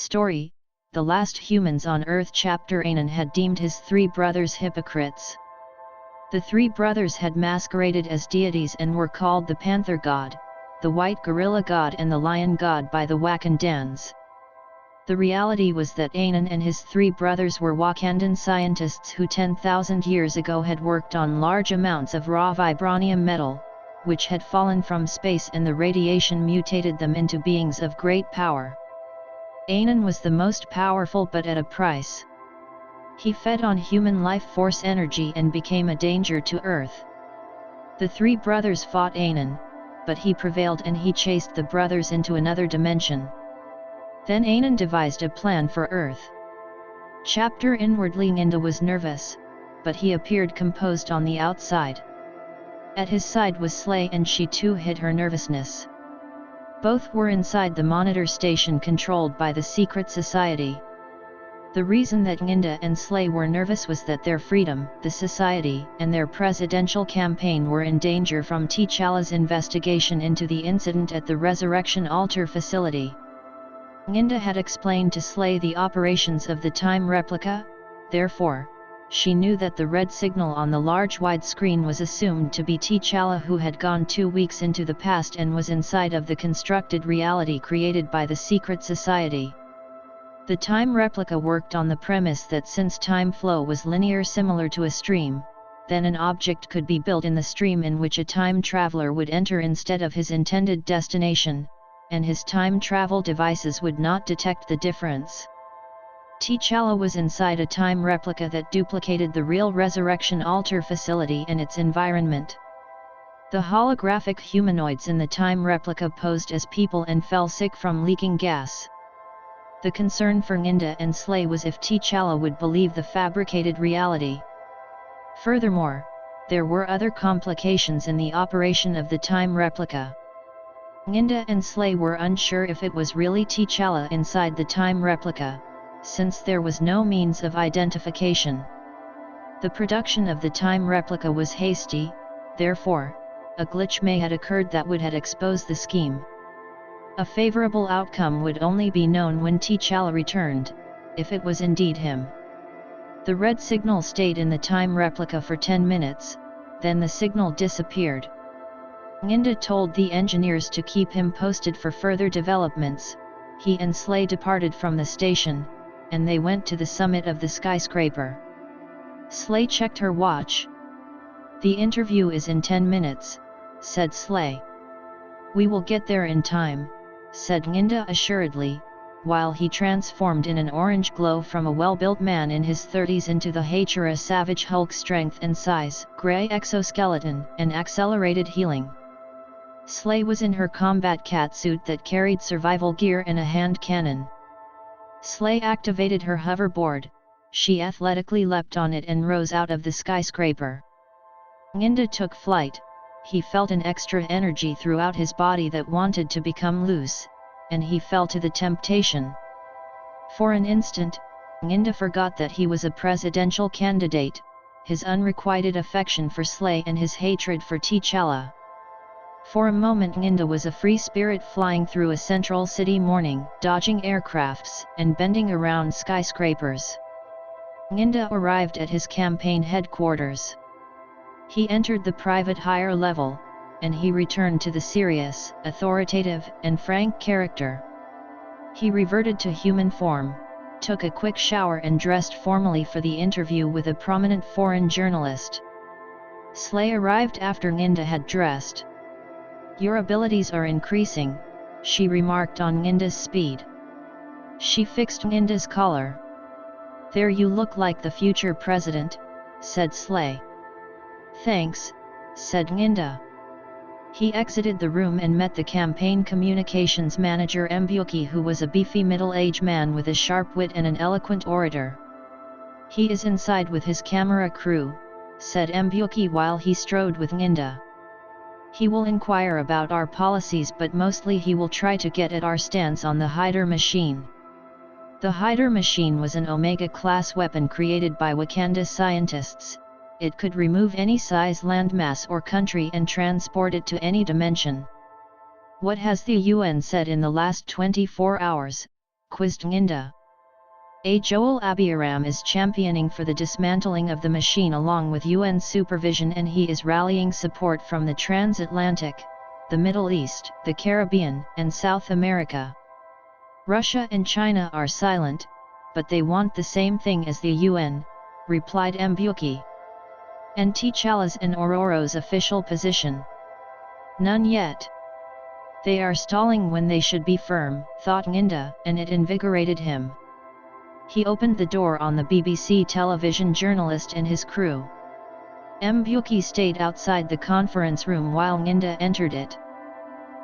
Story: The Last Humans on Earth. Chapter: Anan had deemed his three brothers hypocrites. The three brothers had masqueraded as deities and were called the Panther God, the White Gorilla God and the Lion God by the Wakandans. The reality was that Anan and his three brothers were Wakandan scientists who 10,000 years ago had worked on large amounts of raw vibranium metal, which had fallen from space, and the radiation mutated them into beings of great power. Anan was the most powerful, but at a price. He fed on human life force energy and became a danger to Earth. The three brothers fought Anan, but he prevailed and he chased the brothers into another dimension. Then Anan devised a plan for Earth. Chapter: Inwardly Nginda was nervous, but he appeared composed on the outside. At his side was Slay, and she too hid her nervousness. Both were inside the monitor station controlled by the secret society. The reason that Nginda and Slay were nervous was that their freedom, the society, and their presidential campaign were in danger from T'Challa's investigation into the incident at the Resurrection Altar facility. Nginda had explained to Slay the operations of the time replica, therefore, she knew that the red signal on the large widescreen was assumed to be T'Challa, who had gone 2 weeks into the past and was inside of the constructed reality created by the secret society. The time replica worked on the premise that since time flow was linear, similar to a stream, then an object could be built in the stream in which a time traveler would enter instead of his intended destination, and his time travel devices would not detect the difference. T'Challa was inside a time replica that duplicated the real Resurrection Altar facility and its environment. The holographic humanoids in the time replica posed as people and fell sick from leaking gas. The concern for Nginda and Slay was if T'Challa would believe the fabricated reality. Furthermore, there were other complications in the operation of the time replica. Nginda and Slay were unsure if it was really T'Challa inside the time replica, since there was no means of identification. The production of the time replica was hasty, therefore, a glitch may have occurred that would have exposed the scheme. A favorable outcome would only be known when T'Challa returned, if it was indeed him. The red signal stayed in the time replica for 10 minutes, then the signal disappeared. Nginda told the engineers to keep him posted for further developments. He and Slay departed from the station, and they went to the summit of the skyscraper. Slay checked her watch. "The interview is in 10 minutes, said Slay. "We will get there in time," said Nginda assuredly, while he transformed in an orange glow from a well-built man in his 30s into the Hachira savage Hulk strength and size, grey exoskeleton, and accelerated healing. Slay was in her combat catsuit that carried survival gear and a hand cannon. Slay activated her hoverboard. She athletically leapt on it and rose out of the skyscraper. Nginda took flight. He felt an extra energy throughout his body that wanted to become loose, and he fell to the temptation. For an instant, Nginda forgot that he was a presidential candidate, his unrequited affection for Slay and his hatred for T'Challa. For a moment Nginda was a free spirit flying through a central city morning, dodging aircrafts and bending around skyscrapers. Nginda arrived at his campaign headquarters. He entered the private higher level, and he returned to the serious, authoritative, and frank character. He reverted to human form, took a quick shower and dressed formally for the interview with a prominent foreign journalist. Slay arrived after Nginda had dressed. "Your abilities are increasing," she remarked on Nginda's speed. She fixed Nginda's collar. "There, you look like the future president," said Slay. "Thanks," said Nginda. He exited the room and met the campaign communications manager Mbuki, who was a beefy middle-aged man with a sharp wit and an eloquent orator. "He is inside with his camera crew," said Mbuki while he strode with Nginda. "He will inquire about our policies, but mostly he will try to get at our stance on the Hider machine." The Hider machine was an Omega-class weapon created by Wakanda scientists. It could remove any size landmass or country and transport it to any dimension. "What has the UN said in the last 24 hours?" quizzed Nginda. A Joel Abiyaram is championing for the dismantling of the machine along with UN supervision, and he is rallying support from the transatlantic, the Middle East, the Caribbean, and South America. Russia and China are silent, but they want the same thing as the UN, replied Mbuki. And T'Challa's and Ororo's official position? None yet. They are stalling when they should be firm, thought Nginda, and it invigorated him. He opened the door on the BBC television journalist and his crew. Mbuki stayed outside the conference room while Nginda entered it.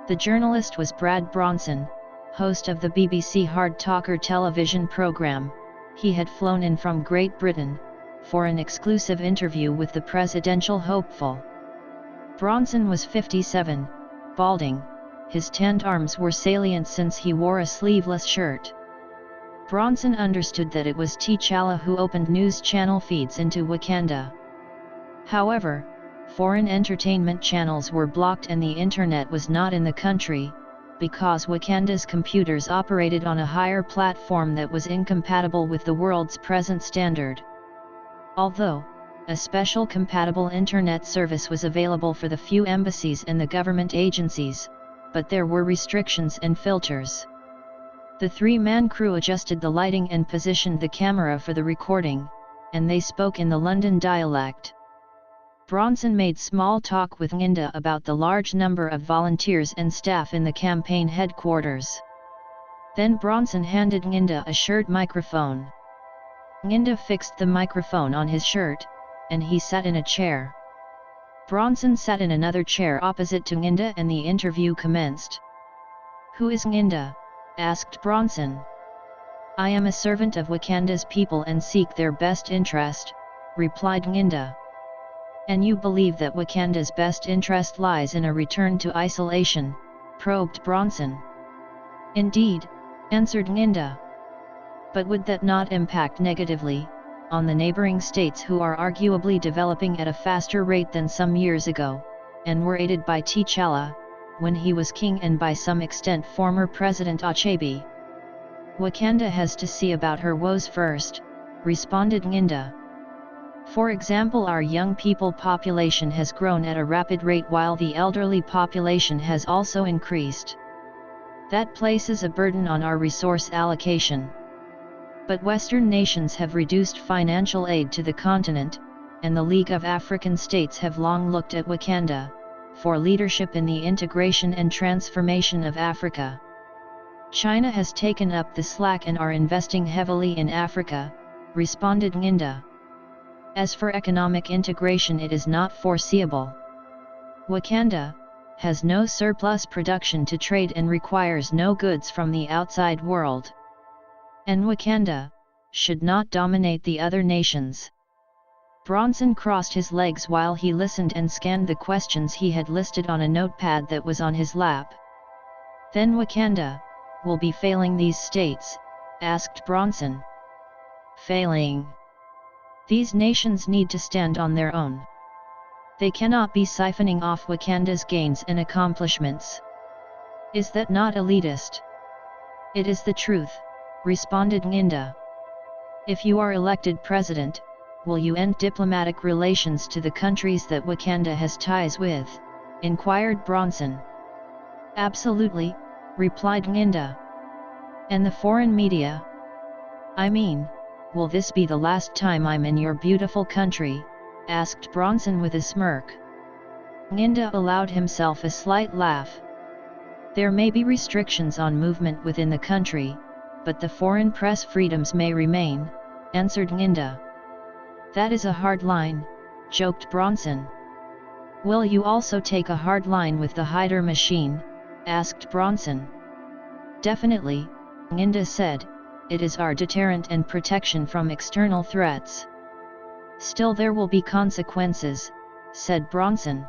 The journalist was Brad Bronson, host of the BBC Hard Talker television programme. He had flown in from Great Britain, for an exclusive interview with the presidential hopeful. Bronson was 57, balding, his tanned arms were salient since he wore a sleeveless shirt. Bronson understood that it was T'Challa who opened news channel feeds into Wakanda. However, foreign entertainment channels were blocked and the internet was not in the country, because Wakanda's computers operated on a higher platform that was incompatible with the world's present standard. Although, a special compatible internet service was available for the few embassies and the government agencies, but there were restrictions and filters. The three-man crew adjusted the lighting and positioned the camera for the recording, and they spoke in the London dialect. Bronson made small talk with Nginda about the large number of volunteers and staff in the campaign headquarters. Then Bronson handed Nginda a shirt microphone. Nginda fixed the microphone on his shirt, and he sat in a chair. Bronson sat in another chair opposite to Nginda and the interview commenced. "Who is Nginda?" asked Bronson. "I am a servant of Wakanda's people and seek their best interest," replied Nginda. "And you believe that Wakanda's best interest lies in a return to isolation?" probed Bronson. "Indeed," answered Nginda. "But would that not impact negatively on the neighboring states who are arguably developing at a faster rate than some years ago, and were aided by T'Challa when he was king and by some extent former President Achebe?" "Wakanda has to see about her woes first," responded Nginda. "For example, our young people population has grown at a rapid rate while the elderly population has also increased. That places a burden on our resource allocation. But Western nations have reduced financial aid to the continent, and the League of African States have long looked at Wakanda for leadership in the integration and transformation of Africa. China has taken up the slack and are investing heavily in Africa," responded Nginda. "As for economic integration, it is not foreseeable. Wakanda has no surplus production to trade and requires no goods from the outside world. And Wakanda should not dominate the other nations." Bronson crossed his legs while he listened and scanned the questions he had listed on a notepad that was on his lap. "Then Wakanda will be failing these states?" asked Bronson. "Failing? These nations need to stand on their own. They cannot be siphoning off Wakanda's gains and accomplishments. Is that not elitist?" "It is the truth," responded Nginda. "If you are elected president, will you end diplomatic relations to the countries that Wakanda has ties with?" inquired Bronson. "Absolutely," replied Nginda. "And the foreign media? I mean, will this be the last time I'm in your beautiful country?" asked Bronson with a smirk. Nginda allowed himself a slight laugh. "There may be restrictions on movement within the country, but the foreign press freedoms may remain," answered Nginda. "That is a hard line," joked Bronson. "Will you also take a hard line with the Hyder machine?" asked Bronson. "Definitely," Nginda said, "it is our deterrent and protection from external threats." "Still there will be consequences," said Bronson.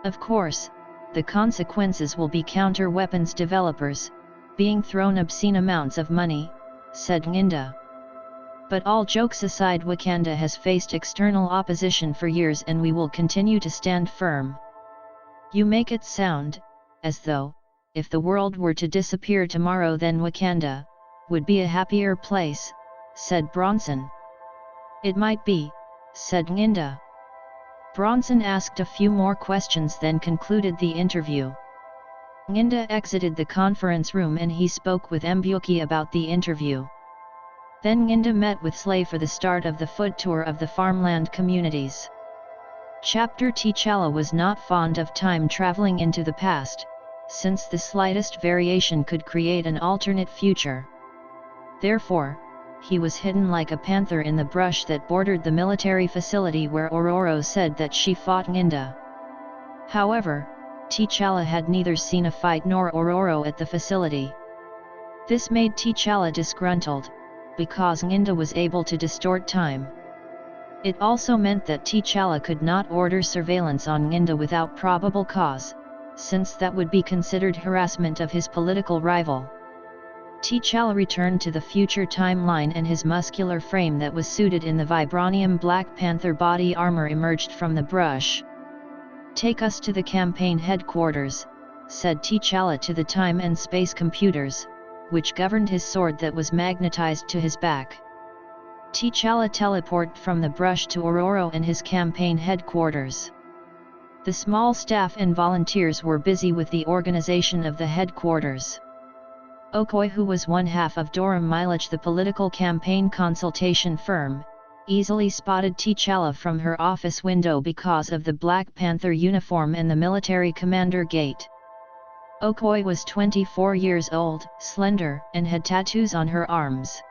"Of course, the consequences will be counter-weapons developers being thrown obscene amounts of money," said Nginda. "But all jokes aside, Wakanda has faced external opposition for years and we will continue to stand firm." "You make it sound as though, if the world were to disappear tomorrow, then Wakanda would be a happier place, said Bronson. It might be, said Nginda. Bronson asked a few more questions then concluded the interview. Nginda exited the conference room and he spoke with Mbuki about the interview. Then Nginda met with Slay for the start of the foot tour of the farmland communities. Chapter T'Challa was not fond of time traveling into the past, since the slightest variation could create an alternate future. Therefore, he was hidden like a panther in the brush that bordered the military facility where Ororo said that she fought Nginda. However, T'Challa had neither seen a fight nor Ororo at the facility. This made T'Challa disgruntled, because Nginda was able to distort time. It also meant that T'Challa could not order surveillance on Nginda without probable cause, since that would be considered harassment of his political rival. T'Challa returned to the future timeline and his muscular frame that was suited in the vibranium Black Panther body armor emerged from the brush. "Take us to the campaign headquarters," said T'Challa to the time and space computers, which governed his sword that was magnetized to his back. T'Challa teleported from the brush to Ororo and his campaign headquarters. The small staff and volunteers were busy with the organization of the headquarters. Okoye, who was one half of Durham Mileage, the political campaign consultation firm, easily spotted T'Challa from her office window because of the Black Panther uniform and the military commander gate. Okoye was 24 years old, slender, and had tattoos on her arms.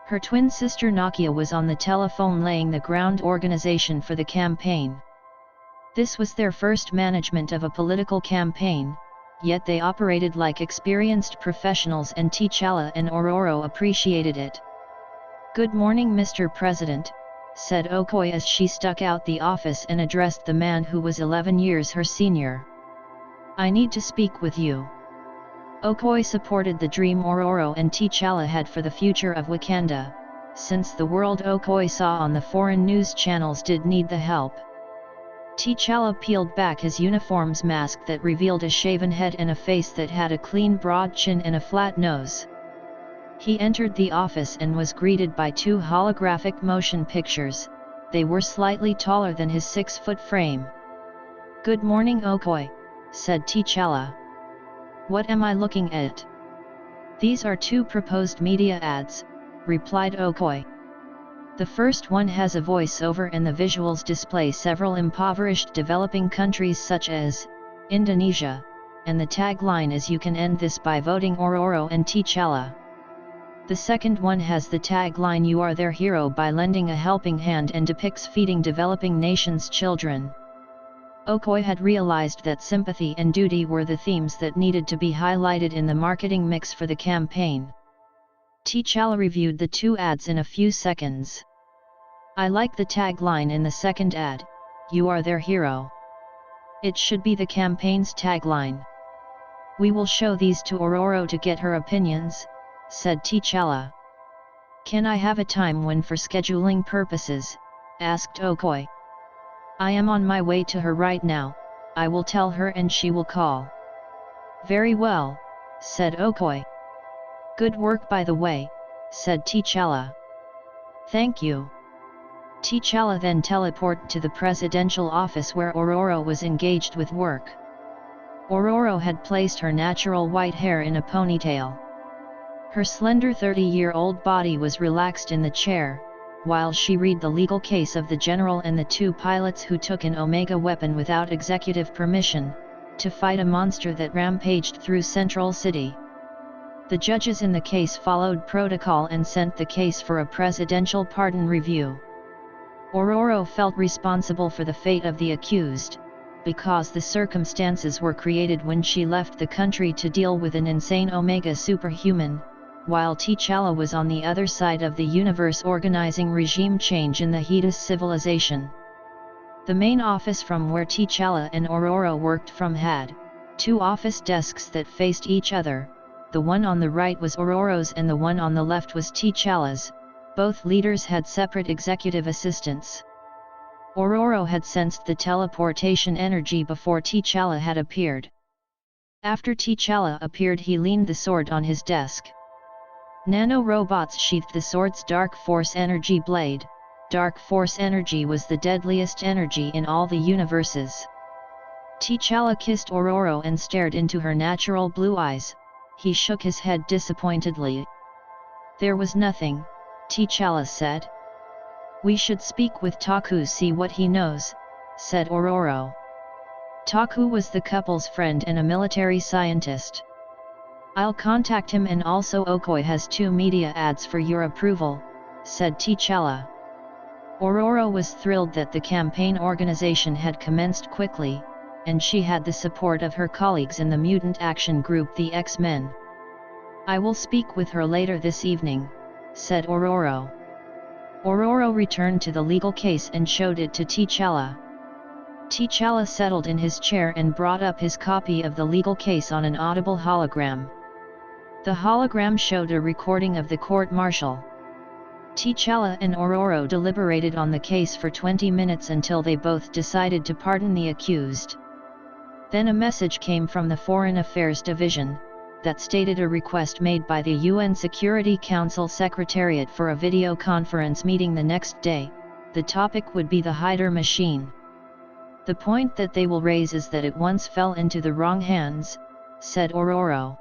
Her twin sister Nakia was on the telephone laying the ground organization for the campaign. This was their first management of a political campaign, yet they operated like experienced professionals and T'Challa and Ororo appreciated it. "Good morning, Mr. President," said Okoye as she stuck out the office and addressed the man who was 11 years her senior. "I need to speak with you." Okoye supported the dream Ororo and T'Challa had for the future of Wakanda, since the world Okoye saw on the foreign news channels did need the help. T'Challa peeled back his uniform's mask that revealed a shaven head and a face that had a clean broad chin and a flat nose. He entered the office and was greeted by two holographic motion pictures. They were slightly taller than his 6-foot frame. "Good morning, Okoye," said T'Challa. "What am I looking at?" "These are two proposed media ads," replied Okoye. "The first one has a voiceover and the visuals display several impoverished developing countries such as Indonesia, and the tagline is "You can end this by voting Ororo and T'Challa." The second one has the tagline "You are their hero by lending a helping hand" and depicts feeding developing nations' children. Okoye had realized that sympathy and duty were the themes that needed to be highlighted in the marketing mix for the campaign. T'Challa reviewed the two ads in a few seconds. "I like the tagline in the second ad, 'You are their hero.' It should be the campaign's tagline. We will show these to Ororo to get her opinions," said T'Challa. "Can I have a time when for scheduling purposes?" asked Okoye. "I am on my way to her right now, I will tell her and she will call." "Very well," said Okoye. "Good work by the way," said T'Challa. "Thank you." T'Challa then teleported to the presidential office where Ororo was engaged with work. Ororo had placed her natural white hair in a ponytail. Her slender 30-year-old body was relaxed in the chair, while she read the legal case of the general and the two pilots who took an Omega weapon without executive permission, to fight a monster that rampaged through Central City. The judges in the case followed protocol and sent the case for a presidential pardon review. Ororo felt responsible for the fate of the accused, because the circumstances were created when she left the country to deal with an insane Omega superhuman, while T'Challa was on the other side of the universe organizing regime change in the Hedis civilization. The main office from where T'Challa and Ororo worked from had two office desks that faced each other. The one on the right was Ororo's and the one on the left was T'Challa's. Both leaders had separate executive assistants. Ororo had sensed the teleportation energy before T'Challa had appeared. After T'Challa appeared, he leaned the sword on his desk. Nano-robots sheathed the sword's dark force energy blade. Dark force energy was the deadliest energy in all the universes. T'Challa kissed Ororo and stared into her natural blue eyes. He shook his head disappointedly. "There was nothing," T'Challa said. "We should speak with Taku, see what he knows," said Ororo. Taku was the couple's friend and a military scientist. "I'll contact him, and also Okoi has 2 media ads for your approval," said T'Challa. Ororo was thrilled that the campaign organization had commenced quickly, and she had the support of her colleagues in the mutant action group, the X-Men. "I will speak with her later this evening," said Ororo. Ororo returned to the legal case and showed it to T'Challa. T'Challa settled in his chair and brought up his copy of the legal case on an audible hologram. The hologram showed a recording of the court-martial. T'Challa and Ororo deliberated on the case for 20 minutes until they both decided to pardon the accused. Then a message came from the Foreign Affairs Division, that stated a request made by the UN Security Council Secretariat for a video conference meeting the next day. The topic would be the Hyder machine. "The point that they will raise is that it once fell into the wrong hands," said Ororo.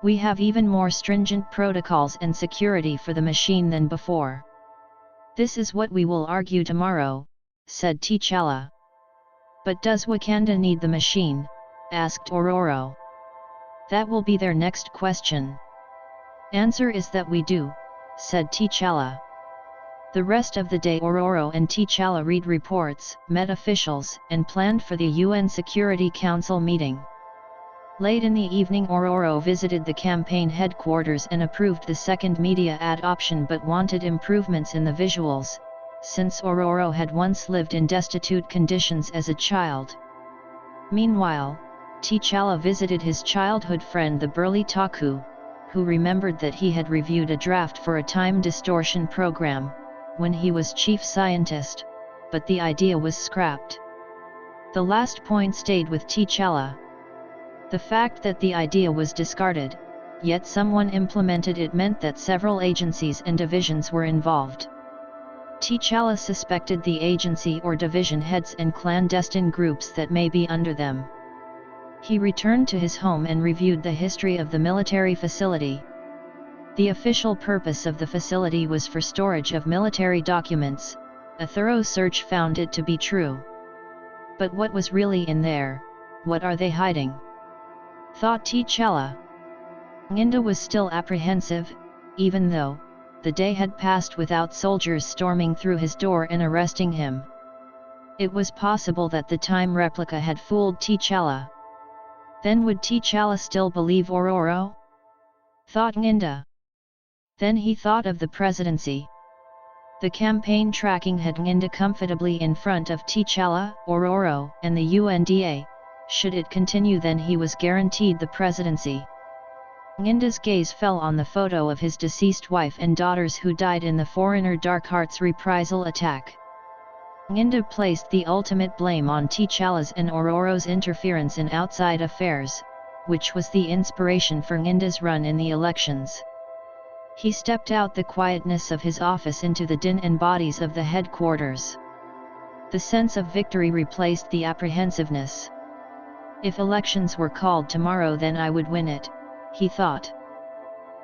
"We have even more stringent protocols and security for the machine than before. This is what we will argue tomorrow," said T'Challa. "But does Wakanda need the machine?" asked Ororo. "That will be their next question." "Answer is that we do," said T'Challa. The rest of the day Ororo and T'Challa read reports, met officials, and planned for the UN Security Council meeting. Late in the evening Ororo visited the campaign headquarters and approved the second media ad option, but wanted improvements in the visuals, since Ororo had once lived in destitute conditions as a child. Meanwhile, T'Challa visited his childhood friend the burly Taku, who remembered that he had reviewed a draft for a time distortion program, when he was chief scientist, but the idea was scrapped. The last point stayed with T'Challa. The fact that the idea was discarded, yet someone implemented it, meant that several agencies and divisions were involved. T'Challa suspected the agency or division heads and clandestine groups that may be under them. He returned to his home and reviewed the history of the military facility. The official purpose of the facility was for storage of military documents. A thorough search found it to be true. But what was really in there? What are they hiding? Thought T'Challa. Nginda was still apprehensive, even though the day had passed without soldiers storming through his door and arresting him. It was possible that the time replica had fooled T'Challa. Then would T'Challa still believe Ororo? Thought Nginda. Then he thought of the presidency. The campaign tracking had Nginda comfortably in front of T'Challa, Ororo, and the UNDA. Should it continue, then he was guaranteed the presidency. Nginda's gaze fell on the photo of his deceased wife and daughters who died in the foreigner Darkheart's reprisal attack. Nginda placed the ultimate blame on T'Challa's and Ororo's interference in outside affairs, which was the inspiration for Nginda's run in the elections. He stepped out the quietness of his office into the din and bodies of the headquarters. The sense of victory replaced the apprehensiveness. If elections were called tomorrow, then I would win it, he thought.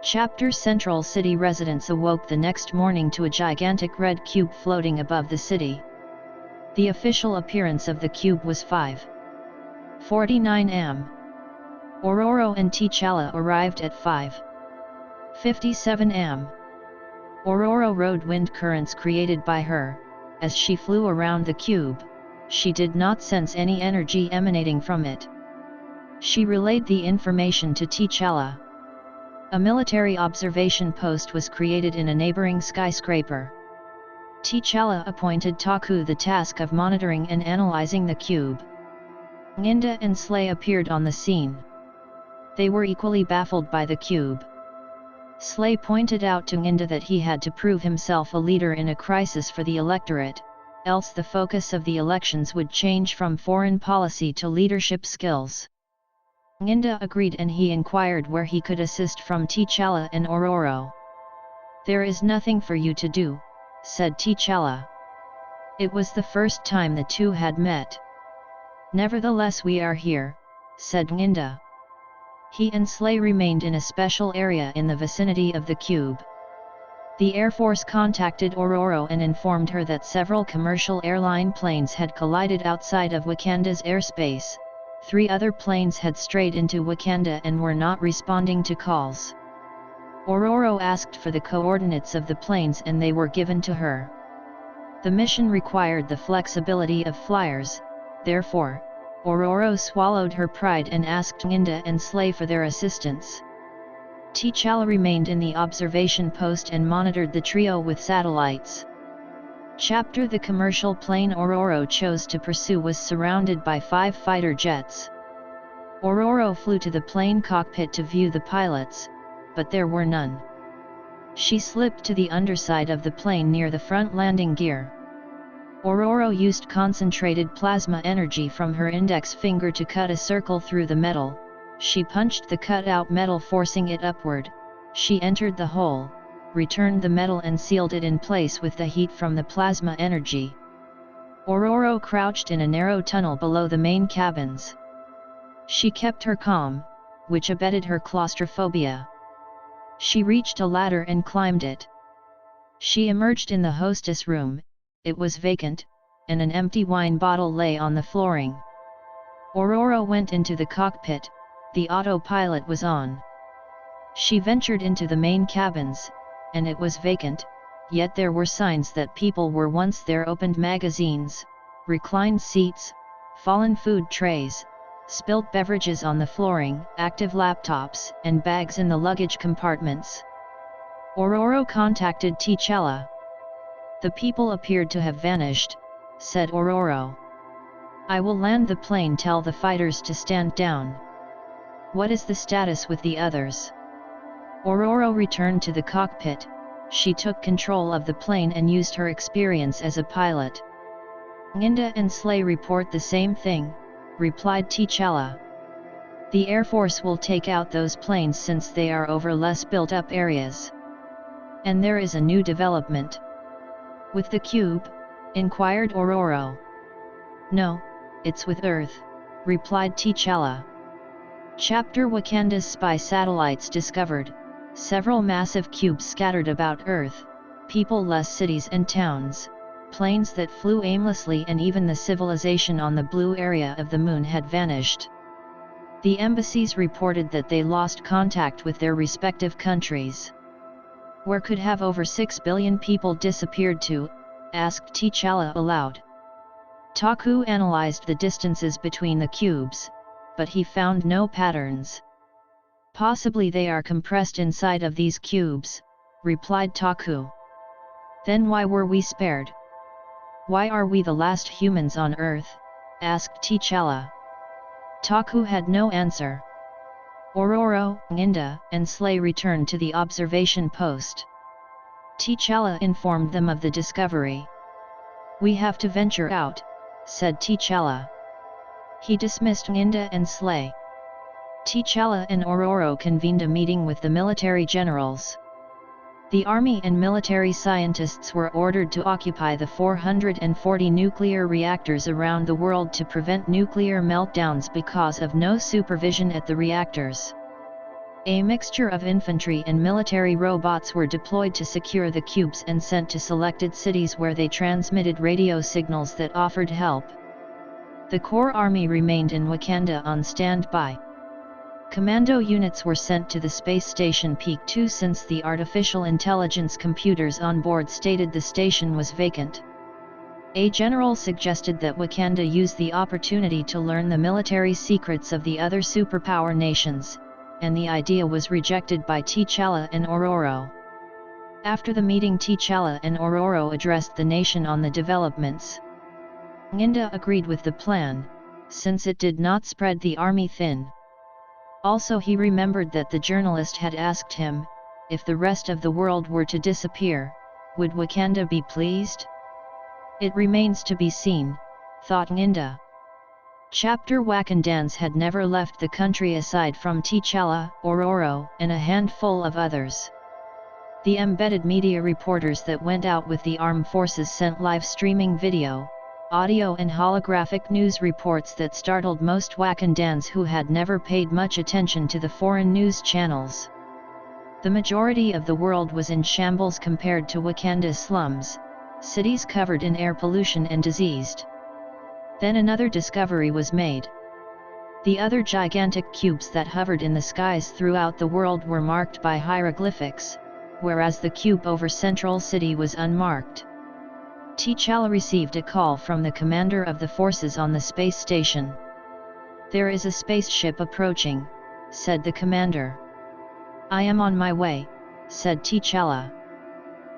Chapter Central City residents awoke the next morning to a gigantic red cube floating above the city. The official appearance of the cube was 5:49 am. Ororo and T'Challa arrived at 5:57 am. Ororo rode wind currents created by her. As she flew around the cube, she did not sense any energy emanating from it. She relayed the information to T'Challa. A military observation post was created in a neighboring skyscraper. T'Challa appointed Taku the task of monitoring and analyzing the cube. Nginda and Slay appeared on the scene. They were equally baffled by the cube. Slay pointed out to Nginda that he had to prove himself a leader in a crisis for the electorate, else the focus of the elections would change from foreign policy to leadership skills. Nginda agreed and he inquired where he could assist from T'Challa and Ororo. "There is nothing for you to do," said T'Challa. It was the first time the two had met. "Nevertheless we are here," said Nginda. He and Slay remained in a special area in the vicinity of the cube. The Air Force contacted Ororo and informed her that several commercial airline planes had collided outside of Wakanda's airspace. 3 other planes had strayed into Wakanda and were not responding to calls. Ororo asked for the coordinates of the planes and they were given to her. The mission required the flexibility of flyers, therefore, Ororo swallowed her pride and asked Nginda and Slay for their assistance. T'Challa remained in the observation post and monitored the trio with satellites. Chapter: The commercial plane Ororo chose to pursue was surrounded by 5 fighter jets. Ororo flew to the plane cockpit to view the pilots, but there were none. She slipped to the underside of the plane near the front landing gear. Ororo used concentrated plasma energy from her index finger to cut a circle through the metal. She punched the cut-out metal, forcing it upward. She entered the hole, returned the metal and sealed it in place with the heat from the plasma energy. Ororo crouched in a narrow tunnel below the main cabins. She kept her calm, which abated her claustrophobia. She reached a ladder and climbed it. She emerged in the hostess room. It was vacant, and an empty wine bottle lay on the flooring. Ororo went into the cockpit. The autopilot was on. She ventured into the main cabins, and it was vacant, yet there were signs that people were once there: opened magazines, reclined seats, fallen food trays, spilt beverages on the flooring, active laptops, and bags in the luggage compartments. Ororo contacted T'Challa. "The people appeared to have vanished," said Ororo. "I will land the plane. Tell the fighters to stand down." "What is the status with the others?" Ororo returned to the cockpit. She took control of the plane and used her experience as a pilot. "Nginda and Slay report the same thing," replied T'Challa. "The Air Force will take out those planes since they are over less built-up areas." "And there is a new development." "With the cube?" inquired Ororo. "No, it's with Earth," replied T'Challa. Chapter: Wakanda's spy satellites discovered several massive cubes scattered about Earth, people-less cities and towns, planes that flew aimlessly, and even the civilization on the blue area of the moon had vanished. The embassies reported that they lost contact with their respective countries. "Where could have over 6 billion people disappeared to?" asked T'Challa aloud. Taku analyzed the distances between the cubes, but he found no patterns. "Possibly they are compressed inside of these cubes," replied Taku. "Then why were we spared? Why are we the last humans on Earth?" asked T'Challa. Taku had no answer. Ororo, Nginda, and Slay returned to the observation post. T'Challa informed them of the discovery. "We have to venture out," said T'Challa. He dismissed Nginda and Slay. T'Challa and Ororo convened a meeting with the military generals. The army and military scientists were ordered to occupy the 440 nuclear reactors around the world to prevent nuclear meltdowns because of no supervision at the reactors. A mixture of infantry and military robots were deployed to secure the cubes and sent to selected cities where they transmitted radio signals that offered help. The core army remained in Wakanda on standby. Commando units were sent to the space station Peak 2 since the artificial intelligence computers on board stated the station was vacant. A general suggested that Wakanda use the opportunity to learn the military secrets of the other superpower nations, and the idea was rejected by T'Challa and Ororo. After the meeting, T'Challa and Ororo addressed the nation on the developments. Nginda agreed with the plan, since it did not spread the army thin. Also, he remembered that the journalist had asked him, if the rest of the world were to disappear, would Wakanda be pleased? It remains to be seen, thought Nginda. Chapter Wakandans had never left the country aside from T'Challa, Ororo, and a handful of others. The embedded media reporters that went out with the armed forces sent live streaming video, audio and holographic news reports that startled most Wakandans who had never paid much attention to the foreign news channels. The majority of the world was in shambles compared to Wakanda's slums, cities covered in air pollution and diseased. Then another discovery was made. The other gigantic cubes that hovered in the skies throughout the world were marked by hieroglyphics, whereas the cube over Central City was unmarked. T'Challa received a call from the commander of the forces on the space station. "There is a spaceship approaching," said the commander. "I am on my way," said T'Challa.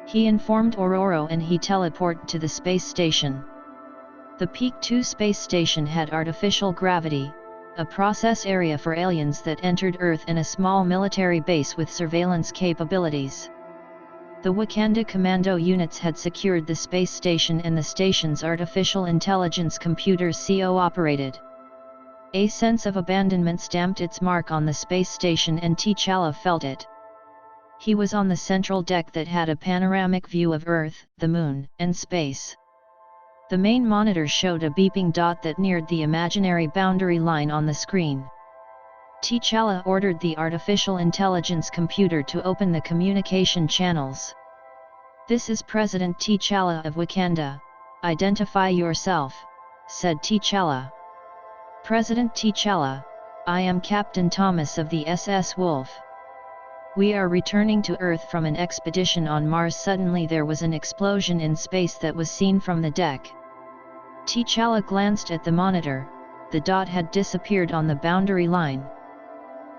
He informed Ororo and he teleported to the space station. The Peak 2 space station had artificial gravity, a process area for aliens that entered Earth, and a small military base with surveillance capabilities. The Wakanda commando units had secured the space station and the station's artificial intelligence computers co-operated. A sense of abandonment stamped its mark on the space station, and T'Challa felt it. He was on the central deck that had a panoramic view of Earth, the Moon, and space. The main monitor showed a beeping dot that neared the imaginary boundary line on the screen. T'Challa ordered the artificial intelligence computer to open the communication channels. "This is President T'Challa of Wakanda. Identify yourself," said T'Challa. "President T'Challa, I am Captain Thomas of the SS Wolf. We are returning to Earth from an expedition on Mars." Suddenly there was an explosion in space that was seen from the deck. T'Challa glanced at the monitor. The dot had disappeared on the boundary line.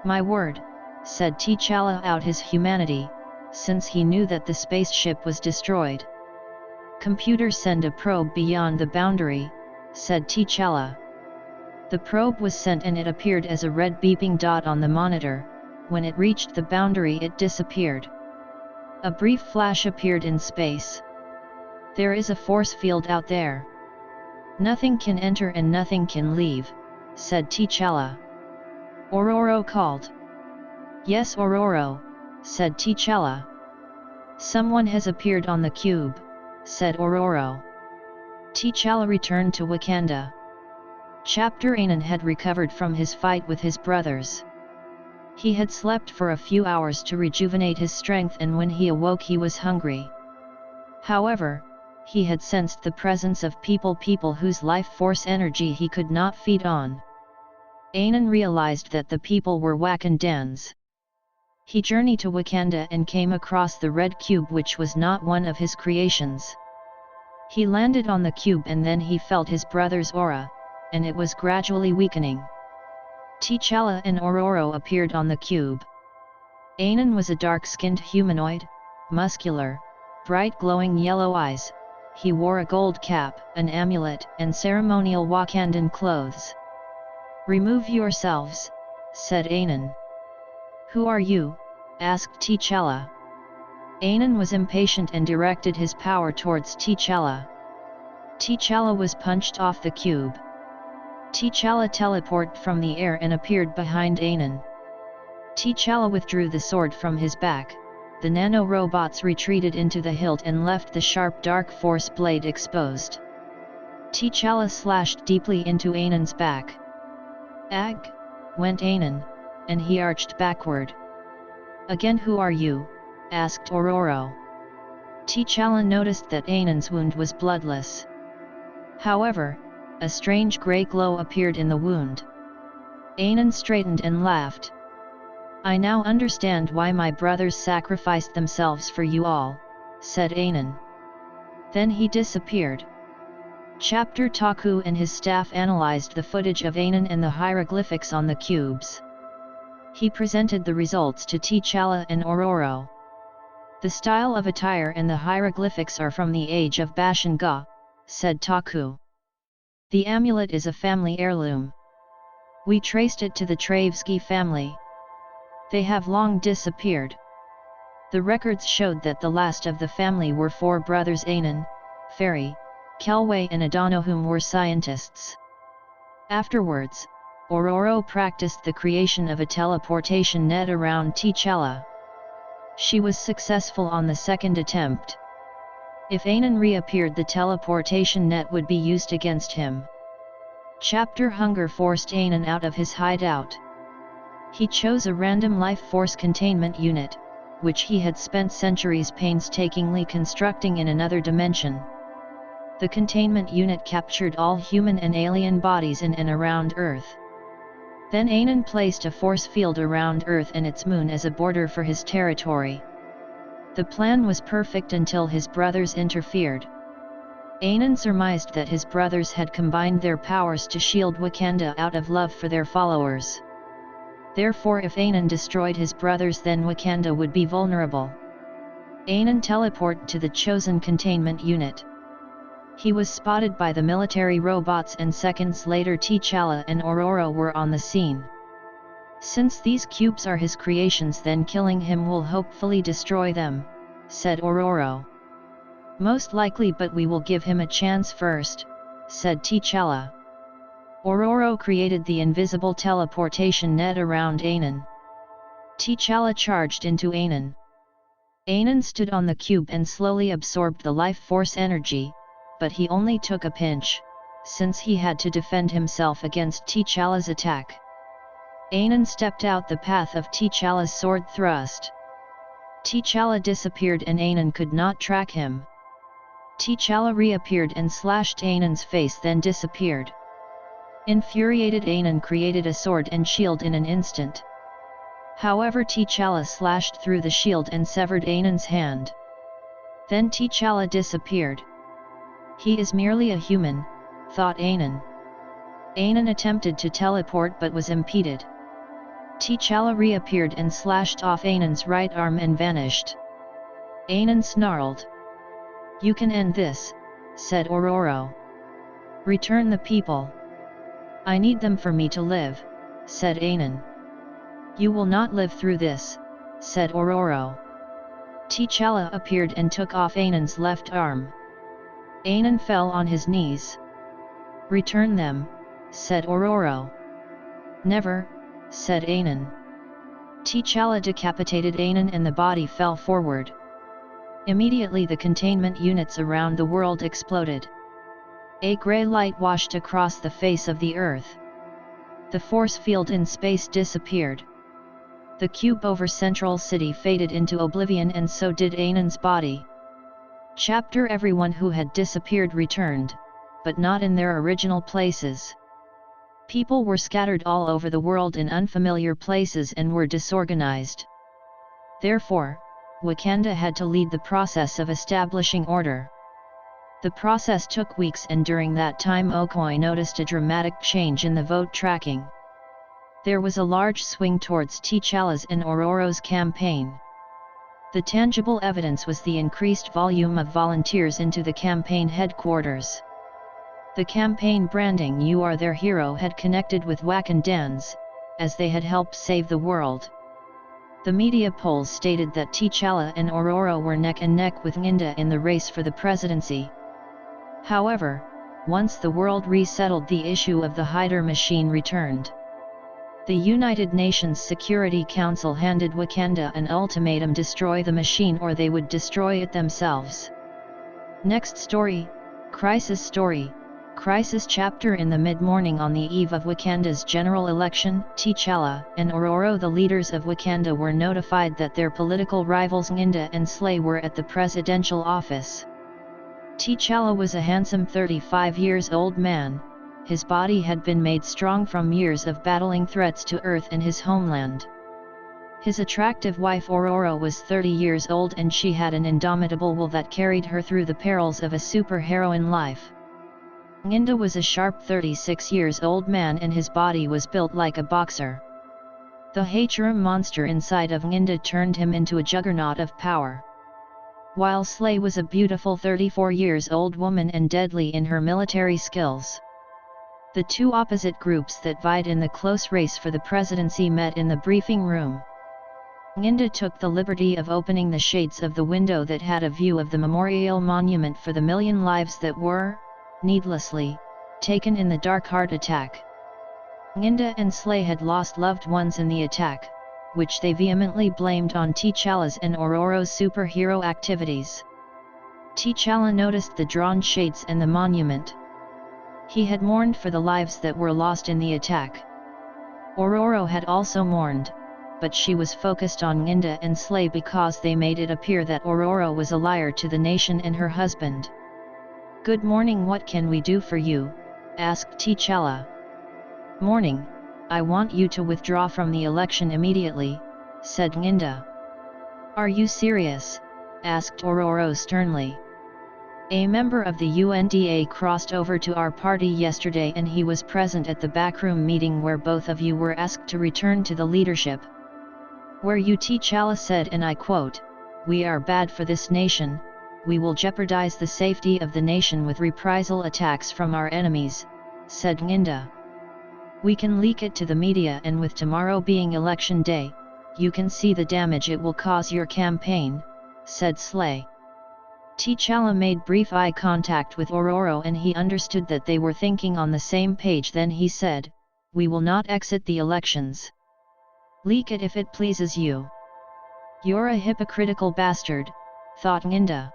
"My word," said T'Challa out his humanity, since he knew that the spaceship was destroyed. "Computer, send a probe beyond the boundary," said T'Challa. The probe was sent and it appeared as a red beeping dot on the monitor. When it reached the boundary, it disappeared. A brief flash appeared in space. "There is a force field out there. Nothing can enter and nothing can leave," said T'Challa. Ororo called. "Yes, Ororo," said T'Challa. "Someone has appeared on the cube," said Ororo. T'Challa returned to Wakanda. Chapter Anan had recovered from his fight with his brothers. He had slept for a few hours to rejuvenate his strength, and when he awoke he was hungry. However, he had sensed the presence of people whose life force energy he could not feed on. Anan realized that the people were Wakandans. He journeyed to Wakanda and came across the red cube, which was not one of his creations. He landed on the cube and then he felt his brother's aura, and it was gradually weakening. T'Challa and Ororo appeared on the cube. Anan was a dark-skinned humanoid, muscular, bright glowing yellow eyes. He wore a gold cap, an amulet, and ceremonial Wakandan clothes. "Remove yourselves," said Anan. "Who are you?" asked T'Challa. Anan was impatient and directed his power towards T'Challa. T'Challa was punched off the cube. T'Challa teleported from the air and appeared behind Anan. T'Challa withdrew the sword from his back. The nano-robots retreated into the hilt and left the sharp dark force blade exposed. T'Challa slashed deeply into Anan's back. "Ag!" went Anan, and he arched backward. "Again, who are you?" asked Ororo. T'Challa noticed that Anan's wound was bloodless. However, a strange grey glow appeared in the wound. Anan straightened and laughed. "I now understand why my brothers sacrificed themselves for you all," said Anan. Then he disappeared. Chapter Taku and his staff analyzed the footage of Anan and the hieroglyphics on the cubes. He presented the results to T'Challa and Ororo. "The style of attire and the hieroglyphics are from the age of Bashanga," said Taku. "The amulet is a family heirloom. We traced it to the Travesky family. They have long disappeared. The records showed that the last of the family were 4 brothers: Anan, Fairy, Kelway and Adano, whom were scientists. Afterwards, Ororo practiced the creation of a teleportation net around T'Challa. She was successful on the second attempt. If Anan reappeared, the teleportation net would be used against him. Chapter Hunger forced Anan out of his hideout. He chose a random life force containment unit, which he had spent centuries painstakingly constructing in another dimension. The containment unit captured all human and alien bodies in and around Earth. Then Anan placed a force field around Earth and its moon as a border for his territory. The plan was perfect until his brothers interfered. Anan surmised that his brothers had combined their powers to shield Wakanda out of love for their followers. Therefore, if Anan destroyed his brothers, then Wakanda would be vulnerable. Anan teleported to the chosen containment unit. He was spotted by the military robots, and seconds later T'Challa and Ororo were on the scene. Since these cubes are his creations, then killing him will hopefully destroy them, said Ororo. Most likely, but we will give him a chance first, said T'Challa. Ororo created the invisible teleportation net around Anan. T'Challa charged into Anan. Anan stood on the cube and slowly absorbed the life force energy, but he only took a pinch, since he had to defend himself against T'Challa's attack. Anan stepped out the path of T'Challa's sword thrust. T'Challa disappeared and Anan could not track him. T'Challa reappeared and slashed Anan's face, then disappeared. Infuriated, Anan created a sword and shield in an instant. However, T'Challa slashed through the shield and severed Anan's hand. Then T'Challa disappeared. He is merely a human, thought Anan. Anan attempted to teleport but was impeded. T'Challa reappeared and slashed off Anan's right arm and vanished. Anan snarled. "You can end this," said Ororo. "Return the people." "I need them for me to live," said Anan. "You will not live through this," said Ororo. T'Challa appeared and took off Anan's left arm. Anan fell on his knees. "Return them," said Ororo. "Never," said Anan. T'Challa decapitated Anan and the body fell forward. Immediately the containment units around the world exploded. A grey light washed across the face of the earth. The force field in space disappeared. The cube over Central City faded into oblivion, and so did Anan's body. Chapter Everyone who had disappeared returned, but not in their original places. People were scattered all over the world in unfamiliar places and were disorganized. Therefore, Wakanda had to lead the process of establishing order. The process took weeks, and during that time Okoye noticed a dramatic change in the vote tracking. There was a large swing towards T'Challa's and Ororo's campaign. The tangible evidence was the increased volume of volunteers into the campaign headquarters. The campaign branding "You Are Their Hero" had connected with Wakandans, as they had helped save the world. The media polls stated that T'Challa and Ororo were neck and neck with Nginda in the race for the presidency. However, once the world resettled, the issue of the Hyder machine returned. The United Nations Security Council handed Wakanda an ultimatum: destroy the machine or they would destroy it themselves. Next story, Crisis Story. Crisis chapter. In the mid-morning on the eve of Wakanda's general election, T'Challa and Ororo, the leaders of Wakanda, were notified that their political rivals Nginda and Slay were at the presidential office. T'Challa was a handsome 35-years-old man. His body had been made strong from years of battling threats to Earth and his homeland. His attractive wife Ororo was 30 years old, and she had an indomitable will that carried her through the perils of a superheroine life. Nginda was a sharp 36-years-old man, and his body was built like a boxer. The Hachurim monster inside of Nginda turned him into a juggernaut of power. While Slay was a beautiful 34-years-old woman and deadly in her military skills. The two opposite groups that vied in the close race for the presidency met in the briefing room. Nginda took the liberty of opening the shades of the window that had a view of the memorial monument for the million lives that were, needlessly, taken in the dark heart attack. Nginda and Slay had lost loved ones in the attack, which they vehemently blamed on T'Challa's and Ororo's superhero activities. T'Challa noticed the drawn shades and the monument. He had mourned for the lives that were lost in the attack. Ororo had also mourned, but she was focused on Nginda and Slay because they made it appear that Ororo was a liar to the nation and her husband. "Good morning, what can we do for you?" asked T'Challa. "Morning, I want you to withdraw from the election immediately," said Nginda. "Are you serious?" asked Ororo sternly. "A member of the UNDA crossed over to our party yesterday and he was present at the backroom meeting where both of you were asked to return to the leadership. Where you," T'Challa said, and I quote, "We are bad for this nation, we will jeopardize the safety of the nation with reprisal attacks from our enemies," said Nginda. "We can leak it to the media, and with tomorrow being election day, you can see the damage it will cause your campaign," said Slay. T'Challa made brief eye contact with Ororo and he understood that they were thinking on the same page. Then he said, "We will not exit the elections. Leak it if it pleases you." "You're a hypocritical bastard," thought Nginda.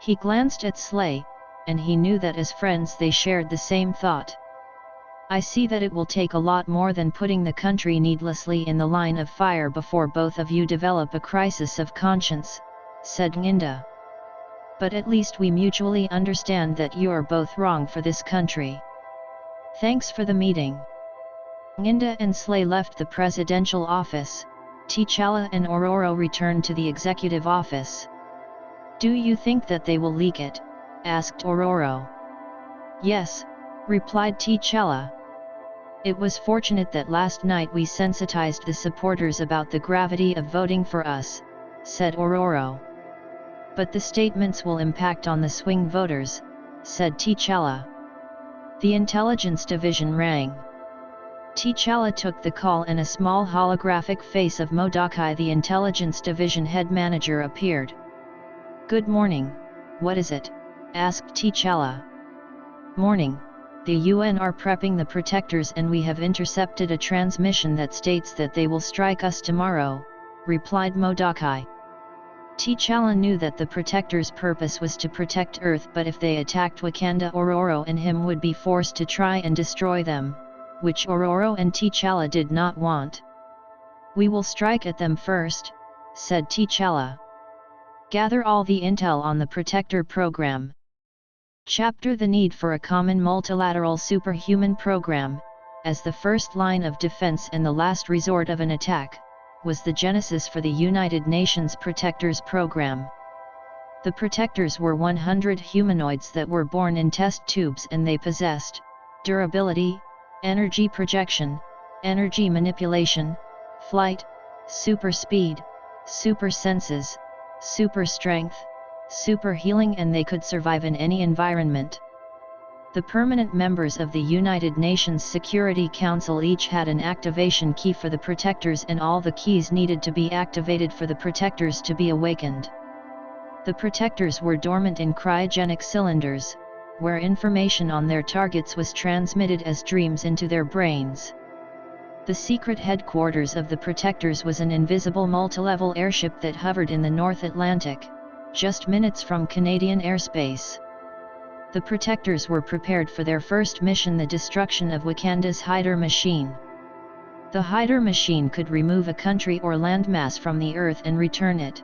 He glanced at Slay, and he knew that as friends they shared the same thought. "I see that it will take a lot more than putting the country needlessly in the line of fire before both of you develop a crisis of conscience," said Nginda. "But at least we mutually understand that you are both wrong for this country. Thanks for the meeting." Nginda and Slay left the presidential office. T'Challa and Ororo returned to the executive office. "Do you think that they will leak it?" asked Ororo. "Yes," replied T'Challa. "It was fortunate that last night we sensitized the supporters about the gravity of voting for us," said Ororo. "But the statements will impact on the swing voters," said T'Challa. The intelligence division rang. T'Challa took the call and a small holographic face of Mordecai, the intelligence division head manager, appeared. "Good morning, what is it?" asked T'Challa. "Morning, the UN are prepping the protectors and we have intercepted a transmission that states that they will strike us tomorrow," replied Mordecai. T'Challa knew that the protectors' purpose was to protect Earth, but if they attacked Wakanda, Ororo and him would be forced to try and destroy them, which Ororo and T'Challa did not want. "We will strike at them first," said T'Challa. "Gather all the intel on the Protector program." Chapter: The need for a common multilateral superhuman program, as the first line of defense and the last resort of an attack, was the genesis for the United Nations Protectors program. The Protectors were 100 humanoids that were born in test tubes, and they possessed durability, energy projection, energy manipulation, flight, super speed, super senses, super strength, super healing, and they could survive in any environment. The permanent members of the United Nations Security Council each had an activation key for the Protectors, and all the keys needed to be activated for the Protectors to be awakened. The Protectors were dormant in cryogenic cylinders, where information on their targets was transmitted as dreams into their brains. The secret headquarters of the Protectors was an invisible multilevel airship that hovered in the North Atlantic, just minutes from Canadian airspace. The Protectors were prepared for their first mission, the destruction of Wakanda's Hydra machine. The Hydra machine could remove a country or landmass from the Earth and return it.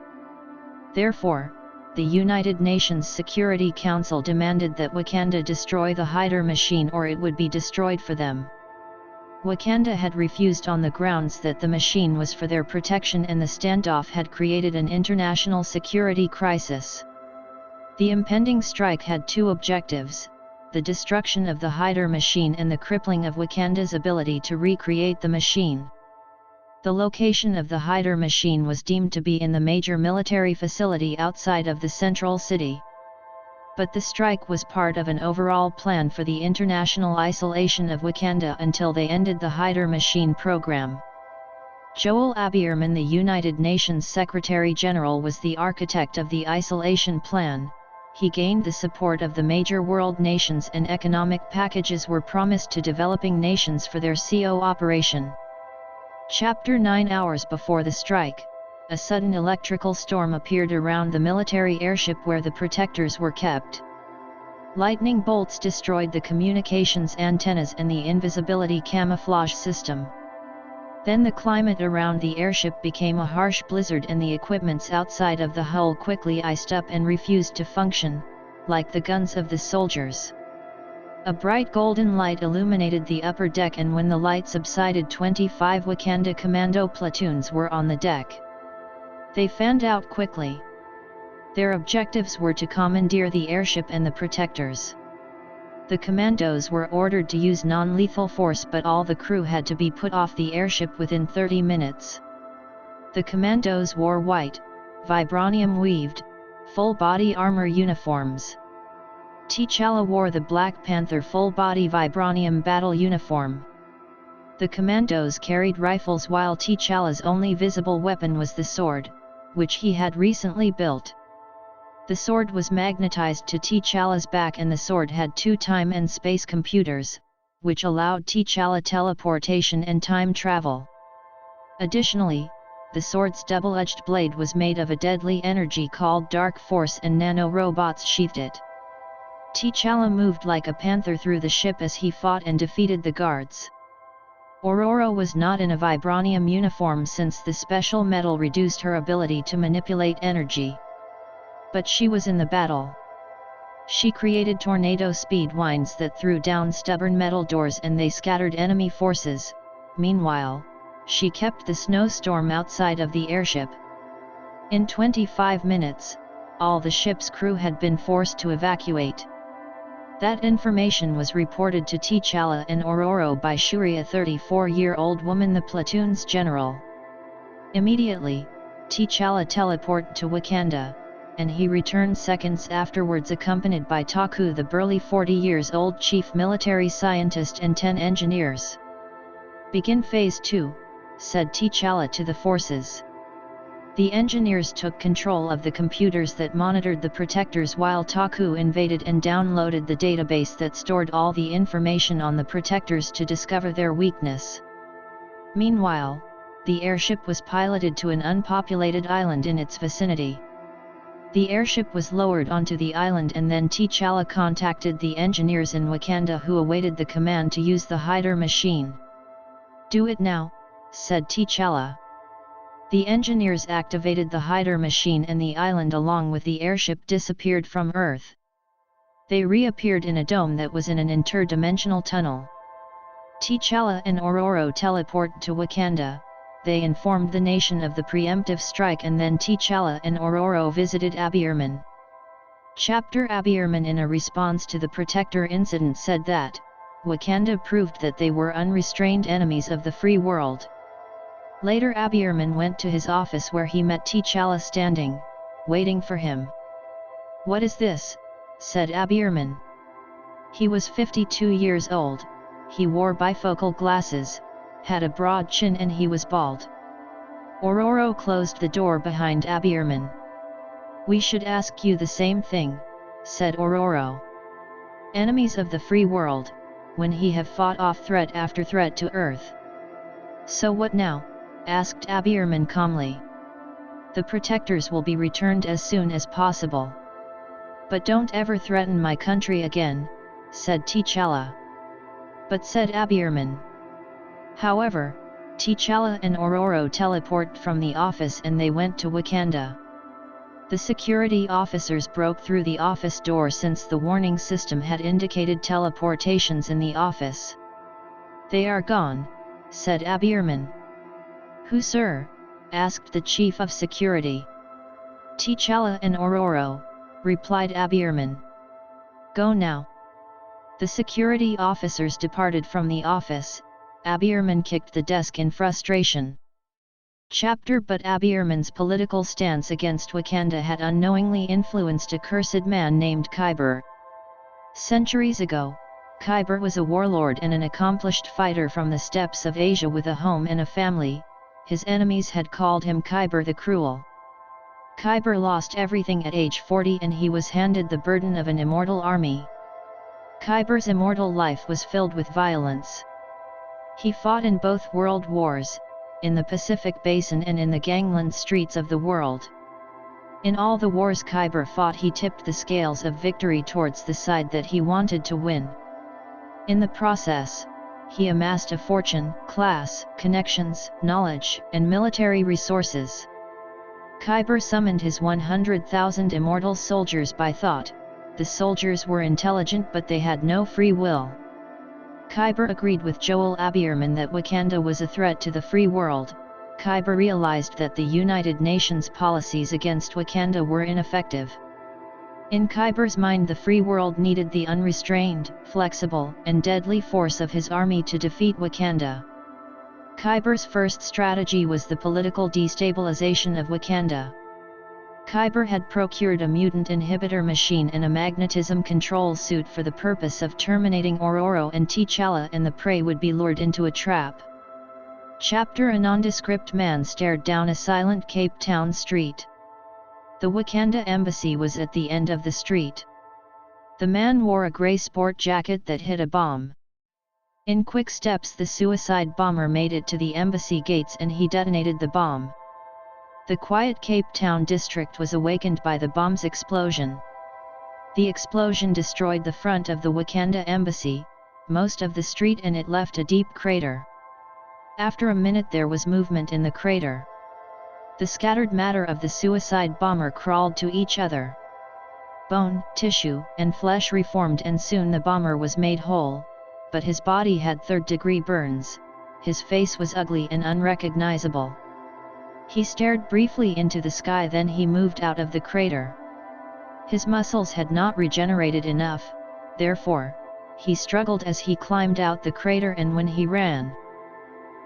Therefore, the United Nations Security Council demanded that Wakanda destroy the Hydra machine or it would be destroyed for them. Wakanda had refused on the grounds that the machine was for their protection and the standoff had created an international security crisis. The impending strike had two objectives: the destruction of the Hydra machine and the crippling of Wakanda's ability to recreate the machine. The location of the Hydra machine was deemed to be in the major military facility outside of the central city. But the strike was part of an overall plan for the international isolation of Wakanda until they ended the Hydra machine program. Joel Abierman, the United Nations Secretary General, was the architect of the isolation plan. he gained the support of the major world nations and economic packages were promised to developing nations for their cooperation. Chapter 9 Hours before the strike, a sudden electrical storm appeared around the military airship where the protectors were kept. Lightning bolts destroyed the communications antennas and the invisibility camouflage system. Then the climate around the airship became a harsh blizzard and the equipments outside of the hull quickly iced up and refused to function, like the guns of the soldiers. A bright golden light illuminated the upper deck, and when the light subsided 25 Wakanda commando platoons were on the deck. They fanned out quickly. Their objectives were to commandeer the airship and the protectors. The commandos were ordered to use non-lethal force, but all the crew had to be put off the airship within 30 minutes. The commandos wore white, vibranium-weaved, full-body armor uniforms. T'Challa wore the Black Panther full-body vibranium battle uniform. The commandos carried rifles while T'Challa's only visible weapon was the sword, which he had recently built. The sword was magnetized to T'Challa's back, and the sword had 2 time and space computers, which allowed T'Challa teleportation and time travel. Additionally, the sword's double-edged blade was made of a deadly energy called Dark Force, and nano-robots sheathed it. T'Challa moved like a panther through the ship as he fought and defeated the guards. Ororo was not in a vibranium uniform since the special metal reduced her ability to manipulate energy. But she was in the battle. She created tornado speed winds that threw down stubborn metal doors and they scattered enemy forces. Meanwhile, she kept the snowstorm outside of the airship. In 25 minutes, all the ship's crew had been forced to evacuate. That information was reported to T'Challa and Ororo by Shuri, a 34-year-old woman, the platoon's general. Immediately, T'Challa teleported to Wakanda, and he returned seconds afterwards accompanied by Taku, the burly 40-years-old chief military scientist, and 10 engineers. "Begin Phase 2, said T'Challa to the forces. The engineers took control of the computers that monitored the protectors while Taku invaded and downloaded the database that stored all the information on the protectors to discover their weakness. Meanwhile, the airship was piloted to an unpopulated island in its vicinity. The airship was lowered onto the island, and then T'Challa contacted the engineers in Wakanda who awaited the command to use the hider machine. "Do it now," said T'Challa. The engineers activated the hider machine and the island along with the airship disappeared from Earth. They reappeared in a dome that was in an interdimensional tunnel. T'Challa and Ororo teleported to Wakanda. They informed the nation of the preemptive strike, and then T'Challa and Ororo visited Abirman. Chapter Abirman, in a response to the Protector incident, said that Wakanda proved that they were unrestrained enemies of the free world. Later Abirman went to his office where he met T'Challa standing, waiting for him. "What is this?" said Abirman. He was 52 years old, he wore bifocal glasses, had a broad chin, and he was bald. Ororo closed the door behind Abirman. "We should ask you the same thing," said Ororo. "Enemies of the free world, when he have fought off threat after threat to Earth." "So what now?" asked Abirman calmly. "The protectors will be returned as soon as possible. But don't ever threaten my country again," said T'Challa. "But," said Abirman. However, T'Challa and Ororo teleported from the office and they went to Wakanda. The security officers broke through the office door since the warning system had indicated teleportations in the office. "They are gone," said Abirman. "Who, sir?" asked the chief of security. "T'Challa and Ororo," replied Abirman. "Go now." The security officers departed from the office. Abirman kicked the desk in frustration. But Abirman's political stance against Wakanda had unknowingly influenced a cursed man named Kiber. Centuries ago, Kiber was a warlord and an accomplished fighter from the steppes of Asia with a home and a family. His enemies had called him Kiber the Cruel. Kiber lost everything at age 40 and he was handed the burden of an immortal army. Kiber's immortal life was filled with violence. He fought in both world wars, in the Pacific Basin and in the gangland streets of the world. In all the wars Kiber fought, he tipped the scales of victory towards the side that he wanted to win. In the process, he amassed a fortune, class, connections, knowledge, and military resources. Kiber summoned his 100,000 immortal soldiers by thought. The soldiers were intelligent but they had no free will. Kiber agreed with Joel Abierman that Wakanda was a threat to the free world. Kiber realized that the United Nations policies against Wakanda were ineffective. In Kiber's mind, the free world needed the unrestrained, flexible, and deadly force of his army to defeat Wakanda. Kiber's first strategy was the political destabilization of Wakanda. Kiber had procured a mutant inhibitor machine and a magnetism control suit for the purpose of terminating Ororo and T'Challa, and the prey would be lured into a trap. Chapter: A nondescript man stared down a silent Cape Town street. The Wakanda embassy was at the end of the street. The man wore a grey sport jacket that hid a bomb. In quick steps the suicide bomber made it to the embassy gates and he detonated the bomb. The quiet Cape Town district was awakened by the bomb's explosion. The explosion destroyed the front of the Wakanda embassy, most of the street, and it left a deep crater. After a minute there was movement in the crater. The scattered matter of the suicide bomber crawled to each other. Bone, tissue, and flesh reformed and soon the bomber was made whole, but his body had third-degree burns. His face was ugly and unrecognizable. He stared briefly into the sky, then he moved out of the crater. His muscles had not regenerated enough, therefore, he struggled as he climbed out the crater, and when he ran,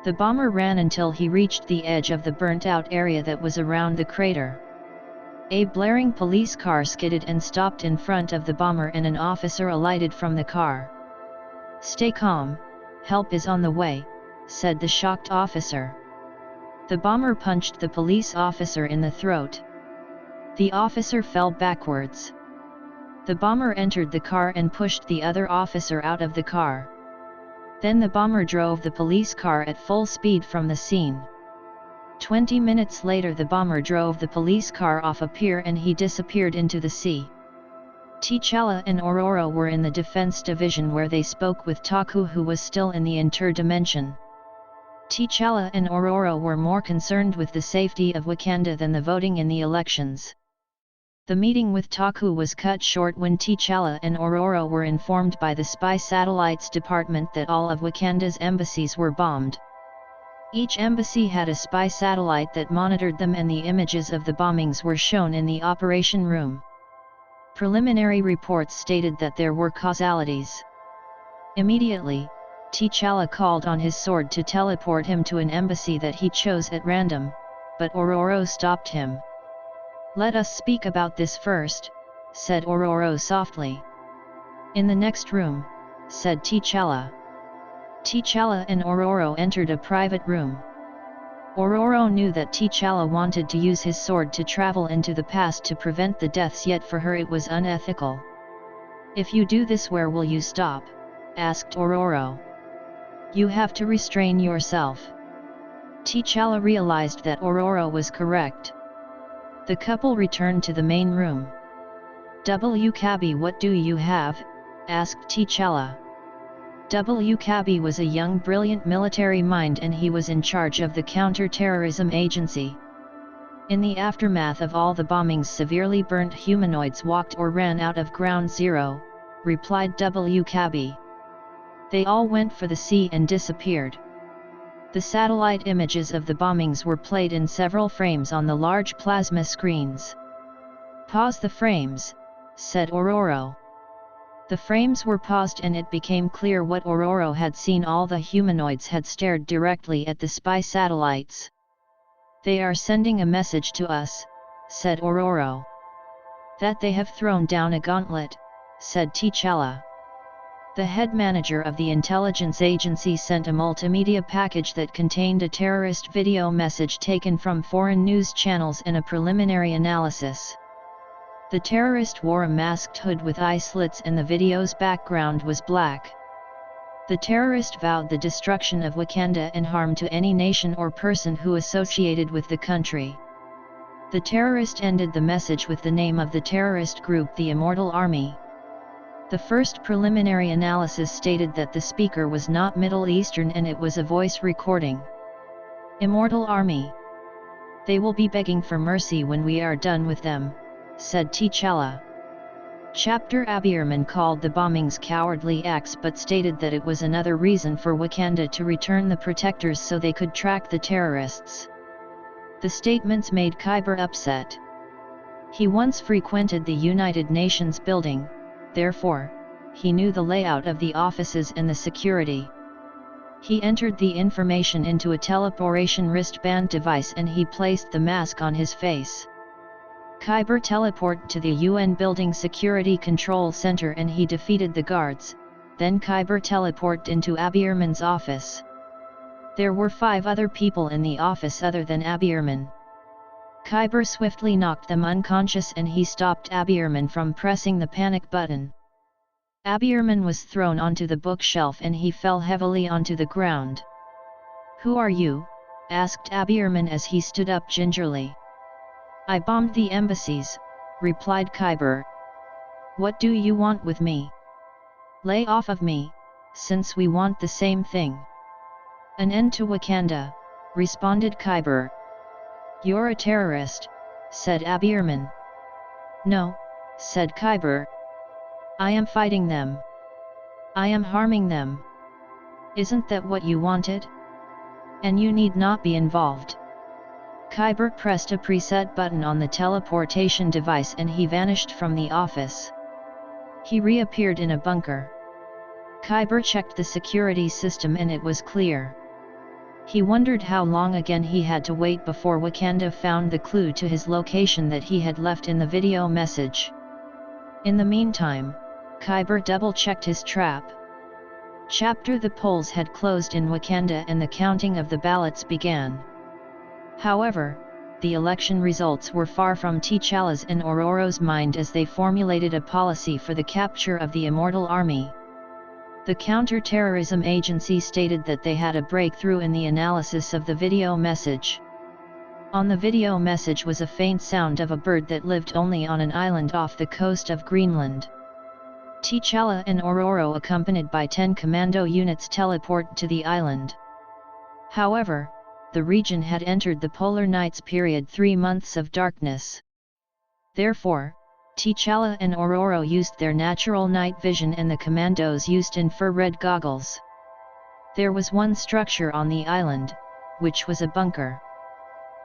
the bomber ran until he reached the edge of the burnt-out area that was around the crater. A blaring police car skidded and stopped in front of the bomber, and an officer alighted from the car. "Stay calm, help is on the way," said the shocked officer. The bomber punched the police officer in the throat. The officer fell backwards. The bomber entered the car and pushed the other officer out of the car. Then the bomber drove the police car at full speed from the scene. 20 minutes later the bomber drove the police car off a pier and he disappeared into the sea. T'Challa and Ororo were in the defense division where they spoke with Taku, who was still in the interdimension. T'Challa and Ororo were more concerned with the safety of Wakanda than the voting in the elections. The meeting with Taku was cut short when T'Challa and Ororo were informed by the Spy Satellites Department that all of Wakanda's embassies were bombed. Each embassy had a spy satellite that monitored them, and the images of the bombings were shown in the operation room. Preliminary reports stated that there were causalities. Immediately, T'Challa called on his sword to teleport him to an embassy that he chose at random, but Ororo stopped him. "Let us speak about this first," said Ororo softly. "In the next room," said T'Challa. T'Challa and Ororo entered a private room. Ororo knew that T'Challa wanted to use his sword to travel into the past to prevent the deaths, yet for her it was unethical. "If you do this, where will you stop?" asked Ororo. "You have to restrain yourself." T'Challa realized that Ororo was correct. The couple returned to the main room. "W. what do you have?" asked T'Challa. W. was a young brilliant military mind and he was in charge of the counter-terrorism agency. In the aftermath of all the bombings, severely burnt humanoids walked or ran out of Ground Zero, replied W. They all went for the sea and disappeared. The satellite images of the bombings were played in several frames on the large plasma screens. "Pause the frames," said Ororo. The frames were paused and it became clear what Ororo had seen. All the humanoids had stared directly at the spy satellites. "They are sending a message to us," said Ororo. "That they have thrown down a gauntlet," said T'Challa. The head manager of the intelligence agency sent a multimedia package that contained a terrorist video message taken from foreign news channels and a preliminary analysis. The terrorist wore a masked hood with eye slits and the video's background was black. The terrorist vowed the destruction of Wakanda and harm to any nation or person who associated with the country. The terrorist ended the message with the name of the terrorist group, the Immortal Army. The first preliminary analysis stated that the speaker was not Middle Eastern and it was a voice recording. Immortal Army. They will be begging for mercy when we are done with them, said T'Challa. Chapter Abirman called the bombings cowardly acts but stated that it was another reason for Wakanda to return the protectors so they could track the terrorists. The statements made Kiber upset. He once frequented the United Nations building, therefore, he knew the layout of the offices and the security. He entered the information into a teleportation wristband device and he placed the mask on his face. Kiber teleported to the UN Building Security Control Center and he defeated the guards, then Kiber teleported into Abirman's office. There were 5 other people in the office other than Abirman. Kiber swiftly knocked them unconscious and he stopped Abirman from pressing the panic button. Abirman was thrown onto the bookshelf and he fell heavily onto the ground. "Who are you?" asked Abirman as he stood up gingerly. "I bombed the embassies," replied Kiber. "What do you want with me?" "Lay off of me, since we want the same thing." "An end to Wakanda," responded Kiber. "You're a terrorist," said Abirman. "No," said Kiber. "I am fighting them. I am harming them. Isn't that what you wanted? And you need not be involved." Kiber pressed a preset button on the teleportation device and he vanished from the office. He reappeared in a bunker. Kiber checked the security system and it was clear. He wondered how long again he had to wait before Wakanda found the clue to his location that he had left in the video message. In the meantime, Kiber double-checked his trap. Chapter The polls had closed in Wakanda and the counting of the ballots began. However, the election results were far from T'Challa's and Ororo's mind as they formulated a policy for the capture of the Immortal Army. The counter-terrorism agency stated that they had a breakthrough in the analysis of the video message. On the video message was a faint sound of a bird that lived only on an island off the coast of Greenland. T'Challa and Ororo, accompanied by 10 commando units, teleported to the island. However, the region had entered the polar nights period, 3 months of darkness. Therefore, T'Challa and Ororo used their natural night vision and the commandos used infrared goggles. There was one structure on the island, which was a bunker.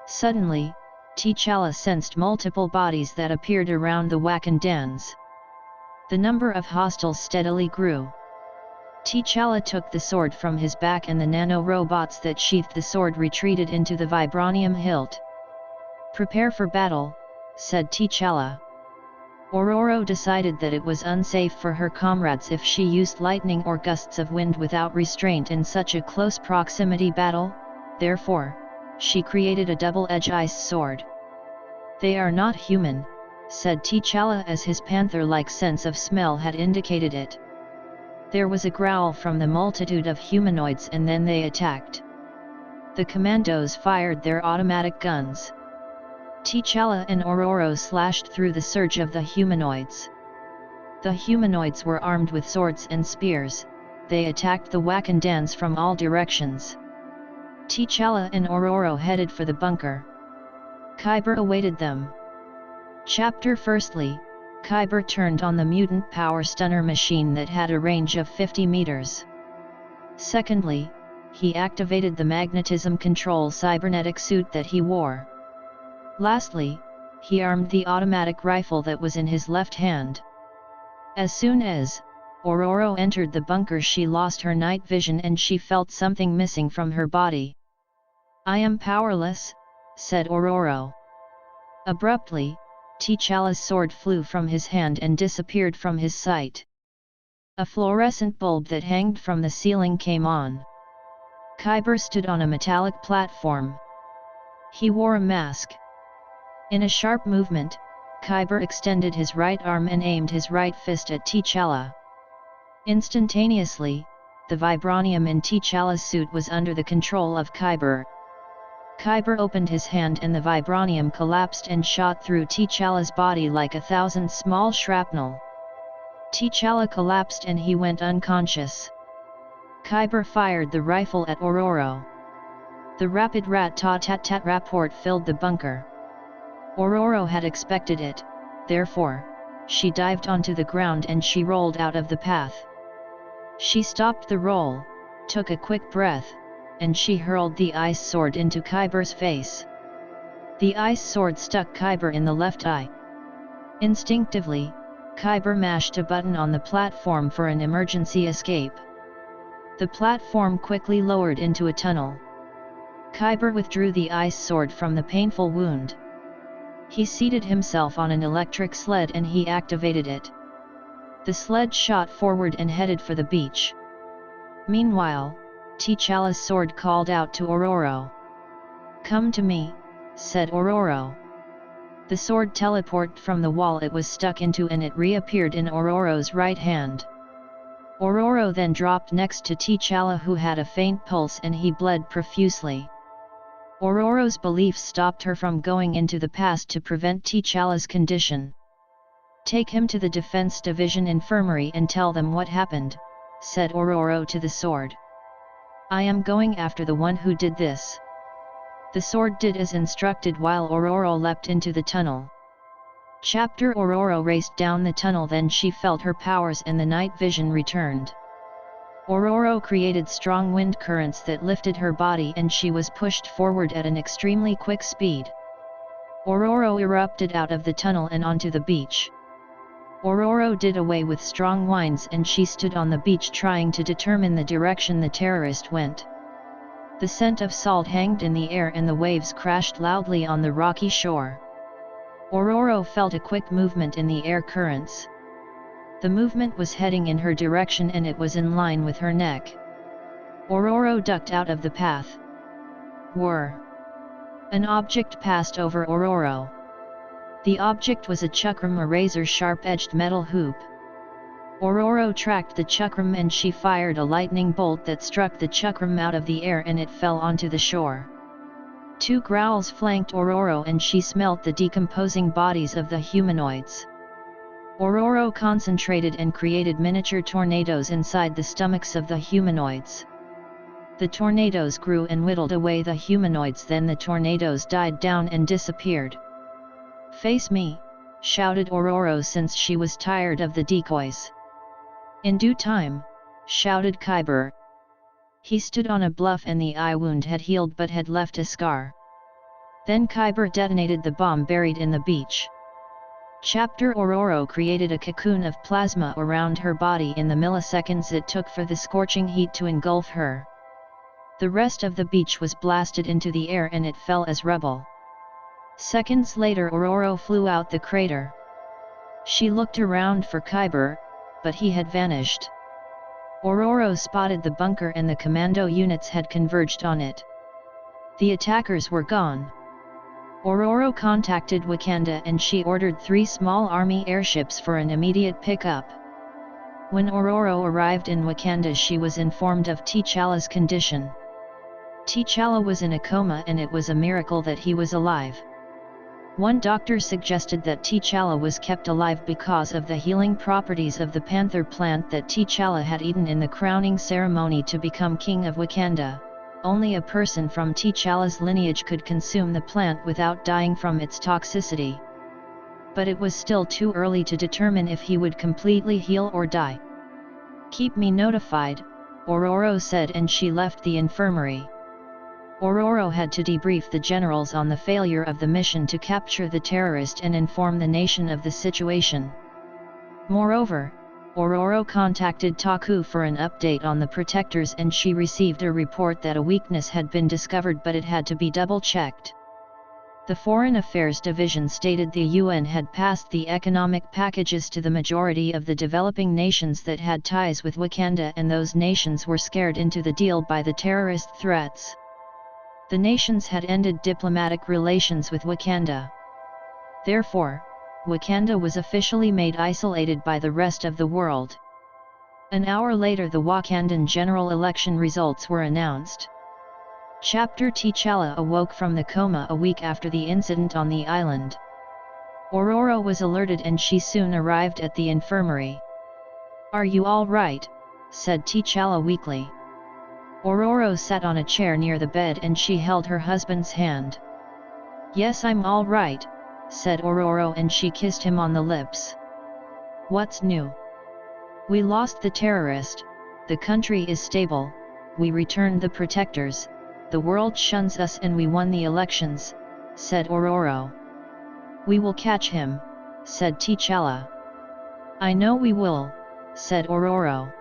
Suddenly, T'Challa sensed multiple bodies that appeared around the Wakandans. The number of hostiles steadily grew. T'Challa took the sword from his back and the nano-robots that sheathed the sword retreated into the vibranium hilt. "Prepare for battle," said T'Challa. Ororo decided that it was unsafe for her comrades if she used lightning or gusts of wind without restraint in such a close proximity battle, therefore, she created a double-edged ice sword. "They are not human," said T'Challa as his panther-like sense of smell had indicated it. There was a growl from the multitude of humanoids and then they attacked. The commandos fired their automatic guns. T'Challa and Ororo slashed through the surge of the humanoids. The humanoids were armed with swords and spears, they attacked the Wakandans from all directions. T'Challa and Ororo headed for the bunker. Kiber awaited them. Chapter Firstly, Kiber turned on the mutant power stunner machine that had a range of 50 meters. Secondly, he activated the magnetism control cybernetic suit that he wore. Lastly, he armed the automatic rifle that was in his left hand. As soon as Ororo entered the bunker, she lost her night vision and she felt something missing from her body. "I am powerless," said Ororo. Abruptly, T'Challa's sword flew from his hand and disappeared from his sight. A fluorescent bulb that hanged from the ceiling came on. Kiber stood on a metallic platform. He wore a mask. In a sharp movement, Kiber extended his right arm and aimed his right fist at T'Challa. Instantaneously, the vibranium in T'Challa's suit was under the control of Kiber. Kiber opened his hand and the vibranium collapsed and shot through T'Challa's body like 1,000 small shrapnel. T'Challa collapsed and he went unconscious. Kiber fired the rifle at Ororo. The rapid rat-tat-tat-tat rapport filled the bunker. Ororo had expected it, therefore, she dived onto the ground and she rolled out of the path. She stopped the roll, took a quick breath, and she hurled the ice sword into Kiber's face. The ice sword stuck Kiber in the left eye. Instinctively, Kiber mashed a button on the platform for an emergency escape. The platform quickly lowered into a tunnel. Kiber withdrew the ice sword from the painful wound. He seated himself on an electric sled and he activated it. The sled shot forward and headed for the beach. Meanwhile, T'Challa's sword called out to Ororo. "Come to me," said Ororo. The sword teleported from the wall it was stuck into and it reappeared in Ororo's right hand. Ororo then dropped next to T'Challa who had a faint pulse and he bled profusely. Ororo's beliefs stopped her from going into the past to prevent T'Challa's condition. "Take him to the Defense Division Infirmary and tell them what happened," said Ororo to the sword. "I am going after the one who did this." The sword did as instructed while Ororo leapt into the tunnel. Ororo raced down the tunnel, then she felt her powers and the night vision returned. Ororo created strong wind currents that lifted her body and she was pushed forward at an extremely quick speed. Ororo erupted out of the tunnel and onto the beach. Ororo did away with strong winds and she stood on the beach trying to determine the direction the terrorist went. The scent of salt hanged in the air and the waves crashed loudly on the rocky shore. Ororo felt a quick movement in the air currents. The movement was heading in her direction and it was in line with her neck. Ororo ducked out of the path. Whir! An object passed over Ororo. The object was a chakram, a razor-sharp-edged metal hoop. Ororo tracked the chakram and she fired a lightning bolt that struck the chakram out of the air and it fell onto the shore. Two growls flanked Ororo and she smelt the decomposing bodies of the humanoids. Ororo concentrated and created miniature tornadoes inside the stomachs of the humanoids. The tornadoes grew and whittled away the humanoids, then the tornadoes died down and disappeared. "Face me," shouted Ororo since she was tired of the decoys. "In due time," shouted Kiber. He stood on a bluff and the eye wound had healed but had left a scar. Then Kiber detonated the bomb buried in the beach. Ororo created a cocoon of plasma around her body in the milliseconds it took for the scorching heat to engulf her. The rest of the beach was blasted into the air and it fell as rubble. Seconds later Ororo flew out the crater. She looked around for Kiber, but he had vanished. Ororo spotted the bunker and the commando units had converged on it. The attackers were gone. Ororo contacted Wakanda and she ordered 3 small army airships for an immediate pickup. When Ororo arrived in Wakanda she was informed of T'Challa's condition. T'Challa was in a coma and it was a miracle that he was alive. One doctor suggested that T'Challa was kept alive because of the healing properties of the Panther plant that T'Challa had eaten in the crowning ceremony to become king of Wakanda. Only a person from T'Challa's lineage could consume the plant without dying from its toxicity. But it was still too early to determine if he would completely heal or die. "Keep me notified," Ororo said, and she left the infirmary. Ororo had to debrief the generals on the failure of the mission to capture the terrorist and inform the nation of the situation. Moreover, Ororo contacted Taku for an update on the protectors and she received a report that a weakness had been discovered but it had to be double-checked. The Foreign Affairs Division stated the UN had passed the economic packages to the majority of the developing nations that had ties with Wakanda, and those nations were scared into the deal by the terrorist threats. The nations had ended diplomatic relations with Wakanda. Therefore, Wakanda was officially made isolated by the rest of the world. An hour later, the Wakandan general election results were announced. Chapter T'Challa awoke from the coma a week after the incident on the island. Ororo was alerted and she soon arrived at the infirmary. "Are you all right?" said T'Challa weakly. Ororo sat on a chair near the bed and she held her husband's hand. "Yes, I'm all right," said Ororo, and she kissed him on the lips. "What's new?" "We lost the terrorist, the country is stable, we returned the protectors, the world shuns us, and we won the elections," said Ororo. "We will catch him," said T'Challa. "I know we will," said Ororo.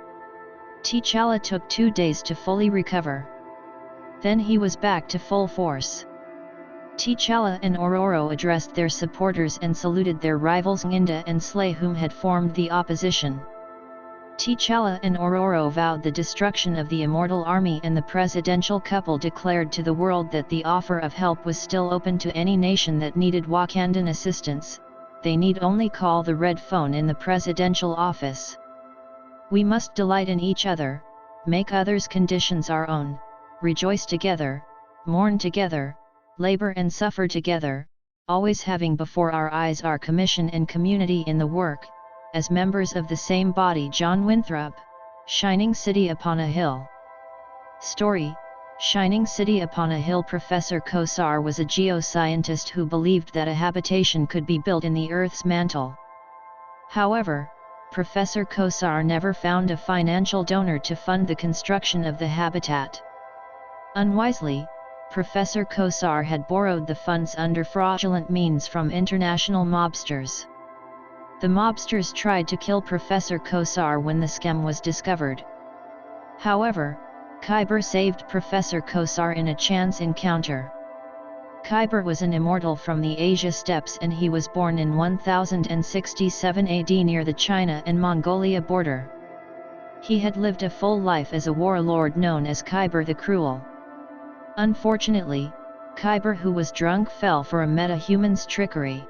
T'Challa took 2 days to fully recover. Then he was back to full force. T'Challa and Ororo addressed their supporters and saluted their rivals Nginda and Slay, whom had formed the opposition. T'Challa and Ororo vowed the destruction of the Immortal Army, and the presidential couple declared to the world that the offer of help was still open to any nation that needed Wakandan assistance. They need only call the red phone in the presidential office. "We must delight in each other, make others' conditions our own, rejoice together, mourn together, labor and suffer together, always having before our eyes our commission and community in the work, as members of the same body." John Winthrop, Shining City Upon a Hill. Story: Shining City Upon a Hill. Professor Kosar was a geoscientist who believed that a habitation could be built in the Earth's mantle. However, Professor Kosar never found a financial donor to fund the construction of the habitat. Unwisely, Professor Kosar had borrowed the funds under fraudulent means from international mobsters. The mobsters tried to kill Professor Kosar when the scam was discovered. However, Kiber saved Professor Kosar in a chance encounter. Kiber was an immortal from the Asia steppes, and he was born in 1067 AD near the China and Mongolia border. He had lived a full life as a warlord known as Kiber the Cruel. Unfortunately, Kiber, who was drunk, fell for a meta-human's trickery.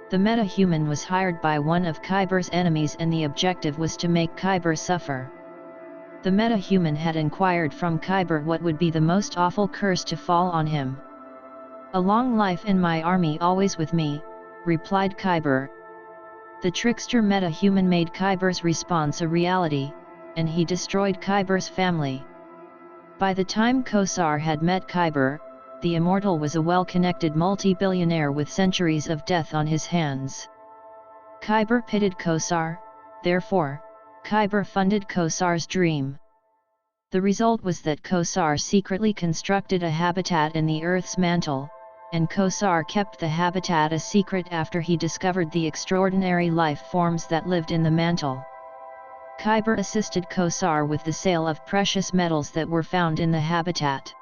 The meta-human was hired by one of Kiber's enemies, and the objective was to make Kiber suffer. The meta-human had inquired from Kiber what would be the most awful curse to fall on him. "A long life and my army always with me," replied Kiber. The trickster meta-human made Kiber's response a reality, and he destroyed Kiber's family. By the time Kosar had met Kiber, the immortal was a well-connected multi-billionaire with centuries of death on his hands. Kiber pitied Kosar, therefore, Kiber funded Kosar's dream. The result was that Kosar secretly constructed a habitat in the Earth's mantle, and Kosar kept the habitat a secret after he discovered the extraordinary life forms that lived in the mantle. Kiber assisted Kosar with the sale of precious metals that were found in the habitat.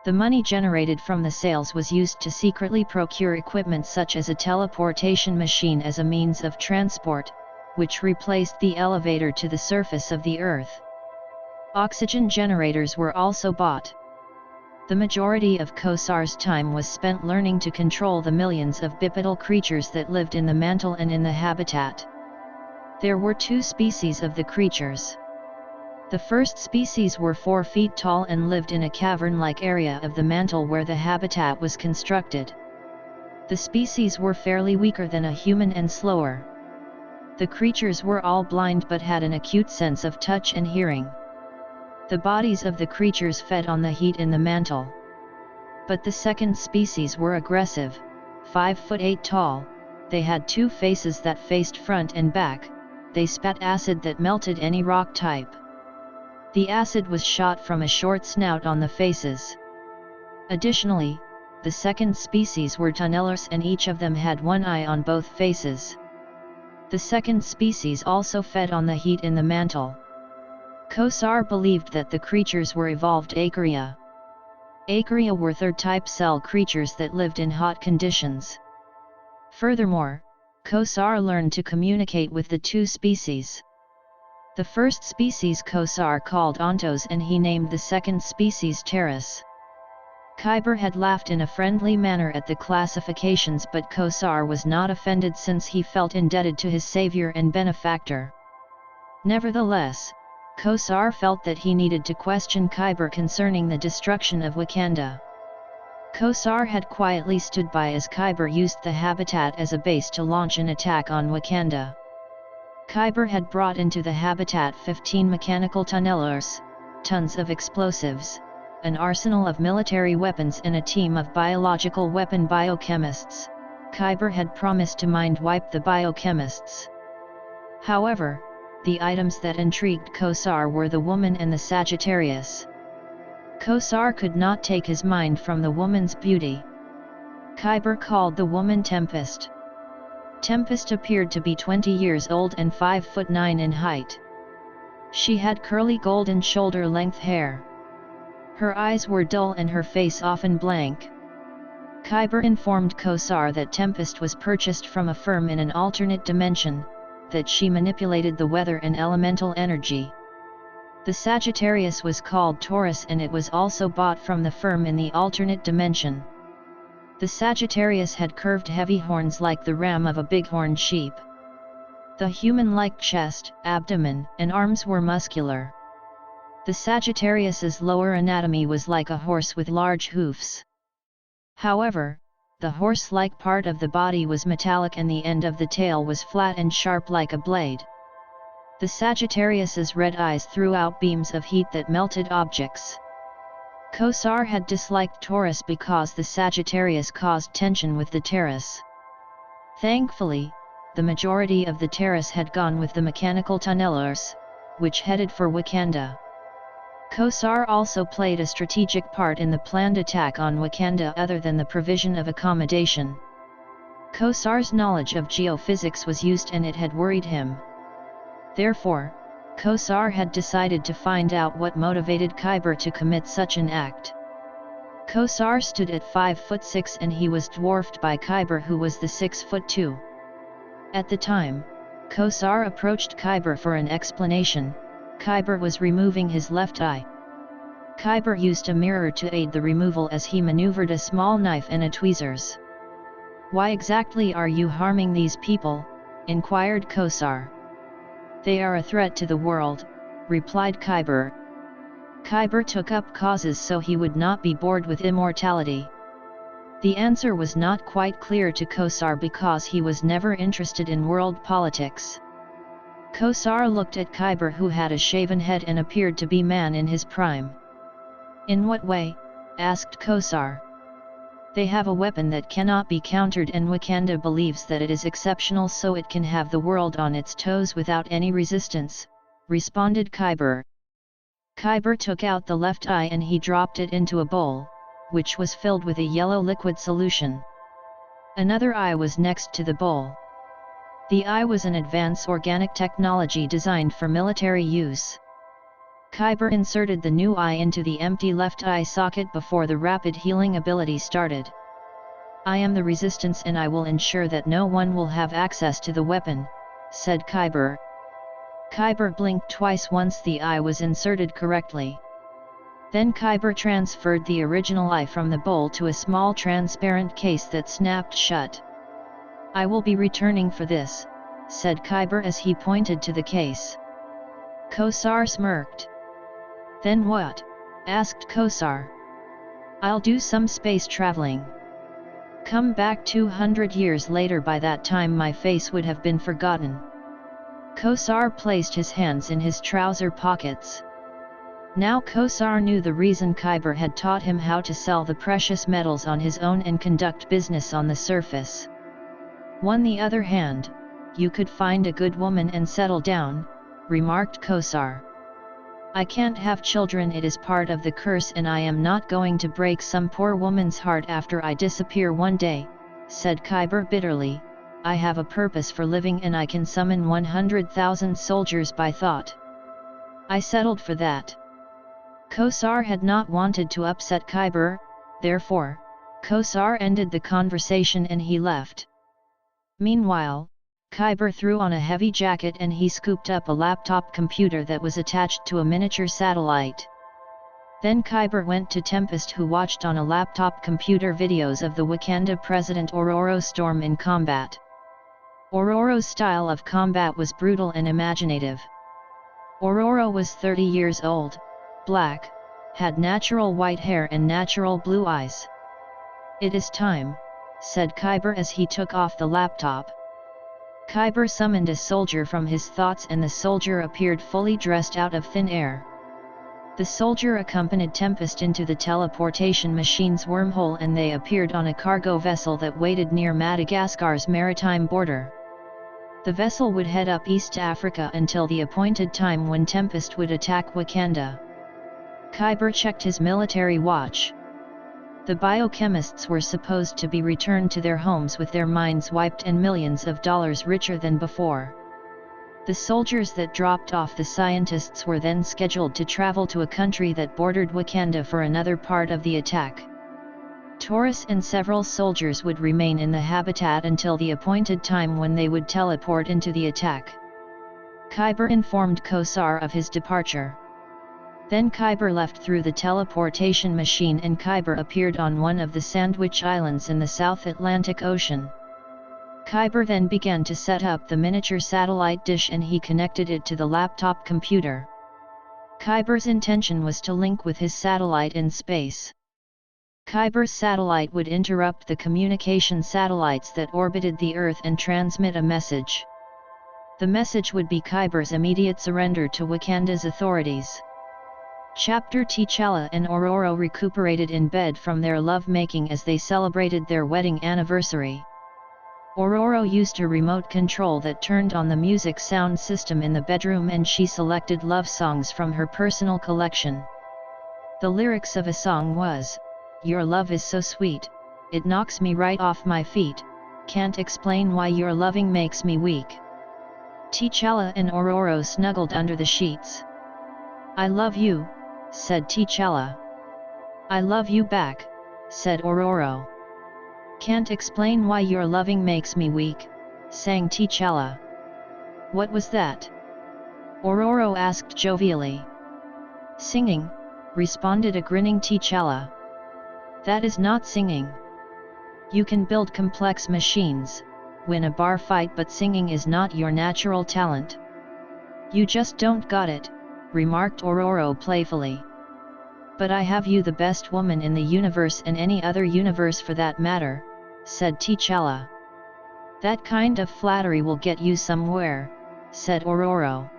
The money generated from the sales was used to secretly procure equipment such as a teleportation machine as a means of transport, which replaced the elevator to the surface of the Earth. Oxygen generators were also bought. The majority of Kosar's time was spent learning to control the millions of bipedal creatures that lived in the mantle and in the habitat. There were 2 species of the creatures. The first species were 4 feet tall and lived in a cavern-like area of the mantle where the habitat was constructed. The species were fairly weaker than a human and slower. The creatures were all blind but had an acute sense of touch and hearing. The bodies of the creatures fed on the heat in the mantle. But the second species were aggressive, 5 foot 8 tall, they had 2 faces that faced front and back, they spat acid that melted any rock type. The acid was shot from a short snout on the faces. Additionally, the second species were tunnelers, and each of them had 1 eye on both faces. The second species also fed on the heat in the mantle. Kosar believed that the creatures were evolved Akaria. Acaria were third-type cell creatures that lived in hot conditions. Furthermore, Kosar learned to communicate with the two species. The first species Kosar called Ontos and he named the second species Terras. Kiber had laughed in a friendly manner at the classifications, but Kosar was not offended since he felt indebted to his savior and benefactor. Nevertheless, Kosar felt that he needed to question Kiber concerning the destruction of Wakanda. Kosar had quietly stood by as Kiber used the habitat as a base to launch an attack on Wakanda. Kiber had brought into the habitat 15 mechanical tunnelers, tons of explosives, an arsenal of military weapons and a team of biological weapon biochemists. Kiber had promised to mind-wipe the biochemists. However, the items that intrigued Kosar were the woman and the Sagittarius. Kosar could not take his mind from the woman's beauty. Kiber called the woman Tempest. Tempest appeared to be 20 years old and 5'9" in height. She had curly golden shoulder-length hair. Her eyes were dull and her face often blank. Kiber informed Kosar that Tempest was purchased from a firm in an alternate dimension, that she manipulated the weather and elemental energy. The Sagittarius was called Taurus and it was also bought from the firm in the alternate dimension. The Sagittarius had curved heavy horns like the ram of a bighorn sheep. The human-like chest, abdomen, and arms were muscular. The Sagittarius's lower anatomy was like a horse with large hoofs. However, the horse-like part of the body was metallic and the end of the tail was flat and sharp like a blade. The Sagittarius's red eyes threw out beams of heat that melted objects. Kosar had disliked Taurus because the Sagittarius caused tension with the Terras. Thankfully, the majority of the Terras had gone with the mechanical tunnelers, which headed for Wakanda. Kosar also played a strategic part in the planned attack on Wakanda other than the provision of accommodation. Kosar's knowledge of geophysics was used and it had worried him. Therefore, Kosar had decided to find out what motivated Kiber to commit such an act. Kosar stood at 5'6" and he was dwarfed by Kiber, who was the 6'2". At the time, Kosar approached Kiber for an explanation. Kiber was removing his left eye. Kiber used a mirror to aid the removal as he maneuvered a small knife and a tweezers. "Why exactly are you harming these people?" inquired Kosar. "They are a threat to the world," replied Kiber. Kiber took up causes so he would not be bored with immortality. The answer was not quite clear to Kosar because he was never interested in world politics. Kosar looked at Kiber, who had a shaven head and appeared to be man in his prime. "In what way?" asked Kosar. "They have a weapon that cannot be countered and Wakanda believes that it is exceptional so it can have the world on its toes without any resistance," responded Kiber. Kiber took out the left eye and he dropped it into a bowl, which was filled with a yellow liquid solution. Another eye was next to the bowl. The eye was an advanced organic technology designed for military use. Kiber inserted the new eye into the empty left eye socket before the rapid healing ability started. "I am the resistance and I will ensure that no one will have access to the weapon," said Kiber. Kiber blinked twice once the eye was inserted correctly. Then Kiber transferred the original eye from the bowl to a small transparent case that snapped shut. "I will be returning for this," said Kiber as he pointed to the case. Kosar smirked. "Then what?" asked Kosar. "I'll do some space traveling. Come back 200 years later, by that time my face would have been forgotten." Kosar placed his hands in his trouser pockets. Now Kosar knew the reason Kiber had taught him how to sell the precious metals on his own and conduct business on the surface. "On the other hand, you could find a good woman and settle down," remarked Kosar. "I can't have children, it is part of the curse, and I am not going to break some poor woman's heart after I disappear one day," said Kiber bitterly. "I have a purpose for living and I can summon 100,000 soldiers by thought. I settled for that." Kosar had not wanted to upset Kiber, therefore, Kosar ended the conversation and he left. Meanwhile, Kiber threw on a heavy jacket and he scooped up a laptop computer that was attached to a miniature satellite. Then Kiber went to Tempest, who watched on a laptop computer videos of the Wakanda President Ororo storm in combat. Ororo's style of combat was brutal and imaginative. Ororo was 30 years old, black, had natural white hair and natural blue eyes. "It is time," said Kiber as he took off the laptop. Kiber summoned a soldier from his thoughts and the soldier appeared fully dressed out of thin air. The soldier accompanied Tempest into the teleportation machine's wormhole and they appeared on a cargo vessel that waited near Madagascar's maritime border. The vessel would head up East Africa until the appointed time when Tempest would attack Wakanda. Kiber checked his military watch. The biochemists were supposed to be returned to their homes with their minds wiped and millions of dollars richer than before. The soldiers that dropped off the scientists were then scheduled to travel to a country that bordered Wakanda for another part of the attack. Taurus and several soldiers would remain in the habitat until the appointed time when they would teleport into the attack. Kiber informed Kosar of his departure. Then Kiber left through the teleportation machine and Kiber appeared on one of the Sandwich Islands in the South Atlantic Ocean. Kiber then began to set up the miniature satellite dish and he connected it to the laptop computer. Kiber's intention was to link with his satellite in space. Kiber's satellite would interrupt the communication satellites that orbited the Earth and transmit a message. The message would be Kiber's immediate surrender to Wakanda's authorities. Chapter T'Challa and Ororo recuperated in bed from their lovemaking as they celebrated their wedding anniversary. Ororo used a remote control that turned on the music sound system in the bedroom and she selected love songs from her personal collection. The lyrics of a song was, "Your love is so sweet, it knocks me right off my feet, can't explain why your loving makes me weak." T'Challa and Ororo snuggled under the sheets. "I love you," said T'Challa. "I love you back," said Ororo. "Can't explain why your loving makes me weak," sang T'Challa. "What was that?" Ororo asked jovially. "Singing," responded a grinning T'Challa. "That is not singing. You can build complex machines, win a bar fight, but singing is not your natural talent." "You just don't got it," remarked Ororo playfully. "But I have you, the best woman in the universe and any other universe for that matter," said T'Challa. "That kind of flattery will get you somewhere," said Ororo.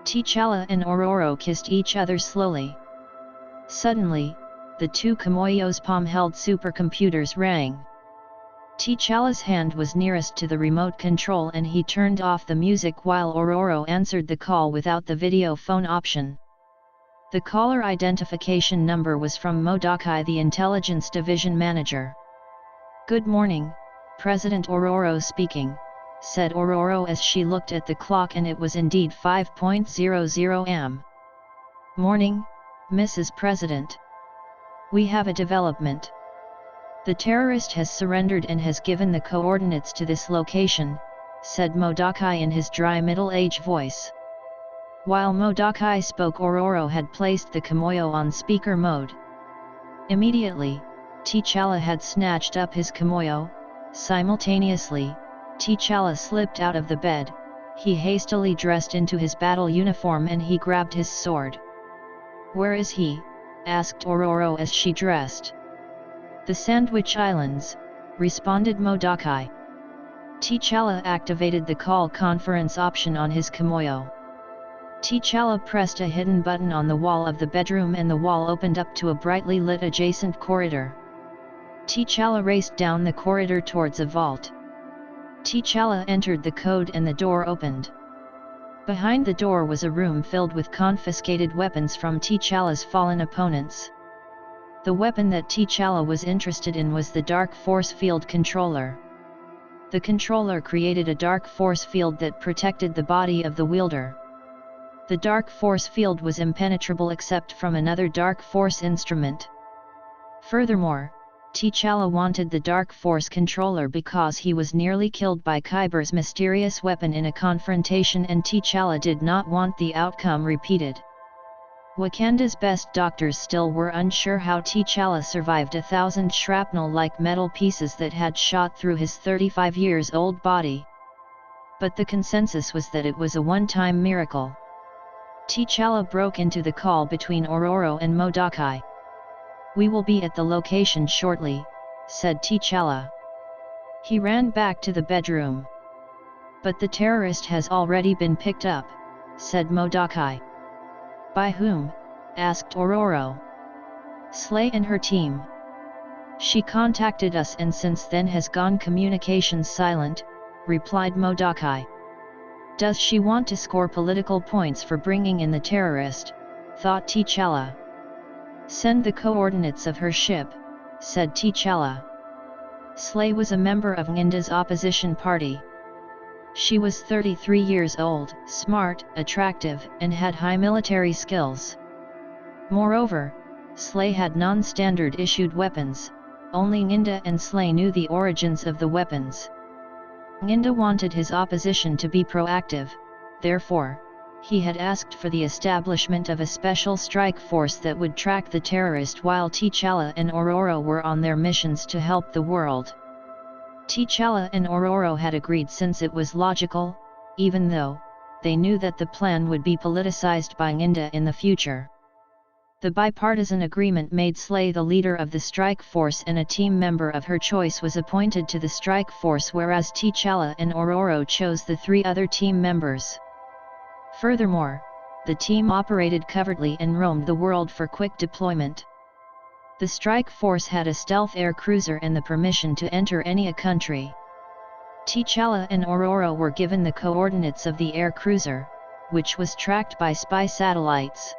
T'Challa and Ororo kissed each other slowly. Suddenly, the two Kimoyo's palm-held supercomputers rang. T'Challa's hand was nearest to the remote control and he turned off the music while Ororo answered the call without the video phone option. The caller identification number was from Modokai, the Intelligence Division Manager. "Good morning, President Ororo speaking," said Ororo as she looked at the clock and it was indeed 5:00 am. "Morning, Mrs. President. We have a development. The terrorist has surrendered and has given the coordinates to this location," said Modokai in his dry middle-aged voice. While Modokai spoke, Ororo had placed the Kimoyo on speaker mode. Immediately, T'Challa had snatched up his Kimoyo. Simultaneously, T'Challa slipped out of the bed, he hastily dressed into his battle uniform and he grabbed his sword. "Where is he?" asked Ororo as she dressed. "The Sandwich Islands," responded Modokai. T'Challa activated the call conference option on his Kimoyo. T'Challa pressed a hidden button on the wall of the bedroom and the wall opened up to a brightly lit adjacent corridor. T'Challa raced down the corridor towards a vault. T'Challa entered the code and the door opened. Behind the door was a room filled with confiscated weapons from T'Challa's fallen opponents. The weapon that T'Challa was interested in was the Dark Force Field Controller. The controller created a dark force field that protected the body of the wielder. The dark force field was impenetrable except from another dark force instrument. Furthermore, T'Challa wanted the dark force controller because he was nearly killed by Kiber's mysterious weapon in a confrontation, and T'Challa did not want the outcome repeated. Wakanda's best doctors still were unsure how T'Challa survived 1,000 shrapnel-like metal pieces that had shot through his 35-years-old body. But the consensus was that it was a one-time miracle. T'Challa broke into the call between Ororo and Mordecai. "We will be at the location shortly," said T'Challa. He ran back to the bedroom. "But the terrorist has already been picked up," said Mordecai. "By whom?" asked Ororo. "Slay and her team. She contacted us and since then has gone communications silent," replied Mordecai. "Does she want to score political points for bringing in the terrorist?" thought T'Challa. "Send the coordinates of her ship," said T'Challa. Slay was a member of Nginda's opposition party. She was 33 years old, smart, attractive, and had high military skills. Moreover, Slay had non-standard issued weapons. Only Nginda and Slay knew the origins of the weapons. Nginda wanted his opposition to be proactive, therefore, he had asked for the establishment of a special strike force that would track the terrorist while T'Challa and Ororo were on their missions to help the world. T'Challa and Ororo had agreed since it was logical, even though they knew that the plan would be politicized by Nginda in the future. The bipartisan agreement made Slay the leader of the strike force and a team member of her choice was appointed to the strike force, whereas T'Challa and Ororo chose the 3 other team members. Furthermore, the team operated covertly and roamed the world for quick deployment. The strike force had a stealth air cruiser and the permission to enter any country. T'Challa and Ororo were given the coordinates of the air cruiser, which was tracked by spy satellites.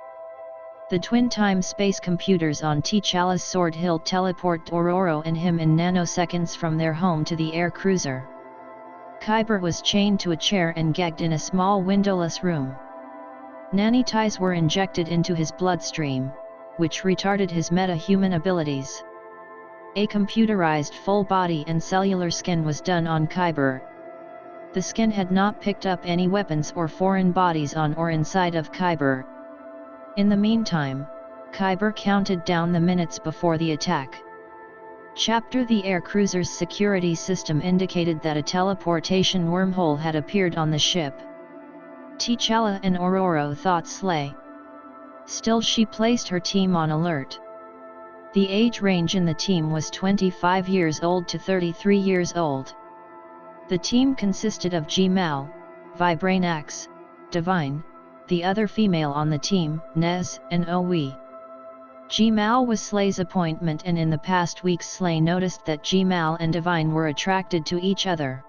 The twin-time space computers on T'Challa's Sword Hill teleport Ororo and him in nanoseconds from their home to the air cruiser. Kiber was chained to a chair and gagged in a small windowless room. Nanoties were injected into his bloodstream, which retarded his meta-human abilities. A computerized full body and cellular scan was done on Kiber. The scan had not picked up any weapons or foreign bodies on or inside of Kiber. In the meantime, Kiber counted down the minutes before the attack. Chapter: The air cruiser's security system indicated that a teleportation wormhole had appeared on the ship. T'Challa and Ororo thought Slay. Still, she placed her team on alert. The age range in the team was 25 years old to 33 years old. The team consisted of G-Mal, Vibrainax, Divine, the other female on the team, Nez, and Owi. G-Mal was Slay's appointment, and in the past weeks Slay noticed that G-Mal and Divine were attracted to each other.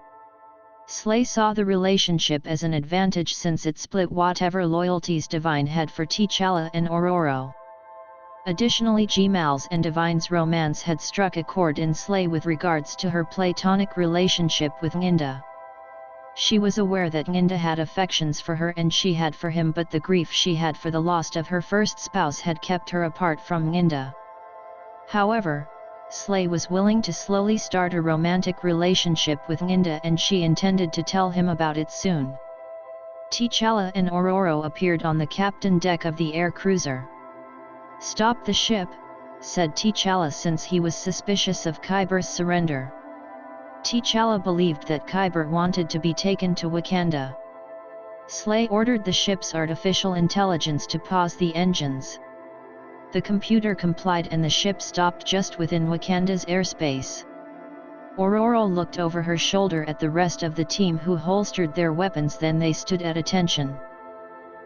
Slay saw the relationship as an advantage since it split whatever loyalties Divine had for T'Challa and Ororo. Additionally, G-Mal's and Divine's romance had struck a chord in Slay with regards to her platonic relationship with Nginda. She was aware that Nginda had affections for her and she had for him, but the grief she had for the loss of her first spouse had kept her apart from Nginda. However, Slay was willing to slowly start a romantic relationship with Nginda and she intended to tell him about it soon. T'Challa and Ororo appeared on the captain deck of the air cruiser. "Stop the ship," said T'Challa, since he was suspicious of Kiber's surrender. T'Challa believed that Kiber wanted to be taken to Wakanda. Slay ordered the ship's artificial intelligence to pause the engines. The computer complied and the ship stopped just within Wakanda's airspace. Ororo looked over her shoulder at the rest of the team, who holstered their weapons, then they stood at attention.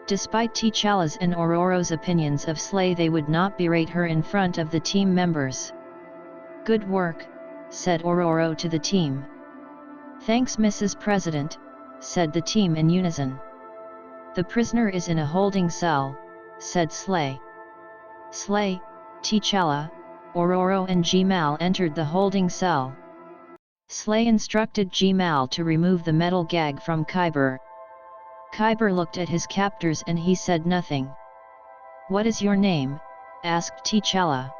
Despite T'Challa's and Ororo's opinions of Slay, they would not berate her in front of the team members. "Good work," said Ororo to the team. "Thanks, Mrs. President," said the team in unison. "The prisoner is in a holding cell," said Slay. Slay, T'Challa, Ororo and G-Mal entered the holding cell. Slay instructed G-Mal to remove the metal gag from Kiber. Kiber looked at his captors and he said nothing. "What is your name?" asked T'Challa.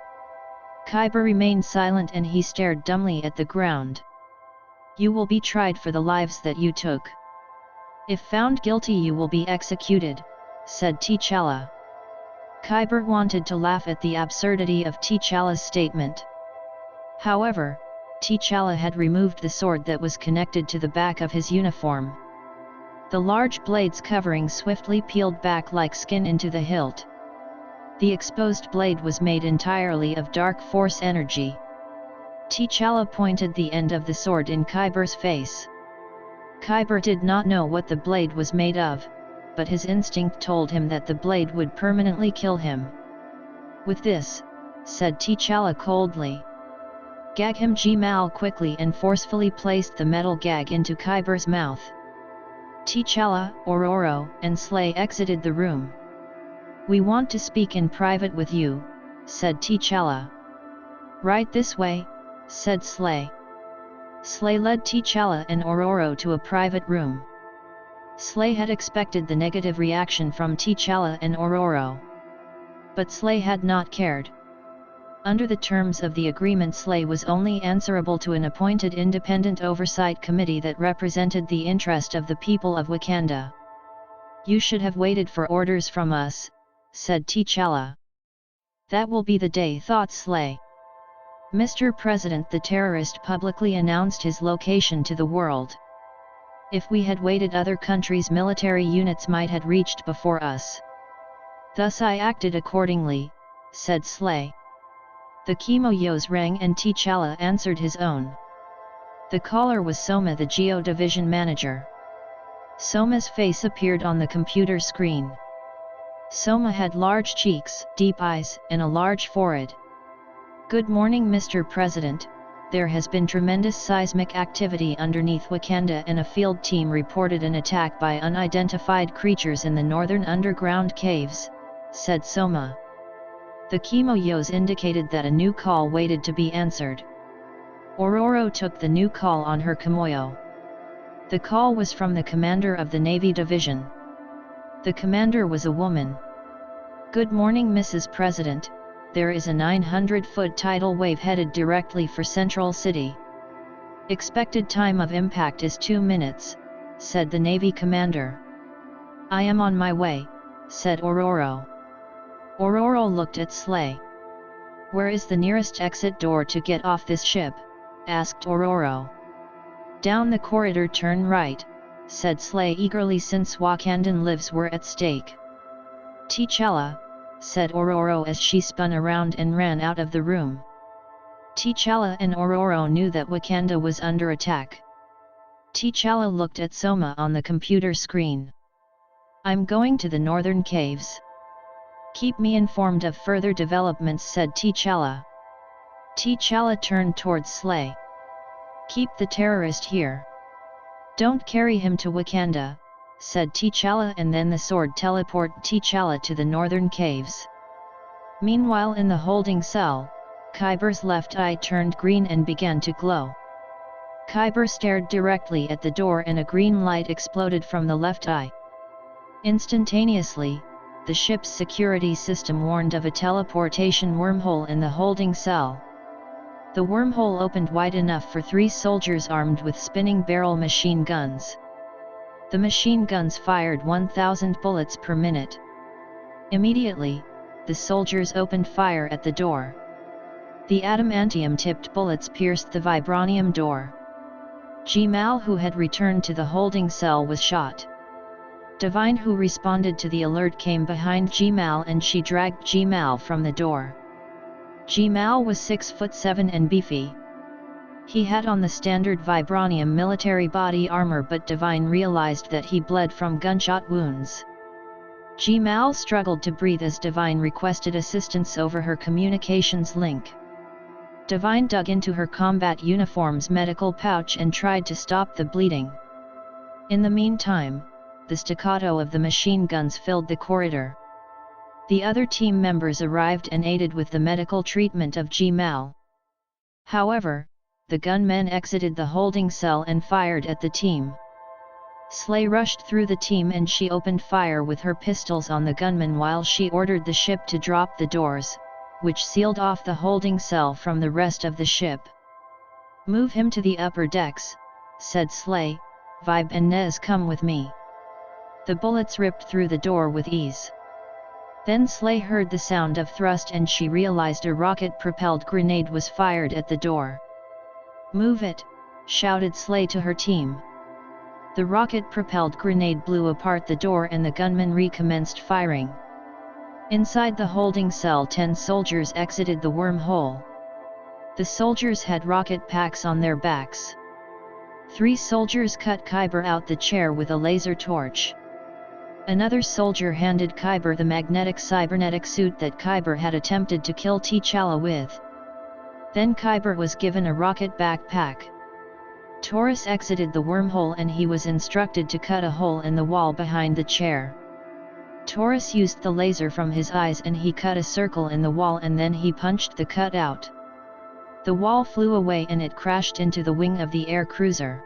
Kiber remained silent and he stared dumbly at the ground. "You will be tried for the lives that you took. If found guilty you will be executed," said T'Challa. Kiber wanted to laugh at the absurdity of T'Challa's statement. However, T'Challa had removed the sword that was connected to the back of his uniform. The large blade's covering swiftly peeled back like skin into the hilt. The exposed blade was made entirely of dark force energy. T'Challa pointed the end of the sword in Kiber's face. Kiber did not know what the blade was made of, but his instinct told him that the blade would permanently kill him. "With this," said T'Challa coldly. "Gag him." Gmal quickly and forcefully placed the metal gag into Kiber's mouth. T'Challa, Ororo, and Slay exited the room. "We want to speak in private with you," said T'Challa. "Right this way," said Slay. Slay led T'Challa and Ororo to a private room. Slay had expected the negative reaction from T'Challa and Ororo. But Slay had not cared. Under the terms of the agreement, Slay was only answerable to an appointed independent oversight committee that represented the interest of the people of Wakanda. "You should have waited for orders from us," said T'Challa. "That will be the day," thought Slay. "Mr. President, the terrorist publicly announced his location to the world. If we had waited, other countries' military units might have reached before us. Thus I acted accordingly," said Slay. The Kimoyos rang and T'Challa answered his own. The caller was Soma, the Geo Division manager. Soma's face appeared on the computer screen. Soma had large cheeks, deep eyes, and a large forehead. "Good morning, Mr. President. There has been tremendous seismic activity underneath Wakanda and a field team reported an attack by unidentified creatures in the northern underground caves," said Soma. The Kimoyos indicated that a new call waited to be answered. Ororo took the new call on her Kimoyo. The call was from the commander of the Navy Division. The commander was a woman. "Good morning, Mrs. President. There is a 900-foot tidal wave headed directly for Central City. Expected time of impact is 2 minutes, said the Navy commander. "I am on my way," said Ororo. Ororo looked at Slay. "Where is the nearest exit door to get off this ship?" asked Ororo. "Down the corridor, turn right," said Slay eagerly, since Wakandan lives were at stake. "T'Challa," said Ororo as she spun around and ran out of the room. T'Challa and Ororo knew that Wakanda was under attack. T'Challa looked at Soma on the computer screen. "I'm going to the northern caves. Keep me informed of further developments," said T'Challa. T'Challa turned towards Slay. "Keep the terrorist here. Don't carry him to Wakanda," said T'Challa, and then the sword teleported T'Challa to the northern caves. Meanwhile, in the holding cell, Kiber's left eye turned green and began to glow. Kiber stared directly at the door and a green light exploded from the left eye. Instantaneously, the ship's security system warned of a teleportation wormhole in the holding cell. The wormhole opened wide enough for 3 soldiers armed with spinning barrel machine guns. The machine guns fired 1,000 bullets per minute. Immediately, the soldiers opened fire at the door. The adamantium-tipped bullets pierced the vibranium door. Gmal, who had returned to the holding cell, was shot. Divine, who responded to the alert, came behind Gmal and she dragged Gmal from the door. Gmal was 6'7" and beefy. He had on the standard vibranium military body armor, but Divine realized that he bled from gunshot wounds. Gmal struggled to breathe as Divine requested assistance over her communications link. Divine dug into her combat uniform's medical pouch and tried to stop the bleeding. In the meantime, the staccato of the machine guns filled the corridor. The other team members arrived and aided with the medical treatment of Gmal. However, the gunmen exited the holding cell and fired at the team. Slay rushed through the team and she opened fire with her pistols on the gunman while she ordered the ship to drop the doors, which sealed off the holding cell from the rest of the ship. "Move him to the upper decks," said Slay. "Vibe and Nez come with me." The bullets ripped through the door with ease. Then Slay heard the sound of thrust and she realized a rocket-propelled grenade was fired at the door. "Move it," shouted Slay to her team. The rocket-propelled grenade blew apart the door and the gunman recommenced firing. Inside the holding cell 10 soldiers exited the wormhole. The soldiers had rocket packs on their backs. 3 soldiers cut Kiber out the chair with a laser torch. Another soldier handed Kiber the magnetic cybernetic suit that Kiber had attempted to kill T'Challa with. Then Kiber was given a rocket backpack. Taurus exited the wormhole and he was instructed to cut a hole in the wall behind the chair. Taurus used the laser from his eyes and he cut a circle in the wall and then he punched the cut out. The wall flew away and it crashed into the wing of the air cruiser.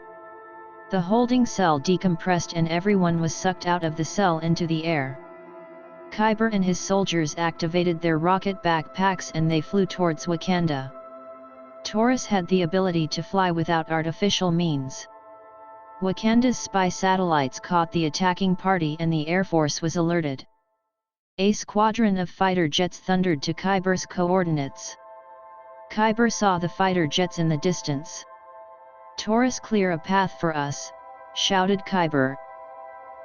The holding cell decompressed and everyone was sucked out of the cell into the air. Kiber and his soldiers activated their rocket backpacks and they flew towards Wakanda. Taurus had the ability to fly without artificial means. Wakanda's spy satellites caught the attacking party and the Air Force was alerted. A squadron of fighter jets thundered to Kiber's coordinates. Kiber saw the fighter jets in the distance. "Taurus, clear a path for us," shouted Kiber.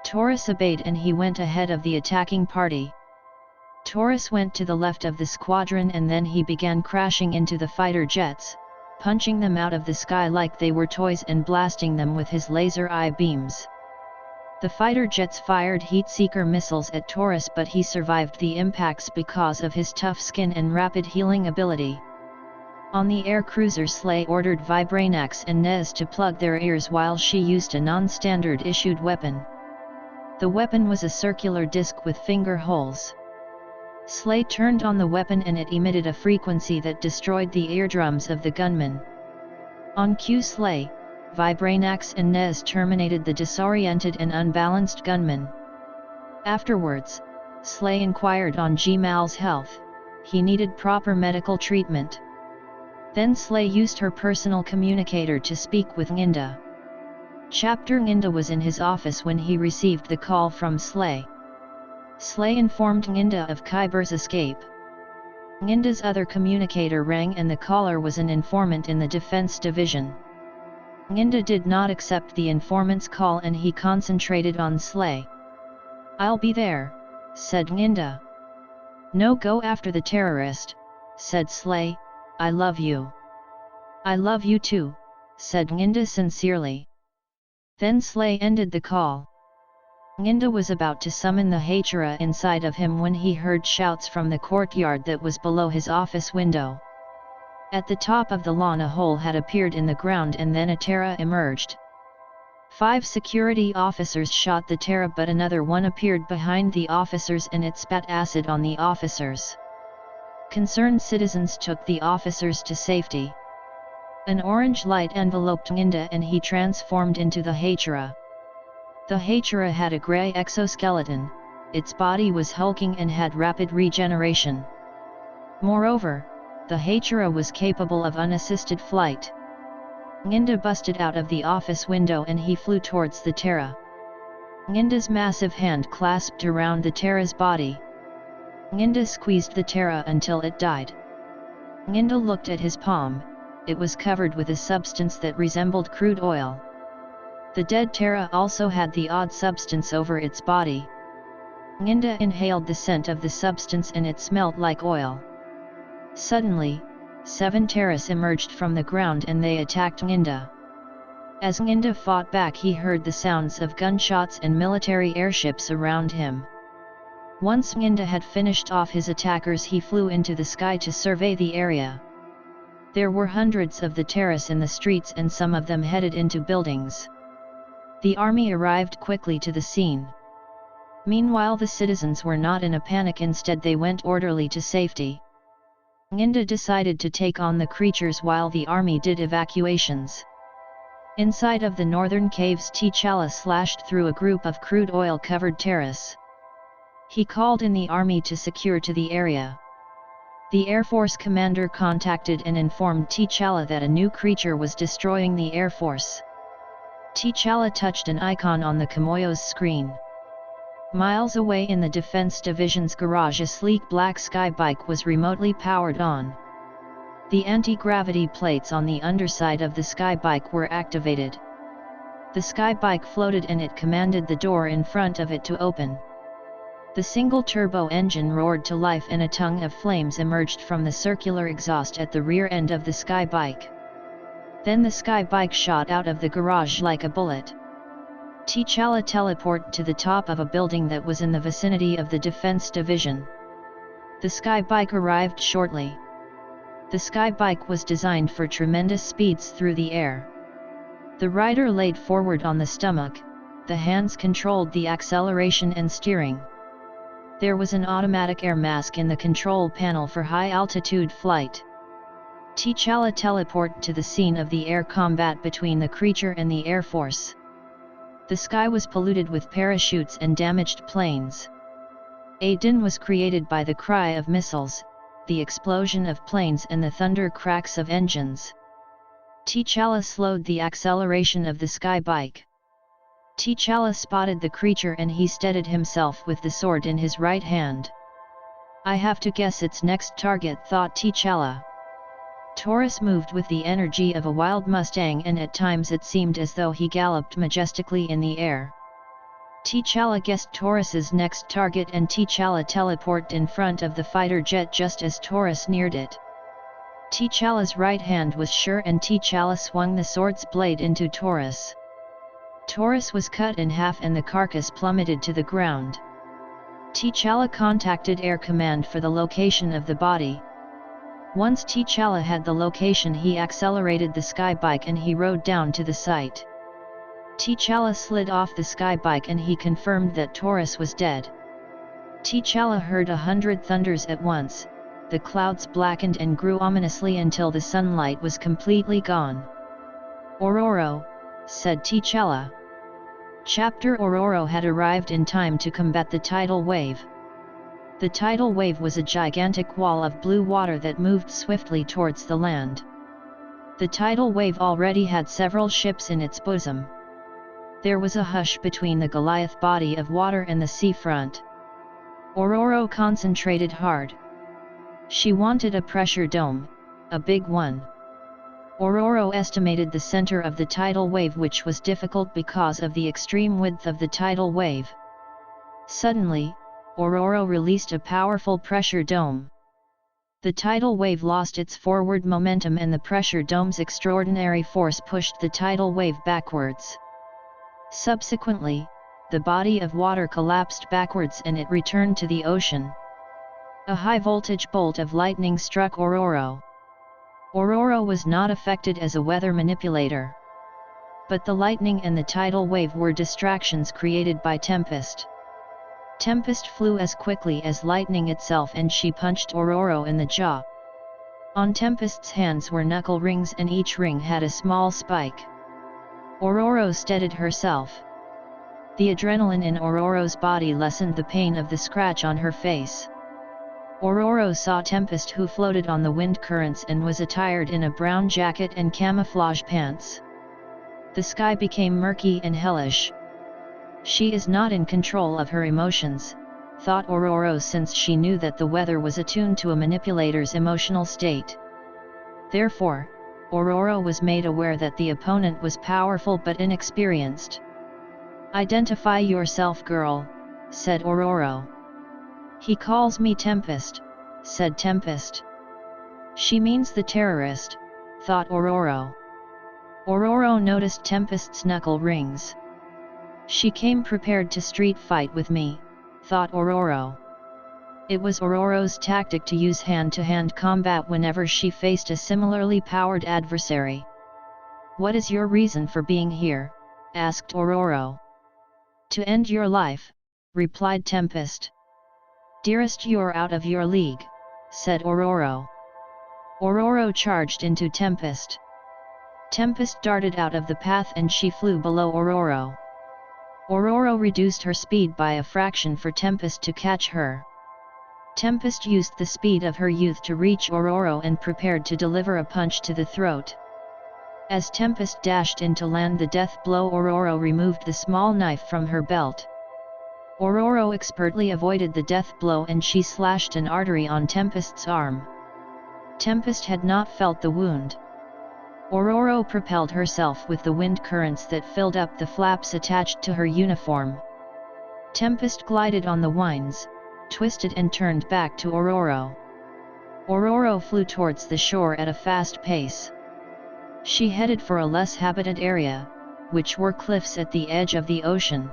Taurus obeyed and he went ahead of the attacking party. Taurus went to the left of the squadron and then he began crashing into the fighter jets, punching them out of the sky like they were toys and blasting them with his laser eye beams. The fighter jets fired heat-seeker missiles at Taurus but he survived the impacts because of his tough skin and rapid healing ability. On the air cruiser, Slay ordered Vibranax and Nez to plug their ears while she used a non-standard issued weapon. The weapon was a circular disc with finger holes. Slay turned on the weapon and it emitted a frequency that destroyed the eardrums of the gunman. On cue, Slay, Vibranax and Nez terminated the disoriented and unbalanced gunman. Afterwards, Slay inquired on Gmal's health. He needed proper medical treatment. Then Slay used her personal communicator to speak with Nginda. Chapter Nginda was in his office when he received the call from Slay. Slay informed Nginda of Kiber's escape. Nginda's other communicator rang and the caller was an informant in the defense division. Nginda did not accept the informant's call and he concentrated on Slay. "I'll be there," said Nginda. "No, go after the terrorist," said Slay. "I love you." "I love you too," said Nginda sincerely. Then Slay ended the call. Nginda was about to summon the Hachira inside of him when he heard shouts from the courtyard that was below his office window. At the top of the lawn a hole had appeared in the ground and then a Terra emerged. 5 security officers shot the Terra but another one appeared behind the officers and it spat acid on the officers. Concerned citizens took the officers to safety. An orange light enveloped Nginda and he transformed into the Hachira. The Hachira had a grey exoskeleton, its body was hulking and had rapid regeneration. Moreover, the Hachira was capable of unassisted flight. Nginda busted out of the office window and he flew towards the Terra. Nginda's massive hand clasped around the Terra's body. Nginda squeezed the Terra until it died. Nginda looked at his palm, it was covered with a substance that resembled crude oil. The dead Terra also had the odd substance over its body. Nginda inhaled the scent of the substance and it smelled like oil. Suddenly, 7 Terras emerged from the ground and they attacked Nginda. As Nginda fought back he heard the sounds of gunshots and military airships around him. Once Nginda had finished off his attackers he flew into the sky to survey the area. There were hundreds of the Terras in the streets and some of them headed into buildings. The army arrived quickly to the scene. Meanwhile the citizens were not in a panic, instead they went orderly to safety. Nginda decided to take on the creatures while the army did evacuations. Inside of the northern caves, T'Challa slashed through a group of crude oil-covered terrorists. He called in the army to secure to the area. The Air Force commander contacted and informed T'Challa that a new creature was destroying the Air Force. T'Challa touched an icon on the Kimoyo's screen. Miles away in the Defense Division's garage, a sleek black skybike was remotely powered on. The anti-gravity plates on the underside of the skybike were activated. The skybike floated and it commanded the door in front of it to open. The single-turbo engine roared to life and a tongue of flames emerged from the circular exhaust at the rear end of the skybike. Then the skybike shot out of the garage like a bullet. T'Challa teleported to the top of a building that was in the vicinity of the Defense Division. The skybike arrived shortly. The skybike was designed for tremendous speeds through the air. The rider laid forward on the stomach, the hands controlled the acceleration and steering. There was an automatic air mask in the control panel for high-altitude flight. T'Challa teleported to the scene of the air combat between the creature and the Air Force. The sky was polluted with parachutes and damaged planes. A din was created by the cry of missiles, the explosion of planes and the thunder cracks of engines. T'Challa slowed the acceleration of the skybike. T'Challa spotted the creature and he steadied himself with the sword in his right hand. I have to guess its next target, thought T'Challa. Taurus moved with the energy of a wild mustang and at times it seemed as though he galloped majestically in the air. T'Challa guessed Taurus's next target and T'Challa teleported in front of the fighter jet just as Taurus neared it. T'Challa's right hand was sure and T'Challa swung the sword's blade into Taurus. Taurus was cut in half and the carcass plummeted to the ground. T'Challa contacted Air Command for the location of the body. Once T'Challa had the location, he accelerated the skybike and he rode down to the site. T'Challa slid off the skybike and he confirmed that Taurus was dead. T'Challa heard 100 thunders at once, the clouds blackened and grew ominously until the sunlight was completely gone. Ororo, said T'Challa. Chapter Ororo had arrived in time to combat the tidal wave. The tidal wave was a gigantic wall of blue water that moved swiftly towards the land. The tidal wave already had several ships in its bosom. There was a hush between the Goliath body of water and the seafront. Ororo concentrated hard. She wanted a pressure dome, a big one. Ororo estimated the center of the tidal wave, which was difficult because of the extreme width of the tidal wave. Suddenly, Ororo released a powerful pressure dome. The tidal wave lost its forward momentum and the pressure dome's extraordinary force pushed the tidal wave backwards. Subsequently, the body of water collapsed backwards and it returned to the ocean. A high-voltage bolt of lightning struck Ororo. Ororo was not affected as a weather manipulator. But the lightning and the tidal wave were distractions created by Tempest. Tempest flew as quickly as lightning itself and she punched Ororo in the jaw. On Tempest's hands were knuckle rings and each ring had a small spike. Ororo steadied herself. The adrenaline in Ororo's body lessened the pain of the scratch on her face. Ororo saw Tempest, who floated on the wind currents and was attired in a brown jacket and camouflage pants. The sky became murky and hellish. She is not in control of her emotions, thought Ororo, since she knew that the weather was attuned to a manipulator's emotional state. Therefore, Ororo was made aware that the opponent was powerful but inexperienced. "Identify yourself, girl," said Ororo. "He calls me Tempest," said Tempest. "She means the terrorist," thought Ororo. Ororo noticed Tempest's knuckle rings. "She came prepared to street fight with me," thought Ororo. It was Ororo's tactic to use hand-to-hand combat whenever she faced a similarly powered adversary. "What is your reason for being here?" asked Ororo. "To end your life," replied Tempest. "Dearest, you're out of your league," said Ororo. Ororo charged into Tempest. Tempest darted out of the path and she flew below Ororo. Ororo reduced her speed by a fraction for Tempest to catch her. Tempest used the speed of her youth to reach Ororo and prepared to deliver a punch to the throat. As Tempest dashed in to land the death blow, Ororo removed the small knife from her belt. Ororo expertly avoided the death blow and she slashed an artery on Tempest's arm. Tempest had not felt the wound. Ororo propelled herself with the wind currents that filled up the flaps attached to her uniform. Tempest glided on the winds, twisted and turned back to Ororo. Ororo flew towards the shore at a fast pace. She headed for a less habited area, which were cliffs at the edge of the ocean.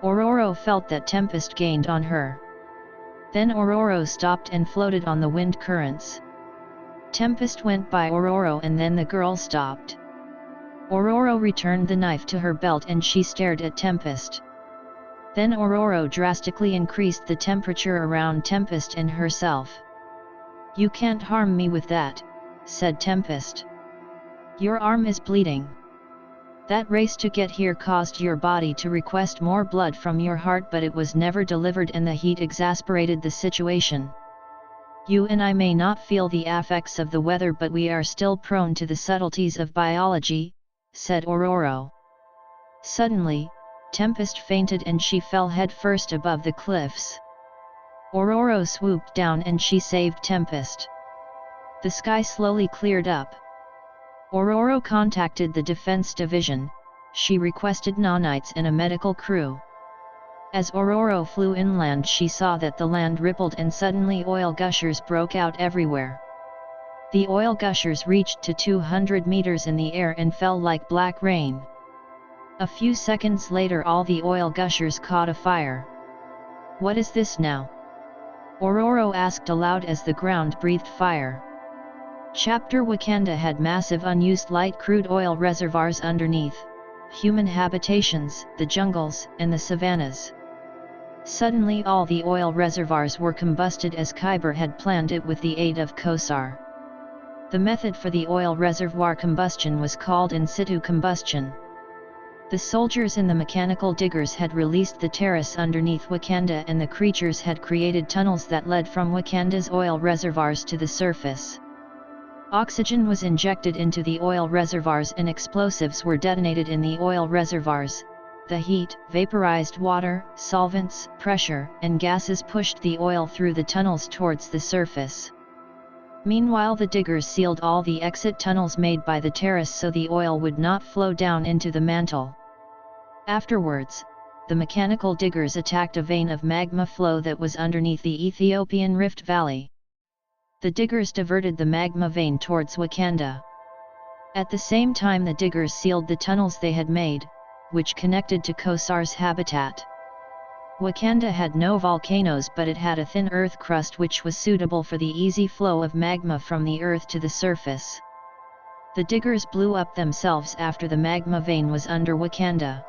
Ororo felt that Tempest gained on her. Then Ororo stopped and floated on the wind currents. Tempest went by Ororo and then the girl stopped. Ororo returned the knife to her belt and she stared at Tempest. Then Ororo drastically increased the temperature around Tempest and herself. "You can't harm me with that," said Tempest. "Your arm is bleeding. That race to get here caused your body to request more blood from your heart, but it was never delivered and the heat exasperated the situation. You and I may not feel the effects of the weather, but we are still prone to the subtleties of biology," said Ororo. Suddenly, Tempest fainted and she fell headfirst above the cliffs. Ororo swooped down and she saved Tempest. The sky slowly cleared up. Ororo contacted the Defense Division. She requested nanites and a medical crew. As Ororo flew inland, she saw that the land rippled and suddenly oil gushers broke out everywhere. The oil gushers reached to 200 meters in the air and fell like black rain. A few seconds later, all the oil gushers caught afire. "What is this now?" Ororo asked aloud as the ground breathed fire. Chapter Wakanda had massive unused light crude oil reservoirs underneath human habitations, the jungles, and the savannas. Suddenly all the oil reservoirs were combusted as Kiber had planned it with the aid of Kosar. The method for the oil reservoir combustion was called in situ combustion. The soldiers in the mechanical diggers had released the terrace underneath Wakanda and the creatures had created tunnels that led from Wakanda's oil reservoirs to the surface. Oxygen was injected into the oil reservoirs and explosives were detonated in the oil reservoirs. The heat, vaporized water, solvents, pressure, and gases pushed the oil through the tunnels towards the surface. Meanwhile, the diggers sealed all the exit tunnels made by the terrace so the oil would not flow down into the mantle. Afterwards, the mechanical diggers attacked a vein of magma flow that was underneath the Ethiopian Rift Valley. The diggers diverted the magma vein towards Wakanda. At the same time, the diggers sealed the tunnels they had made, which connected to Kosar's habitat. Wakanda had no volcanoes, but it had a thin earth crust which was suitable for the easy flow of magma from the earth to the surface. The diggers blew up themselves after the magma vein was under Wakanda.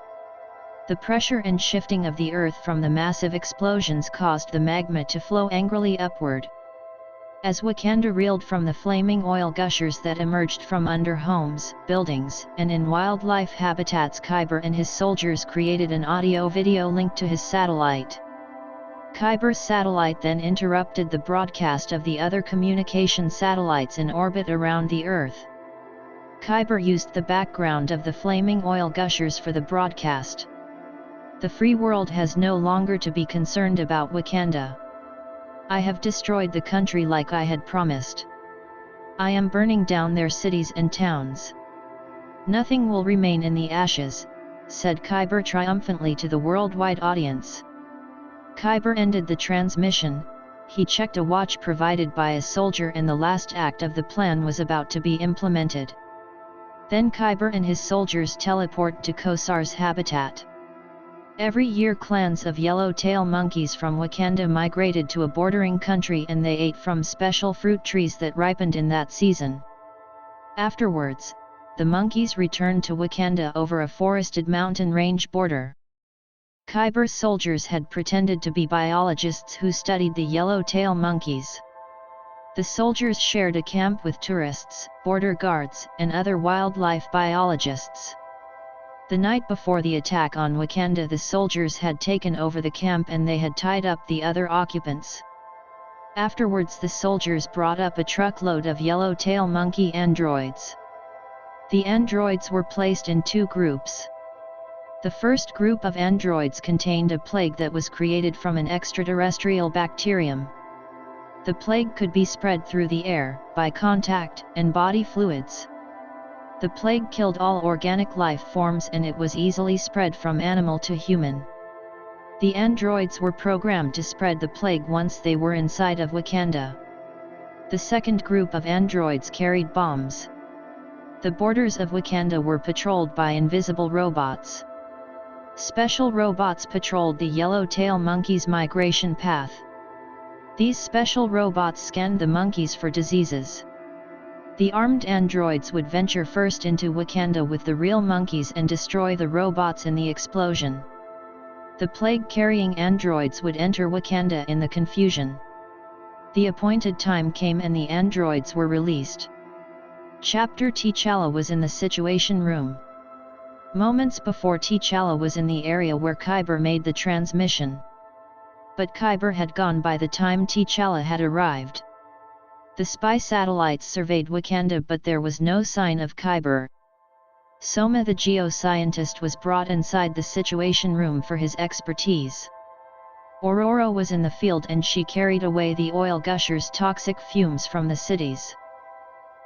The pressure and shifting of the earth from the massive explosions caused the magma to flow angrily upward. As Wakanda reeled from the flaming oil gushers that emerged from under homes, buildings, and in wildlife habitats, Kiber and his soldiers created an audio-video link to his satellite. Kiber's satellite then interrupted the broadcast of the other communication satellites in orbit around the Earth. Kiber used the background of the flaming oil gushers for the broadcast. The free world has no longer to be concerned about Wakanda. I have destroyed the country like I had promised. I am burning down their cities and towns. Nothing will remain in the ashes, said Kiber triumphantly to the worldwide audience. Kiber ended the transmission. He checked a watch provided by a soldier and the last act of the plan was about to be implemented. Then Kiber and his soldiers teleport to Kosar's habitat. Every year clans of yellow-tail monkeys from Wakanda migrated to a bordering country and they ate from special fruit trees that ripened in that season. Afterwards, the monkeys returned to Wakanda over a forested mountain range border. Kiber's soldiers had pretended to be biologists who studied the yellow-tail monkeys. The soldiers shared a camp with tourists, border guards, and other wildlife biologists. The night before the attack on Wakanda, the soldiers had taken over the camp and they had tied up the other occupants. Afterwards, the soldiers brought up a truckload of yellow-tail monkey androids. The androids were placed in two groups. The first group of androids contained a plague that was created from an extraterrestrial bacterium. The plague could be spread through the air, by contact, and body fluids. The plague killed all organic life forms and it was easily spread from animal to human. The androids were programmed to spread the plague once they were inside of Wakanda. The second group of androids carried bombs. The borders of Wakanda were patrolled by invisible robots. Special robots patrolled the yellow-tail monkeys' migration path. These special robots scanned the monkeys for diseases. The armed androids would venture first into Wakanda with the real monkeys and destroy the robots in the explosion. The plague-carrying androids would enter Wakanda in the confusion. The appointed time came and the androids were released. Chapter T'Challa was in the Situation Room. Moments before, T'Challa was in the area where Kiber made the transmission. But Kiber had gone by the time T'Challa had arrived. The spy satellites surveyed Wakanda but there was no sign of Kiber. Soma the geoscientist was brought inside the Situation Room for his expertise. Ororo was in the field and she carried away the oil gushers' toxic fumes from the cities.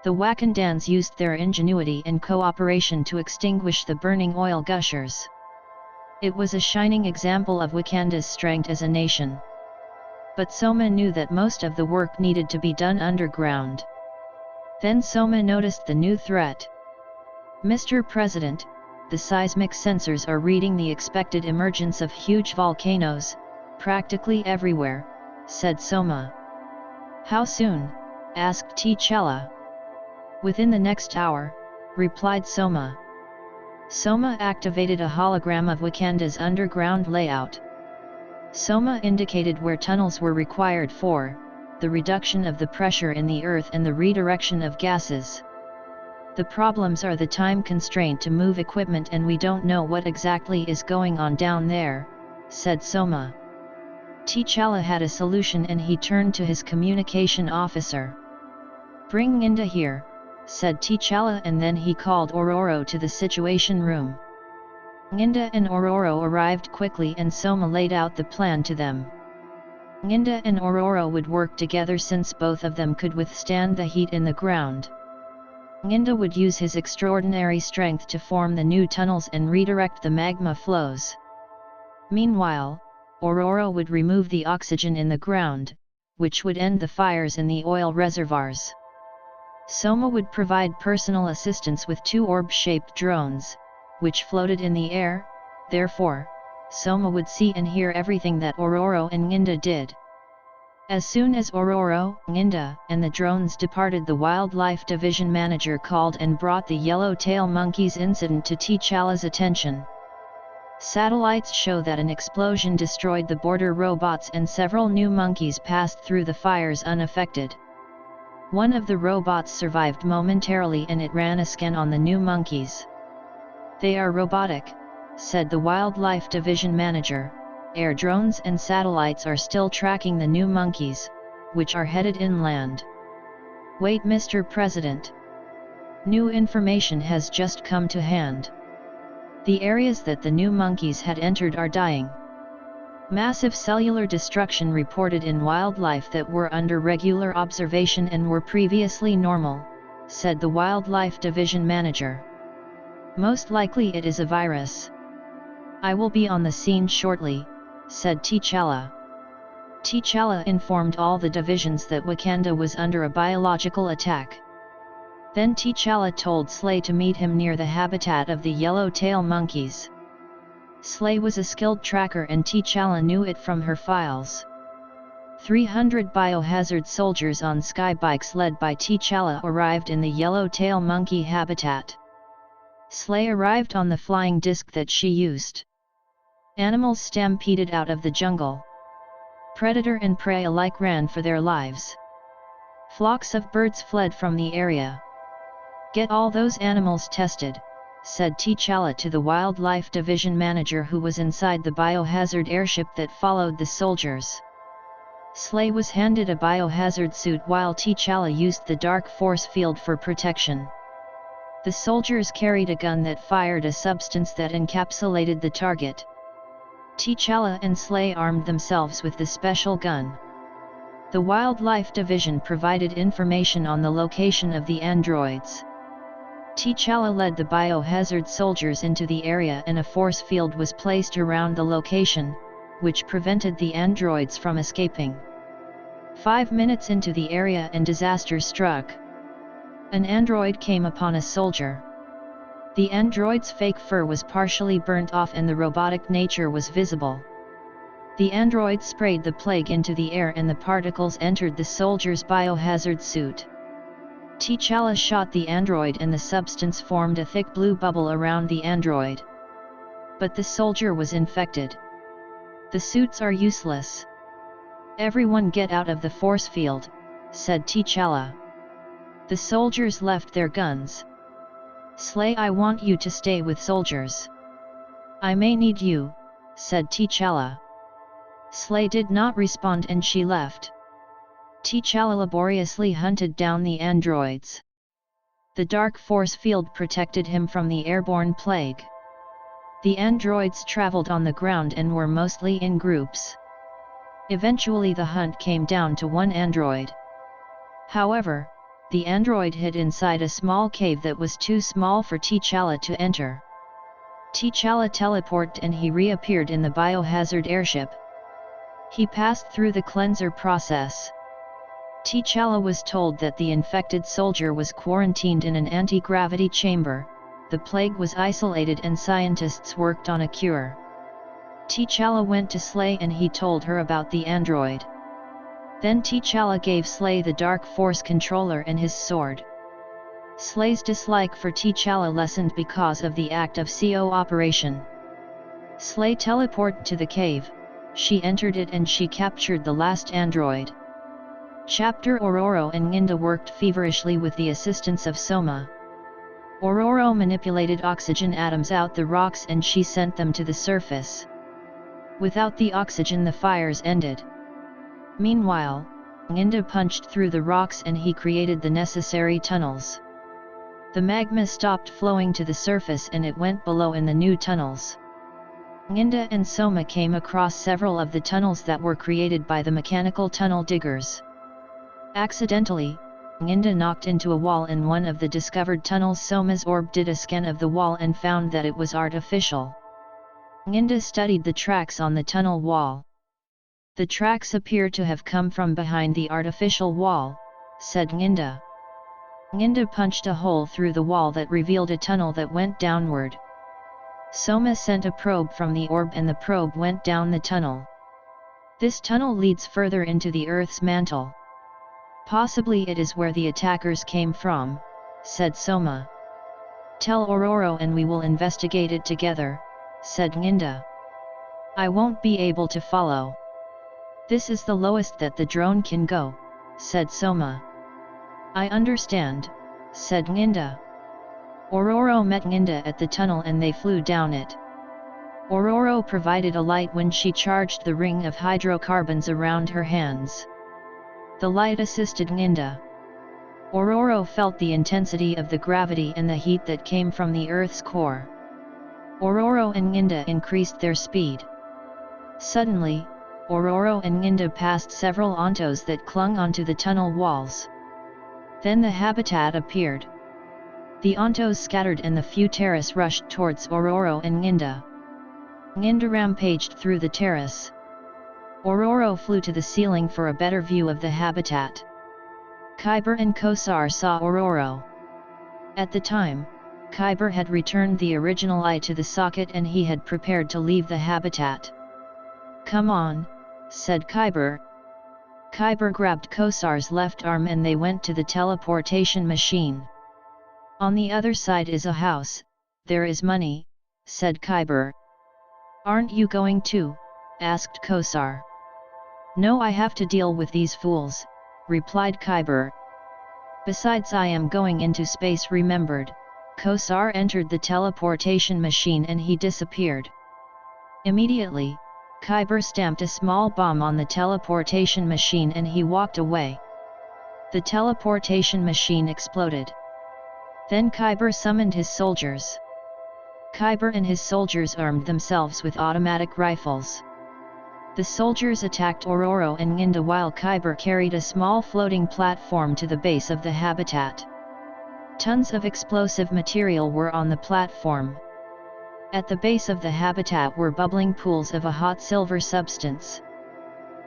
The Wakandans used their ingenuity and cooperation to extinguish the burning oil gushers. It was a shining example of Wakanda's strength as a nation. But Soma knew that most of the work needed to be done underground. Then Soma noticed the new threat. Mr. President, the seismic sensors are reading the expected emergence of huge volcanoes, practically everywhere, said Soma. How soon? Asked T'Challa. Within the next hour, replied Soma. Soma activated a hologram of Wakanda's underground layout. Soma indicated where tunnels were required for the reduction of the pressure in the earth and the redirection of gases. The problems are the time constraint to move equipment and we don't know what exactly is going on down there, said Soma. T'Challa had a solution and he turned to his communication officer. Bring Nginda here, said T'Challa, and then he called Ororo to the Situation Room. Nginda and Ororo arrived quickly and Soma laid out the plan to them. Nginda and Ororo would work together since both of them could withstand the heat in the ground. Nginda would use his extraordinary strength to form the new tunnels and redirect the magma flows. Meanwhile, Ororo would remove the oxygen in the ground, which would end the fires in the oil reservoirs. Soma would provide personal assistance with two orb-shaped drones, which floated in the air. Therefore, Soma would see and hear everything that Ororo and Nginda did. As soon as Ororo, Nginda, and the drones departed, the Wildlife Division manager called and brought the yellow-tail monkeys incident to T'Challa's attention. Satellites show that an explosion destroyed the border robots and several new monkeys passed through the fires unaffected. One of the robots survived momentarily and it ran a scan on the new monkeys. They are robotic, said the Wildlife Division manager. Air drones and satellites are still tracking the new monkeys, which are headed inland. Wait, Mr. President. New information has just come to hand. The areas that the new monkeys had entered are dying. Massive cellular destruction reported in wildlife that were under regular observation and were previously normal, said the Wildlife Division manager. Most likely it is a virus. I will be on the scene shortly, said T'Challa. T'Challa informed all the divisions that Wakanda was under a biological attack. Then T'Challa told Slay to meet him near the habitat of the yellow-tail monkeys. Slay was a skilled tracker and T'Challa knew it from her files. 300 biohazard soldiers on skybikes led by T'Challa arrived in the yellow-tail monkey habitat. Slay arrived on the flying disc that she used. Animals stampeded out of the jungle. Predator and prey alike ran for their lives. Flocks of birds fled from the area. "Get all those animals tested," said T'Challa to the Wildlife Division manager who was inside the biohazard airship that followed the soldiers. Slay was handed a biohazard suit while T'Challa used the dark force field for protection. The soldiers carried a gun that fired a substance that encapsulated the target. T'Challa and Slay armed themselves with the special gun. The Wildlife Division provided information on the location of the androids. T'Challa led the biohazard soldiers into the area and a force field was placed around the location, which prevented the androids from escaping. 5 minutes into the area and disaster struck. An android came upon a soldier. The android's fake fur was partially burnt off and the robotic nature was visible. The android sprayed the plague into the air and the particles entered the soldier's biohazard suit. T'Challa shot the android and the substance formed a thick blue bubble around the android. But the soldier was infected. "The suits are useless. Everyone get out of the force field," said T'Challa. The soldiers left their guns. "Slay, I want you to stay with soldiers." "I may need you," said T'Challa. Slay did not respond and she left. T'Challa laboriously hunted down the androids. The dark force field protected him from the airborne plague. The androids traveled on the ground and were mostly in groups. Eventually the hunt came down to one android. However, the android hid inside a small cave that was too small for T'Challa to enter. T'Challa teleported and he reappeared in the biohazard airship. He passed through the cleanser process. T'Challa was told that the infected soldier was quarantined in an anti-gravity chamber, the plague was isolated and scientists worked on a cure. T'Challa went to Slay and he told her about the android. Then T'Challa gave Slay the Dark Force controller and his sword. Slay's dislike for T'Challa lessened because of the act of cooperation. Slay teleported to the cave, she entered it and she captured the last android. Chapter Ororo and Nginda worked feverishly with the assistance of Soma. Ororo manipulated oxygen atoms out the rocks and she sent them to the surface. Without the oxygen the fires ended. Meanwhile, Nginda punched through the rocks and he created the necessary tunnels. The magma stopped flowing to the surface and it went below in the new tunnels. Nginda and Soma came across several of the tunnels that were created by the mechanical tunnel diggers. Accidentally, Nginda knocked into a wall in one of the discovered tunnels. Soma's orb did a scan of the wall and found that it was artificial. Nginda studied the tracks on the tunnel wall. "The tracks appear to have come from behind the artificial wall," said Nginda. Nginda punched a hole through the wall that revealed a tunnel that went downward. Soma sent a probe from the orb and the probe went down the tunnel. "This tunnel leads further into the Earth's mantle. Possibly it is where the attackers came from," said Soma. "Tell Ororo and we will investigate it together," said Nginda. "I won't be able to follow. This is the lowest that the drone can go," said Soma. "I understand," said Nginda. Ororo met Nginda at the tunnel and they flew down it. Ororo provided a light when she charged the ring of hydrocarbons around her hands. The light assisted Nginda. Ororo felt the intensity of the gravity and the heat that came from the Earth's core. Ororo and Nginda increased their speed. Suddenly, Ororo and Nginda passed several ontos that clung onto the tunnel walls. Then the habitat appeared. The ontos scattered and the few terrace rushed towards Ororo and Nginda. Nginda rampaged through the terrace. Ororo flew to the ceiling for a better view of the habitat. Kiber and Kosar saw Ororo. At the time, Kiber had returned the original eye to the socket and he had prepared to leave the habitat. "Come on," said Kiber. Kiber grabbed Kosar's left arm and they went to the teleportation machine. "On the other side is a house, there is money," said Kiber. "Aren't you going too?" asked Kosar. "No, I have to deal with these fools," replied Kiber. Besides, I am going into space, remembered. Kosar entered the teleportation machine and he disappeared. Immediately, Kiber stamped a small bomb on the teleportation machine and he walked away. The teleportation machine exploded. Then Kiber summoned his soldiers. Kiber and his soldiers armed themselves with automatic rifles. The soldiers attacked Ororo and Nginda while Kiber carried a small floating platform to the base of the habitat. Tons of explosive material were on the platform. At the base of the habitat were bubbling pools of a hot silver substance.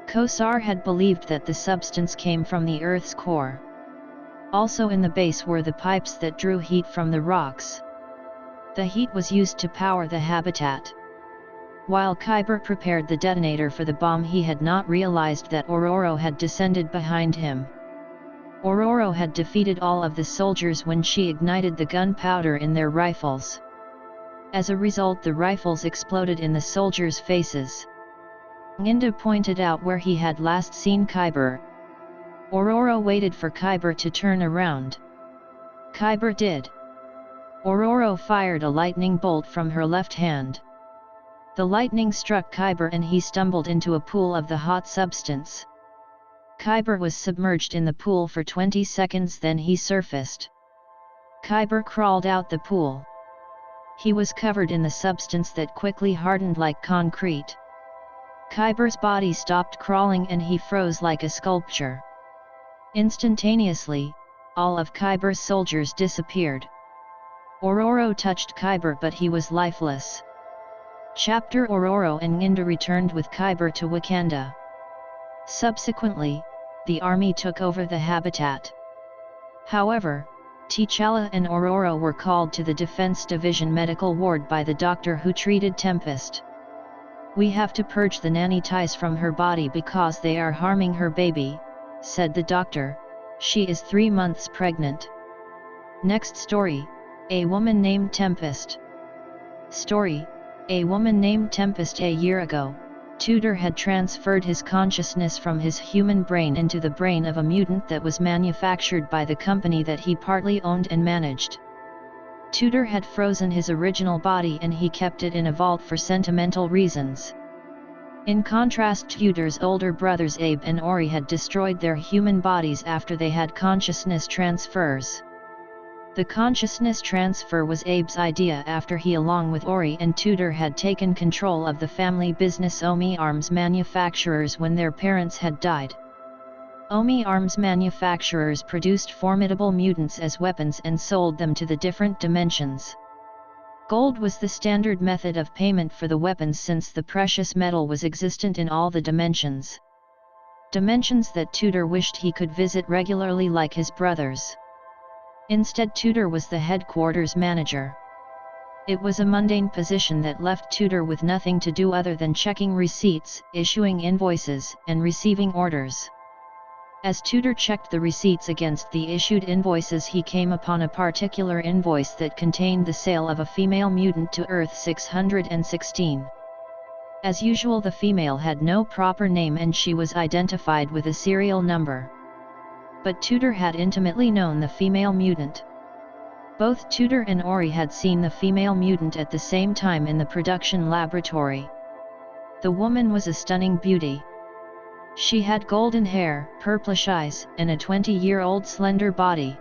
Kosar had believed that the substance came from the Earth's core. Also in the base were the pipes that drew heat from the rocks. The heat was used to power the habitat. While Kiber prepared the detonator for the bomb, he had not realized that Ororo had descended behind him. Ororo had defeated all of the soldiers when she ignited the gunpowder in their rifles. As a result, the rifles exploded in the soldiers' faces. Nginda pointed out where he had last seen Kiber. Ororo waited for Kiber to turn around. Kiber did. Ororo fired a lightning bolt from her left hand. The lightning struck Kiber and he stumbled into a pool of the hot substance. Kiber was submerged in the pool for 20 seconds, then he surfaced. Kiber crawled out the pool. He was covered in the substance that quickly hardened like concrete. Kiber's body stopped crawling and he froze like a sculpture. Instantaneously, all of Kiber's soldiers disappeared. Ororo touched Kiber but he was lifeless. Chapter Ororo and Nginda returned with Kiber to Wakanda. Subsequently, the army took over the habitat. However, T'Challa and Ororo were called to the Defense Division medical ward by the doctor who treated Tempest. "We have to purge the nanny ties from her body because they are harming her baby," said the doctor. "She is 3 months pregnant." Next story, a woman named Tempest. Story, a woman named Tempest. A year ago, Tudor had transferred his consciousness from his human brain into the brain of a mutant that was manufactured by the company that he partly owned and managed. Tudor had frozen his original body and he kept it in a vault for sentimental reasons. In contrast, Tudor's older brothers Abe and Ori had destroyed their human bodies after they had consciousness transfers. The consciousness transfer was Abe's idea after he, along with Ori and Tudor, had taken control of the family business Omi Arms Manufacturers when their parents had died. Omi Arms Manufacturers produced formidable mutants as weapons and sold them to the different dimensions. Gold was the standard method of payment for the weapons since the precious metal was existent in all the dimensions. Dimensions that Tudor wished he could visit regularly like his brothers. Instead, Tudor was the headquarters manager. It was a mundane position that left Tudor with nothing to do other than checking receipts, issuing invoices, and receiving orders. As Tudor checked the receipts against the issued invoices, he came upon a particular invoice that contained the sale of a female mutant to Earth 616. As usual, the female had no proper name and she was identified with a serial number. But Tudor had intimately known the female mutant. Both Tudor and Ori had seen the female mutant at the same time in the production laboratory. The woman was a stunning beauty. She had golden hair, purplish eyes, and a 20-year-old slender body.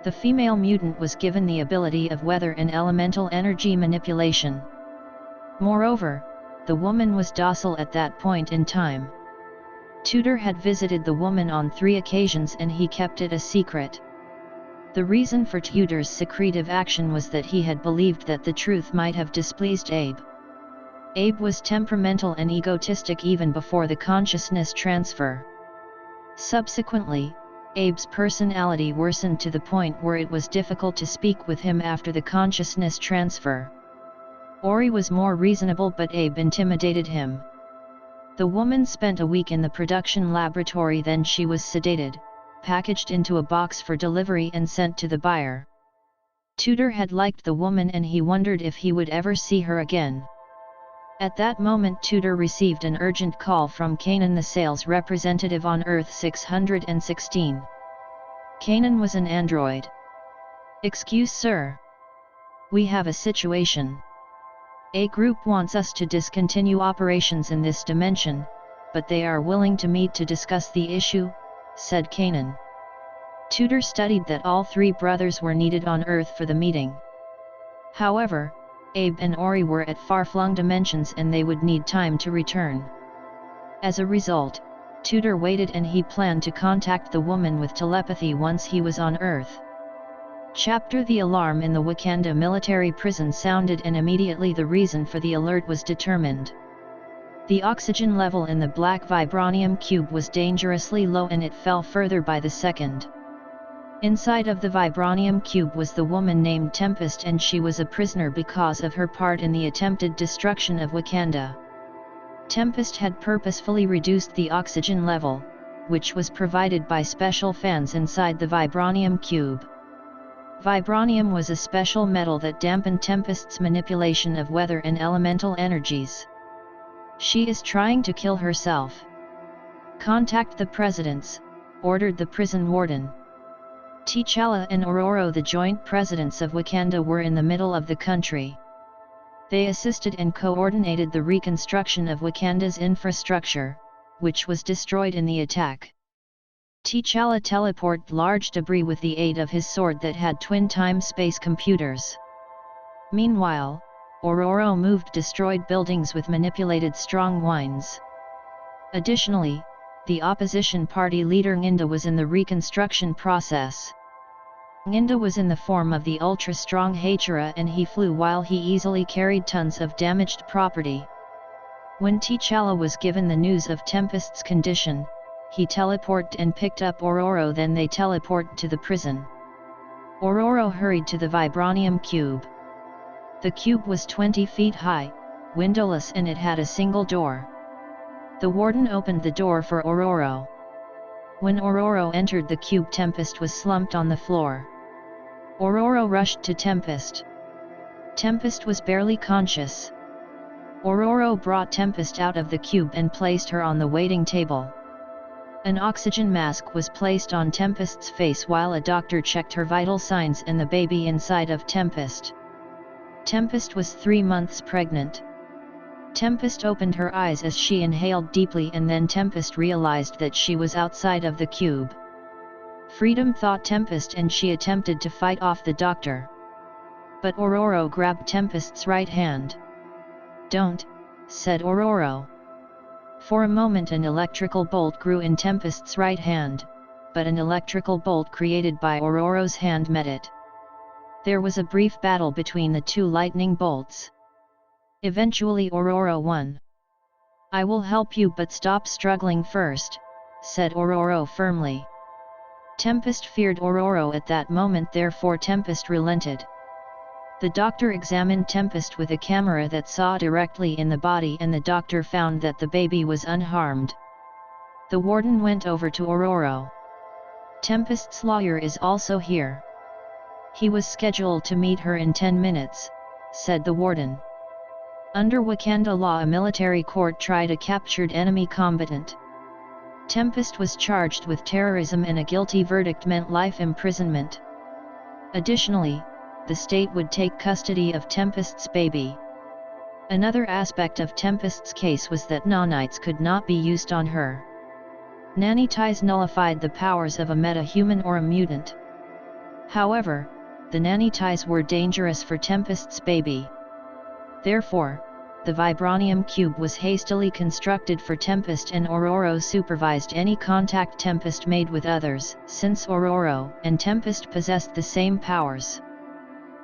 The female mutant was given the ability of weather and elemental energy manipulation. Moreover, the woman was docile at that point in time. Tudor had visited the woman on 3 occasions and he kept it a secret. The reason for Tudor's secretive action was that he had believed that the truth might have displeased Abe. Abe was temperamental and egotistic even before the consciousness transfer. Subsequently, Abe's personality worsened to the point where it was difficult to speak with him after the consciousness transfer. Ori was more reasonable, but Abe intimidated him. The woman spent a week in the production laboratory, then she was sedated, packaged into a box for delivery and sent to the buyer. Tudor had liked the woman and he wondered if he would ever see her again. At that moment, Tudor received an urgent call from Kanan, the sales representative on Earth 616. Kanan was an android. "Excuse sir. We have a situation. A group wants us to discontinue operations in this dimension, but they are willing to meet to discuss the issue," said Kanan. Tudor studied that all three brothers were needed on Earth for the meeting. However, Abe and Ori were at far-flung dimensions and they would need time to return. As a result, Tudor waited and he planned to contact the woman with telepathy once he was on Earth. Chapter: The alarm in the Wakanda military prison sounded and immediately the reason for the alert was determined. The oxygen level in the black vibranium cube was dangerously low and it fell further by the second. Inside of the vibranium cube was the woman named Tempest and she was a prisoner because of her part in the attempted destruction of Wakanda. Tempest had purposefully reduced the oxygen level, which was provided by special fans inside the vibranium cube. Vibranium was a special metal that dampened Tempest's manipulation of weather and elemental energies. "She is trying to kill herself. Contact the presidents," ordered the prison warden. T'Challa and Ororo, the joint presidents of Wakanda, were in the middle of the country. They assisted and coordinated the reconstruction of Wakanda's infrastructure, which was destroyed in the attack. T'Challa teleported large debris with the aid of his sword that had twin time-space computers. Meanwhile, Ororo moved destroyed buildings with manipulated strong winds. Additionally, the opposition party leader Nginda was in the reconstruction process. Nginda was in the form of the ultra-strong Hachira and he flew while he easily carried tons of damaged property. When T'Challa was given the news of Tempest's condition, he teleported and picked up Ororo, then they teleported to the prison. Ororo hurried to the vibranium cube. The cube was 20 feet high, windowless and it had a single door. The warden opened the door for Ororo. When Ororo entered the cube, Tempest was slumped on the floor. Ororo rushed to Tempest. Tempest was barely conscious. Ororo brought Tempest out of the cube and placed her on the waiting table. An oxygen mask was placed on Tempest's face while a doctor checked her vital signs and the baby inside of Tempest. Tempest was 3 months pregnant. Tempest opened her eyes as she inhaled deeply and then Tempest realized that she was outside of the cube. Freedom, thought Tempest, and she attempted to fight off the doctor. But Ororo grabbed Tempest's right hand. "Don't," said Ororo. For a moment an electrical bolt grew in Tempest's right hand, but an electrical bolt created by Ororo's hand met it. There was a brief battle between the two lightning bolts. Eventually Ororo won. "I will help you, but stop struggling first," said Ororo firmly. Tempest feared Ororo at that moment, therefore Tempest relented. The doctor examined Tempest with a camera that saw directly in the body and the doctor found that the baby was unharmed. The warden went over to Ororo. "Tempest's lawyer is also here. He was scheduled to meet her in 10 minutes, said the warden. Under Wakanda law, a military court tried a captured enemy combatant. Tempest was charged with terrorism and a guilty verdict meant life imprisonment. Additionally, the state would take custody of Tempest's baby. Another aspect of Tempest's case was that nanites could not be used on her. Nanities nullified the powers of a meta-human or a mutant. However, the nanities were dangerous for Tempest's baby. Therefore, the vibranium cube was hastily constructed for Tempest and Ororo supervised any contact Tempest made with others, since Ororo and Tempest possessed the same powers.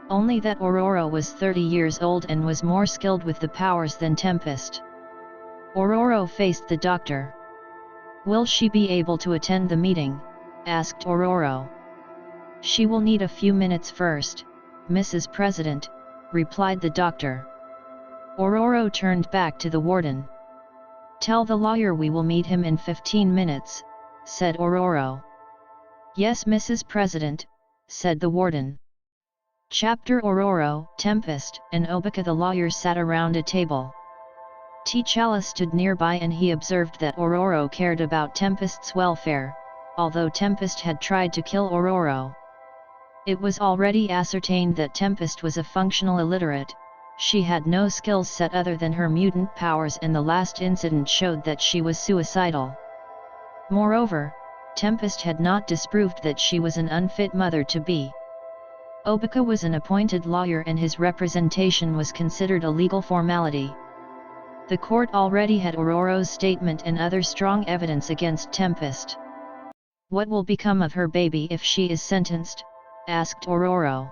Only that Ororo was 30 years old and was more skilled with the powers than Tempest. Ororo faced the doctor. "Will she be able to attend the meeting?" asked Ororo. "She will need a few minutes first, Mrs. President," replied the doctor. Ororo turned back to the warden. "Tell the lawyer we will meet him in 15 minutes, said Ororo. "Yes, Mrs. President," said the warden. Chapter: Ororo, Tempest, and Obika the lawyer sat around a table. T'Challa stood nearby and he observed that Ororo cared about Tempest's welfare, although Tempest had tried to kill Ororo. It was already ascertained that Tempest was a functional illiterate. She had no skill set other than her mutant powers, and the last incident showed that she was suicidal. Moreover, Tempest had not disproved that she was an unfit mother-to-be. Obika was an appointed lawyer and his representation was considered a legal formality. The court already had Ororo's statement and other strong evidence against Tempest. "What will become of her baby if she is sentenced?" asked Ororo.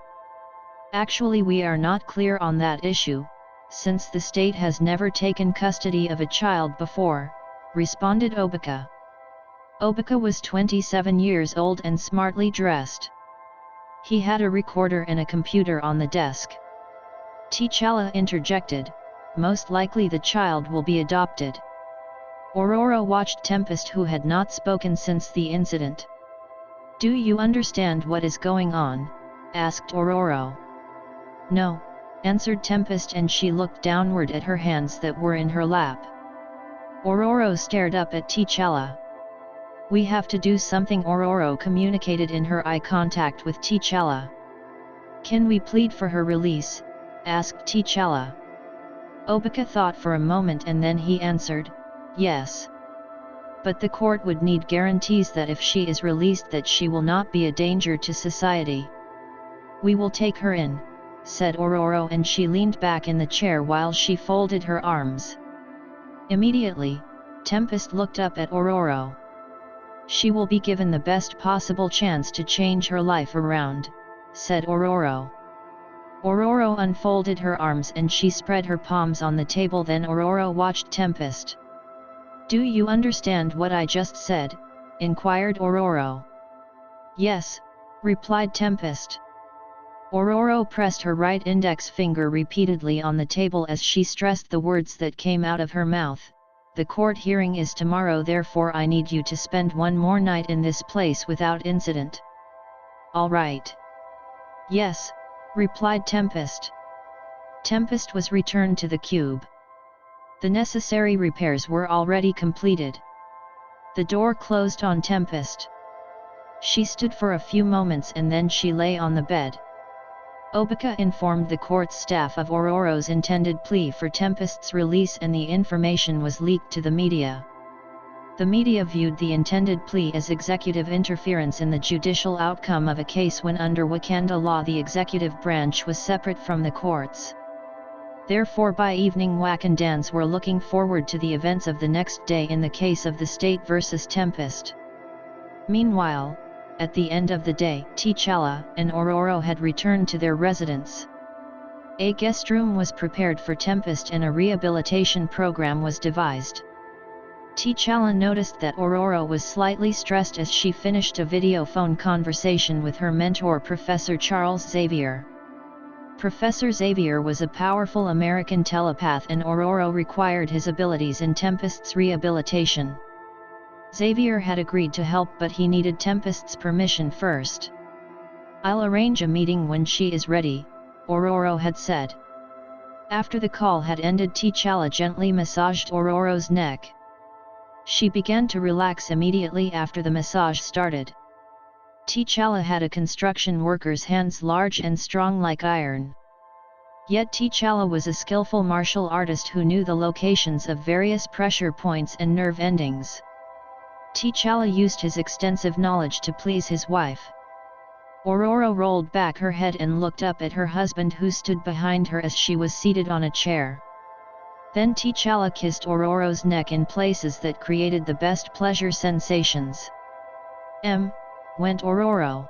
"Actually, we are not clear on that issue, since the state has never taken custody of a child before," responded Obika. Obika was 27 years old and smartly dressed. He had a recorder and a computer on the desk. T'Challa interjected, "Most likely the child will be adopted." Ororo watched Tempest, who had not spoken since the incident. "Do you understand what is going on?" asked Ororo. "No," answered Tempest, and she looked downward at her hands that were in her lap. Ororo stared up at T'Challa. "We have to do something," Ororo communicated in her eye contact with T'Challa. "Can we plead for her release?" asked T'Challa. Obika thought for a moment and then he answered, "Yes. But the court would need guarantees that if she is released that she will not be a danger to society." "We will take her in," said Ororo, and she leaned back in the chair while she folded her arms. Immediately, Tempest looked up at Ororo. "She will be given the best possible chance to change her life around," said Ororo. Ororo unfolded her arms and she spread her palms on the table. Then Ororo watched Tempest. "Do you understand what I just said?" inquired Ororo. "Yes," replied Tempest. Ororo pressed her right index finger repeatedly on the table as she stressed the words that came out of her mouth. "The court hearing is tomorrow, therefore I need you to spend one more night in this place without incident." "All right." "Yes," replied Tempest. Tempest was returned to the cube. The necessary repairs were already completed. The door closed on Tempest. She stood for a few moments and then she lay on the bed. Obika informed the court's staff of Ororo's intended plea for Tempest's release, and the information was leaked to the media. The media viewed the intended plea as executive interference in the judicial outcome of a case when under Wakanda law the executive branch was separate from the courts. Therefore by evening Wakandans were looking forward to the events of the next day in the case of the state versus Tempest. Meanwhile, at the end of the day, T'Challa and Ororo had returned to their residence. A guest room was prepared for Tempest and a rehabilitation program was devised. T'Challa noticed that Ororo was slightly stressed as she finished a video phone conversation with her mentor Professor Charles Xavier. Professor Xavier was a powerful American telepath and Ororo required his abilities in Tempest's rehabilitation. Xavier had agreed to help, but he needed Tempest's permission first. "I'll arrange a meeting when she is ready," Ororo had said. After the call had ended, T'Challa gently massaged Ororo's neck. She began to relax immediately after the massage started. T'Challa had a construction worker's hands, large and strong like iron. Yet T'Challa was a skillful martial artist who knew the locations of various pressure points and nerve endings. T'Challa used his extensive knowledge to please his wife. Ororo rolled back her head and looked up at her husband, who stood behind her as she was seated on a chair. Then T'Challa kissed Ororo's neck in places that created the best pleasure sensations. Went Ororo.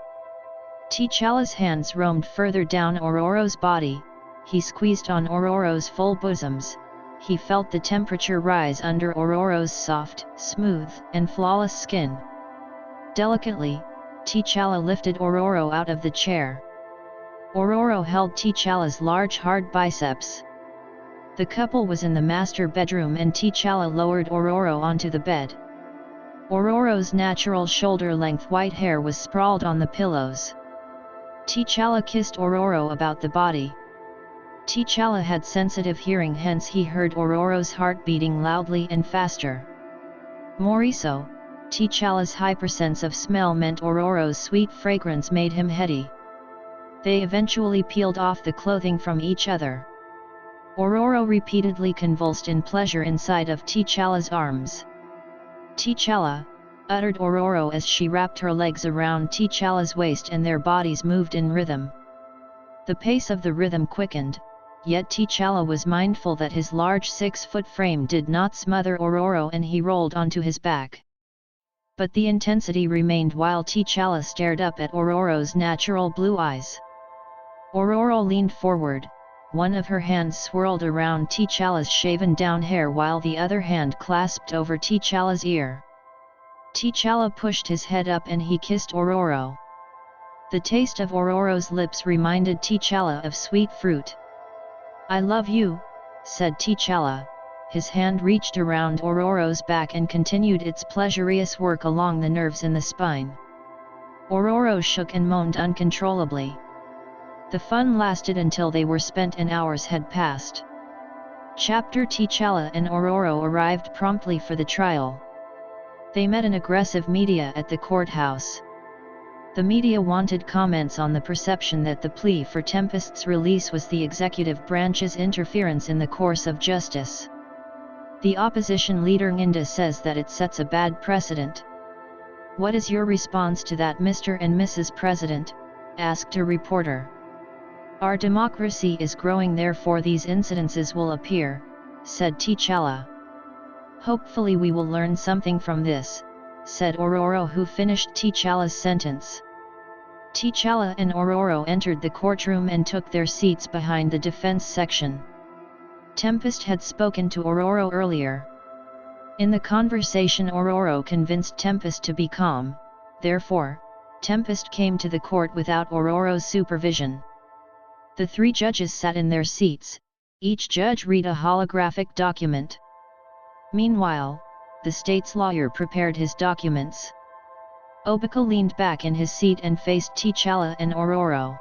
T'Challa's hands roamed further down Ororo's body. He squeezed on Ororo's full bosoms. He felt the temperature rise under Ororo's soft, smooth, and flawless skin. Delicately, T'Challa lifted Ororo out of the chair. Ororo held T'Challa's large hard biceps. The couple was in the master bedroom and T'Challa lowered Ororo onto the bed. Ororo's natural shoulder-length white hair was sprawled on the pillows. T'Challa kissed Ororo about the body. T'Challa had sensitive hearing, hence he heard Ororo's heart beating loudly and faster. More so, T'Challa's hypersense of smell meant Ororo's sweet fragrance made him heady. They eventually peeled off the clothing from each other. Ororo repeatedly convulsed in pleasure inside of T'Challa's arms. "T'Challa," uttered Ororo as she wrapped her legs around T'Challa's waist and their bodies moved in rhythm. The pace of the rhythm quickened, yet T'Challa was mindful that his large 6-foot frame did not smother Ororo and he rolled onto his back. But the intensity remained while T'Challa stared up at Ororo's natural blue eyes. Ororo leaned forward, one of her hands swirled around T'Challa's shaven-down hair while the other hand clasped over T'Challa's ear. T'Challa pushed his head up and he kissed Ororo. The taste of Ororo's lips reminded T'Challa of sweet fruit. "I love you," said T'Challa. His hand reached around Ororo's back and continued its pleasurous work along the nerves in the spine. Ororo shook and moaned uncontrollably. The fun lasted until they were spent and hours had passed. Chapter T'Challa and Ororo arrived promptly for the trial. They met an aggressive media at the courthouse. The media wanted comments on the perception that the plea for Tempest's release was the executive branch's interference in the course of justice. The opposition leader Nginda says that it sets a bad precedent. "What is your response to that, Mr. and Mrs. President?" asked a reporter. "Our democracy is growing, therefore these incidences will appear," said T'Challa. "Hopefully we will learn something from this," said Ororo, who finished T'Challa's sentence. T'Challa and Ororo entered the courtroom and took their seats behind the defense section. Tempest had spoken to Ororo earlier. In the conversation, Ororo convinced Tempest to be calm, therefore, Tempest came to the court without Ororo's supervision. The three judges sat in their seats, each judge read a holographic document. Meanwhile, the state's lawyer prepared his documents. Obaka leaned back in his seat and faced T'Challa and Ororo.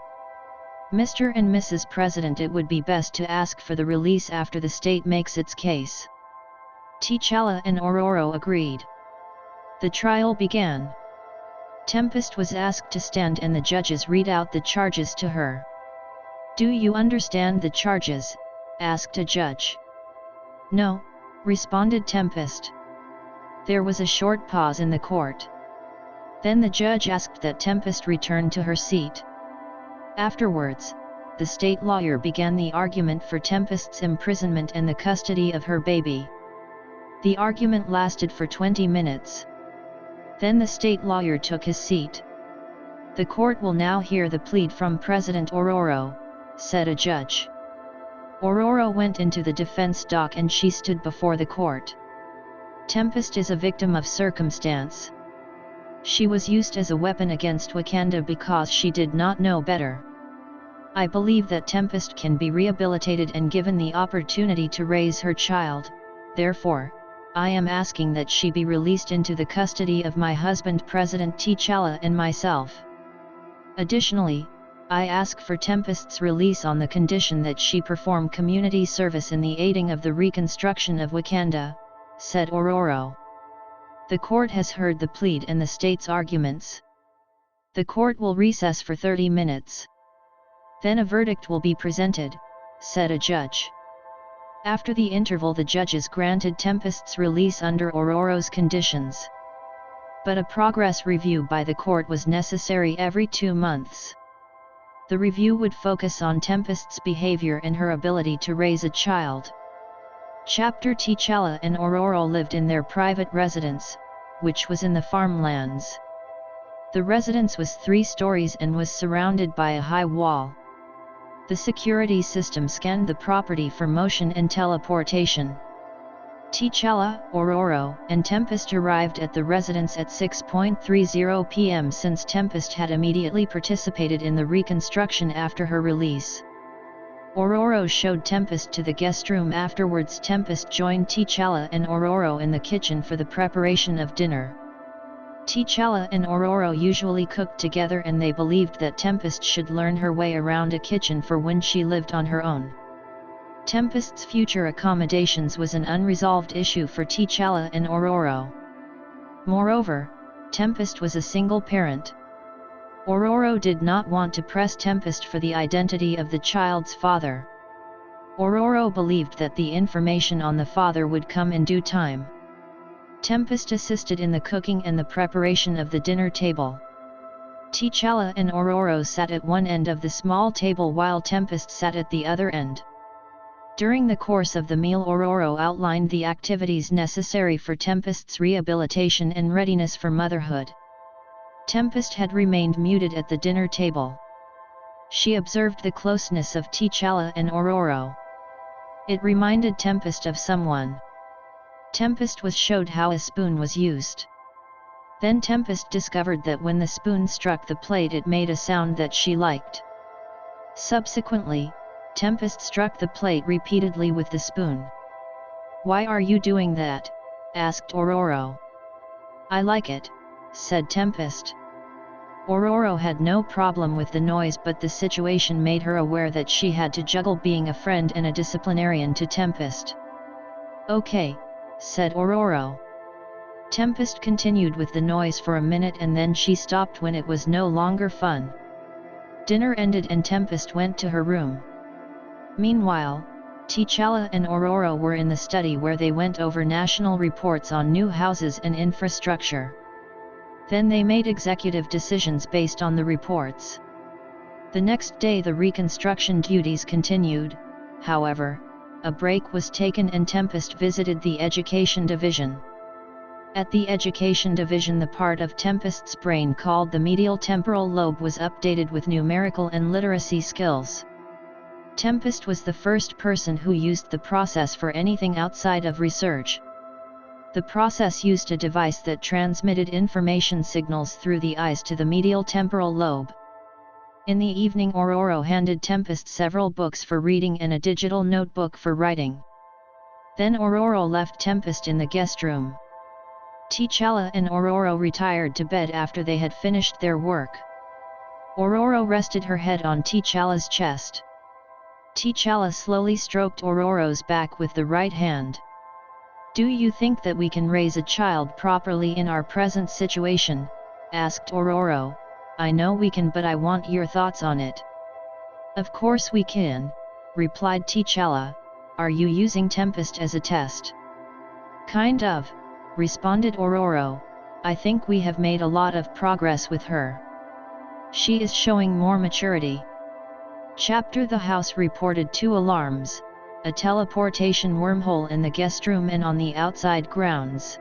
"Mr. and Mrs. President, it would be best to ask for the release after the state makes its case." T'Challa and Ororo agreed. The trial began. Tempest was asked to stand and the judges read out the charges to her. "Do you understand the charges?" asked a judge. "No," responded Tempest. There was a short pause in the court. Then the judge asked that Tempest return to her seat. Afterwards, the state lawyer began the argument for Tempest's imprisonment and the custody of her baby. The argument lasted for 20 minutes. Then the state lawyer took his seat. "The court will now hear the plea from President Ororo," said a judge. Ororo went into the defense dock and she stood before the court. Tempest is a victim of circumstance. She was used as a weapon against Wakanda because she did not know better. I believe that Tempest can be rehabilitated and given the opportunity to raise her child, therefore, I am asking that she be released into the custody of my husband President T'Challa and myself. Additionally, I ask for Tempest's release on the condition that she perform community service in the aiding of the reconstruction of Wakanda, said Ororo. The court has heard the plea and the state's arguments. The court will recess for 30 minutes. Then a verdict will be presented, said a judge. After the interval, the judges granted Tempest's release under Ororo's conditions. But a progress review by the court was necessary every 2 months. The review would focus on Tempest's behavior and her ability to raise a child. Chapter T'Challa and Ororo lived in their private residence, which was in the farmlands. The residence was 3 stories and was surrounded by a high wall. The security system scanned the property for motion and teleportation. T'Challa, Ororo, and Tempest arrived at the residence at 6:30 p.m. since Tempest had immediately participated in the reconstruction after her release. Ororo showed Tempest to the guest room. Afterwards, Tempest joined T'Challa and Ororo in the kitchen for the preparation of dinner. T'Challa and Ororo usually cooked together and they believed that Tempest should learn her way around a kitchen for when she lived on her own. Tempest's future accommodations was an unresolved issue for T'Challa and Ororo. Moreover, Tempest was a single parent. Ororo did not want to press Tempest for the identity of the child's father. Ororo believed that the information on the father would come in due time. Tempest assisted in the cooking and the preparation of the dinner table. T'Challa and Ororo sat at one end of the small table while Tempest sat at the other end. During the course of the meal, Ororo outlined the activities necessary for Tempest's rehabilitation and readiness for motherhood. Tempest had remained muted at the dinner table. She observed the closeness of T'Challa and Ororo. It reminded Tempest of someone. Tempest was showed how a spoon was used. Then Tempest discovered that when the spoon struck the plate it made a sound that she liked. Subsequently, Tempest struck the plate repeatedly with the spoon. "Why are you doing that?" asked Ororo. "I like it," said Tempest. Ororo had no problem with the noise, but the situation made her aware that she had to juggle being a friend and a disciplinarian to Tempest. "Okay," said Ororo. Tempest continued with the noise for a minute and then she stopped when it was no longer fun. Dinner ended and Tempest went to her room. Meanwhile, T'Challa and Ororo were in the study where they went over national reports on new houses and infrastructure. Then they made executive decisions based on the reports. The next day the reconstruction duties continued. However, a break was taken and Tempest visited the Education Division. At the Education Division, the part of Tempest's brain called the medial temporal lobe was updated with numerical and literacy skills. Tempest was the first person who used the process for anything outside of research. The process used a device that transmitted information signals through the eyes to the medial temporal lobe. In the evening, Ororo handed Tempest several books for reading and a digital notebook for writing. Then Ororo left Tempest in the guest room. T'Challa and Ororo retired to bed after they had finished their work. Ororo rested her head on T'Challa's chest. T'Challa slowly stroked Ororo's back with the right hand. "Do you think that we can raise a child properly in our present situation?" asked Ororo. "I know we can, but I want your thoughts on it." "Of course we can," replied T'Challa. "Are you using Tempest as a test?" "Kind of," responded Ororo. "I think we have made a lot of progress with her. She is showing more maturity." Chapter: The house reported 2 alarms, a teleportation wormhole in the guest room and on the outside grounds.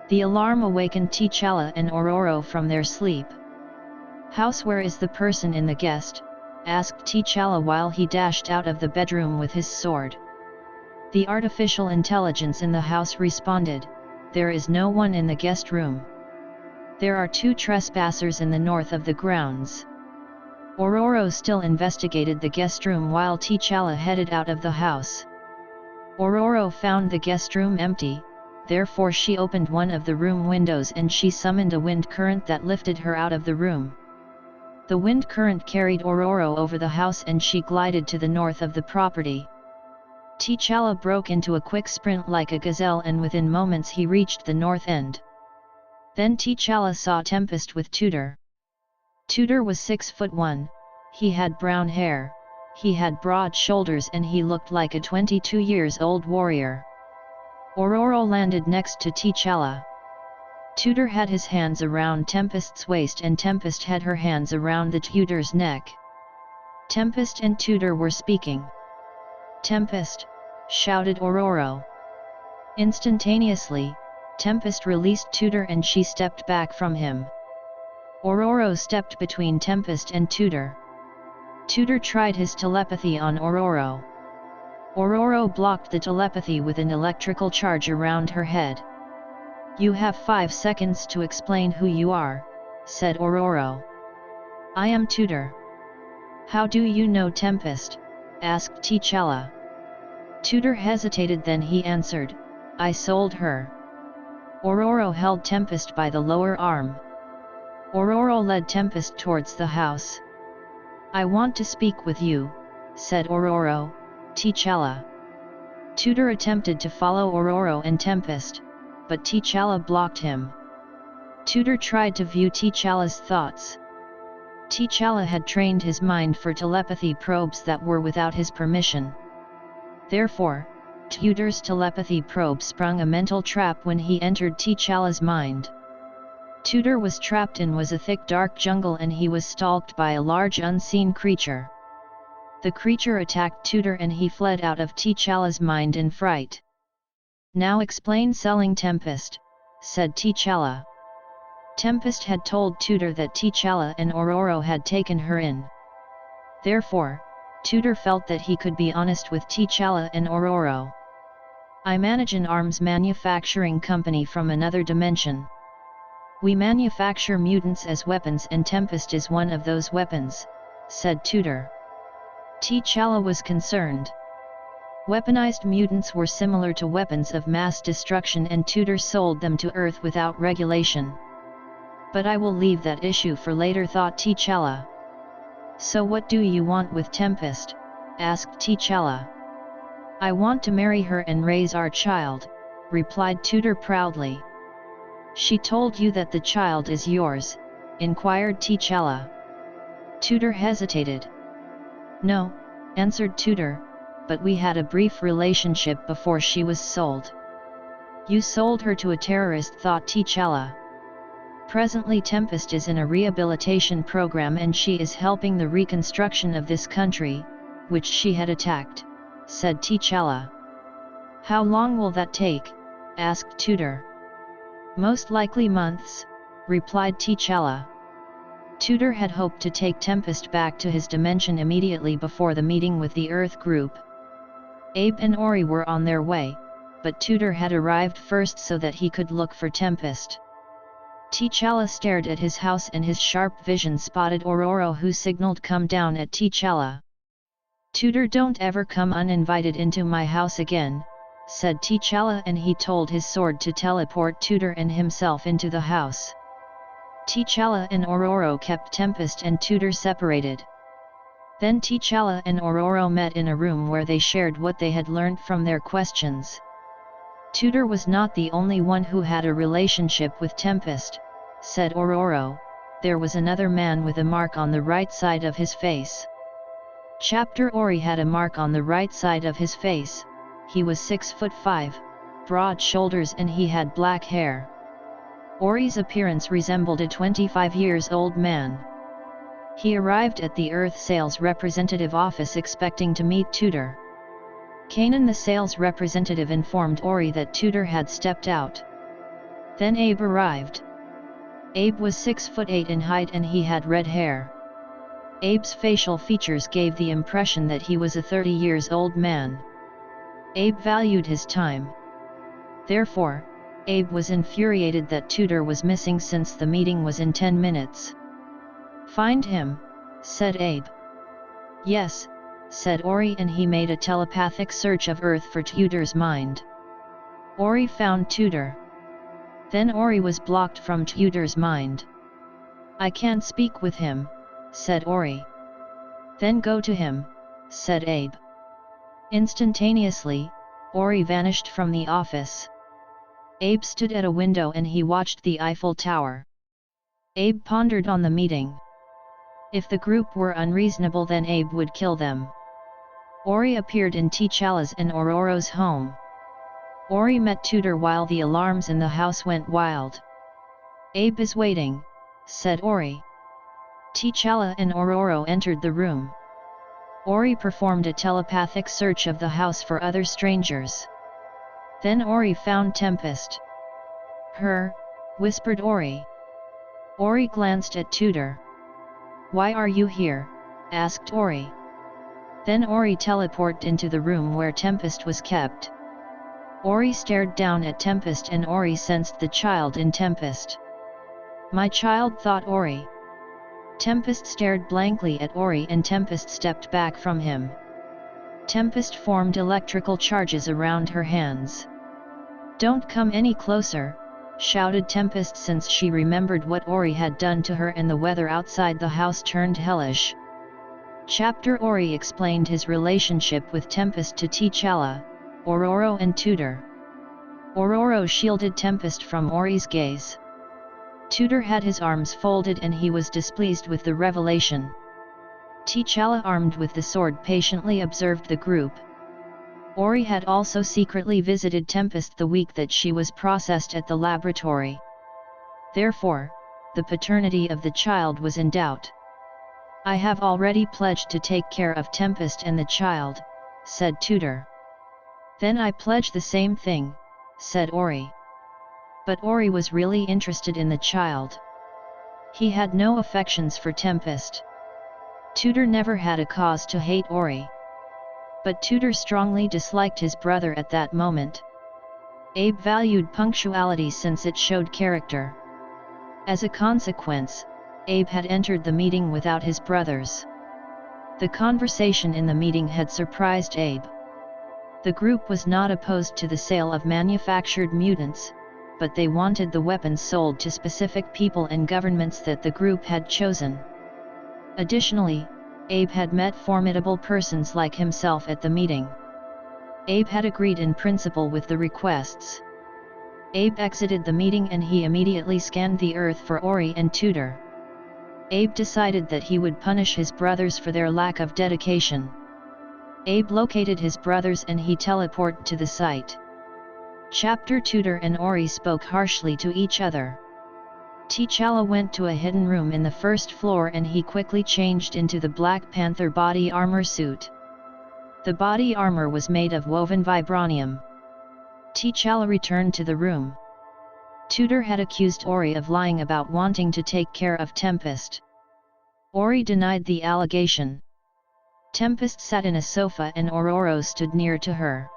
The alarm awakened T'Challa and Ororo from their sleep. "House, where is the person in the guest?" asked T'Challa while he dashed out of the bedroom with his sword. The artificial intelligence in the house responded, "There is no one in the guest room. There are 2 trespassers in the north of the grounds." Ororo still investigated the guest room while T'Challa headed out of the house. Ororo found the guest room empty, therefore she opened one of the room windows and she summoned a wind current that lifted her out of the room. The wind current carried Ororo over the house and she glided to the north of the property. T'Challa broke into a quick sprint like a gazelle and within moments he reached the north end. Then T'Challa saw Tempest with Tutor. Tutor was 6'1", he had brown hair, he had broad shoulders and he looked like a 22-years-old warrior. Ororo landed next to T'Challa. Tutor had his hands around Tempest's waist and Tempest had her hands around the Tutor's neck. Tempest and Tutor were speaking. "Tempest!" shouted Ororo. Instantaneously, Tempest released Tutor and she stepped back from him. Ororo stepped between Tempest and Tutor. Tutor tried his telepathy on Ororo. Ororo blocked the telepathy with an electrical charge around her head. "You have 5 seconds to explain who you are," said Ororo. "I am Tutor." "How do you know Tempest?" asked T'Challa. Tutor hesitated, then he answered, "I sold her." Ororo held Tempest by the lower arm. Ororo led Tempest towards the house. "I want to speak with you," said Ororo. "T'Challa." Tutor attempted to follow Ororo and Tempest, but T'Challa blocked him. Tutor tried to view T'Challa's thoughts. T'Challa had trained his mind for telepathy probes that were without his permission. Therefore, Tutor's telepathy probe sprung a mental trap when he entered T'Challa's mind. Tutor was trapped in a thick dark jungle and he was stalked by a large unseen creature. The creature attacked Tutor and he fled out of T'Challa's mind in fright. "Now explain selling Tempest," said T'Challa. Tempest had told Tutor that T'Challa and Ororo had taken her in. Therefore, Tutor felt that he could be honest with T'Challa and Ororo. "I manage an arms manufacturing company from another dimension. We manufacture mutants as weapons and Tempest is one of those weapons," said Tutor. T'Challa was concerned. Weaponized mutants were similar to weapons of mass destruction and Tutor sold them to Earth without regulation. "But I will leave that issue for later," thought T'Challa. "So what do you want with Tempest?" asked T'Challa. "I want to marry her and raise our child," replied Tutor proudly. "She told you that the child is yours?" inquired T'Challa. Tutor hesitated. "No," answered Tutor, "but we had a brief relationship before she was sold." "You sold her to a terrorist," thought T'Challa. "Presently Tempest is in a rehabilitation program and she is helping the reconstruction of this country, which she had attacked," said T'Challa. "How long will that take?" asked Tutor. "Most likely months," replied T'Challa. Tutor had hoped to take Tempest back to his dimension immediately before the meeting with the Earth group. Abe and Ori were on their way, but Tutor had arrived first so that he could look for Tempest. T'Challa stared at his house and his sharp vision spotted Ororo, who signaled come down at T'Challa. "Tutor, don't ever come uninvited into my house again," said T'Challa, and he told his sword to teleport Tutor and himself into the house. T'Challa and Ororo kept Tempest and Tutor separated. Then T'Challa and Ororo met in a room where they shared what they had learned from their questions. "Tutor was not the only one who had a relationship with Tempest," said Ororo. "There was another man with a mark on the right side of his face." Chapter Ori had a mark on the right side of his face. He was 6'5", broad shoulders and he had black hair. Ori's appearance resembled a 25-years-old man. He arrived at the Earth sales representative office expecting to meet Tutor. Kanan, the sales representative, informed Ori that Tutor had stepped out. Then Abe arrived. Abe was 6'8" in height and he had red hair. Abe's facial features gave the impression that he was a 30-years-old man. Abe valued his time. Therefore, Abe was infuriated that Tutor was missing since the meeting was in 10 minutes. "Find him," said Abe. "Yes," said Ori, and he made a telepathic search of Earth for Tutor's mind. Ori found Tutor. Then Ori was blocked from Tutor's mind. "I can't speak with him," said Ori. "Then go to him," said Abe. Instantaneously, Ori vanished from the office. Abe stood at a window and he watched the Eiffel Tower. Abe pondered on the meeting. If the group were unreasonable, then Abe would kill them. Ori appeared in T'Challa's and Ororo's home. Ori met Tutor while the alarms in the house went wild. "Abe is waiting," said Ori. T'Challa and Ororo entered the room. Ori performed a telepathic search of the house for other strangers. Then Ori found Tempest. "Her," whispered Ori. Ori glanced at Tutor. "Why are you here?" asked Ori. Then Ori teleported into the room where Tempest was kept. Ori stared down at Tempest and Ori sensed the child in Tempest. "My child," thought Ori. Tempest stared blankly at Ori and Tempest stepped back from him. Tempest formed electrical charges around her hands. "Don't come any closer," shouted Tempest, since she remembered what Ori had done to her and the weather outside the house turned hellish. Chapter Ori explained his relationship with Tempest to T'Challa, Ororo and Tutor. Ororo shielded Tempest from Ori's gaze. Tutor had his arms folded and he was displeased with the revelation. T'Challa, armed with the sword, patiently observed the group. Ori had also secretly visited Tempest the week that she was processed at the laboratory. Therefore, the paternity of the child was in doubt. "I have already pledged to take care of Tempest and the child," said Tutor. "Then I pledge the same thing," said Ori. But Ori was really interested in the child. He had no affections for Tempest. Tutor never had a cause to hate Ori. But Tutor strongly disliked his brother at that moment. Abe valued punctuality since it showed character. As a consequence, Abe had entered the meeting without his brothers. The conversation in the meeting had surprised Abe. The group was not opposed to the sale of manufactured mutants, but they wanted the weapons sold to specific people and governments that the group had chosen. Additionally, Abe had met formidable persons like himself at the meeting. Abe had agreed in principle with the requests. Abe exited the meeting and he immediately scanned the earth for Ori and Tutor. Abe decided that he would punish his brothers for their lack of dedication. Abe located his brothers and he teleported to the site. Chapter Tutor and Ori spoke harshly to each other. T'Challa went to a hidden room in the first floor and he quickly changed into the Black Panther body armor suit. The body armor was made of woven vibranium. T'Challa returned to the room. Tutor had accused Ori of lying about wanting to take care of Tempest. Ori denied the allegation. Tempest sat in a sofa and Ororo stood near to her.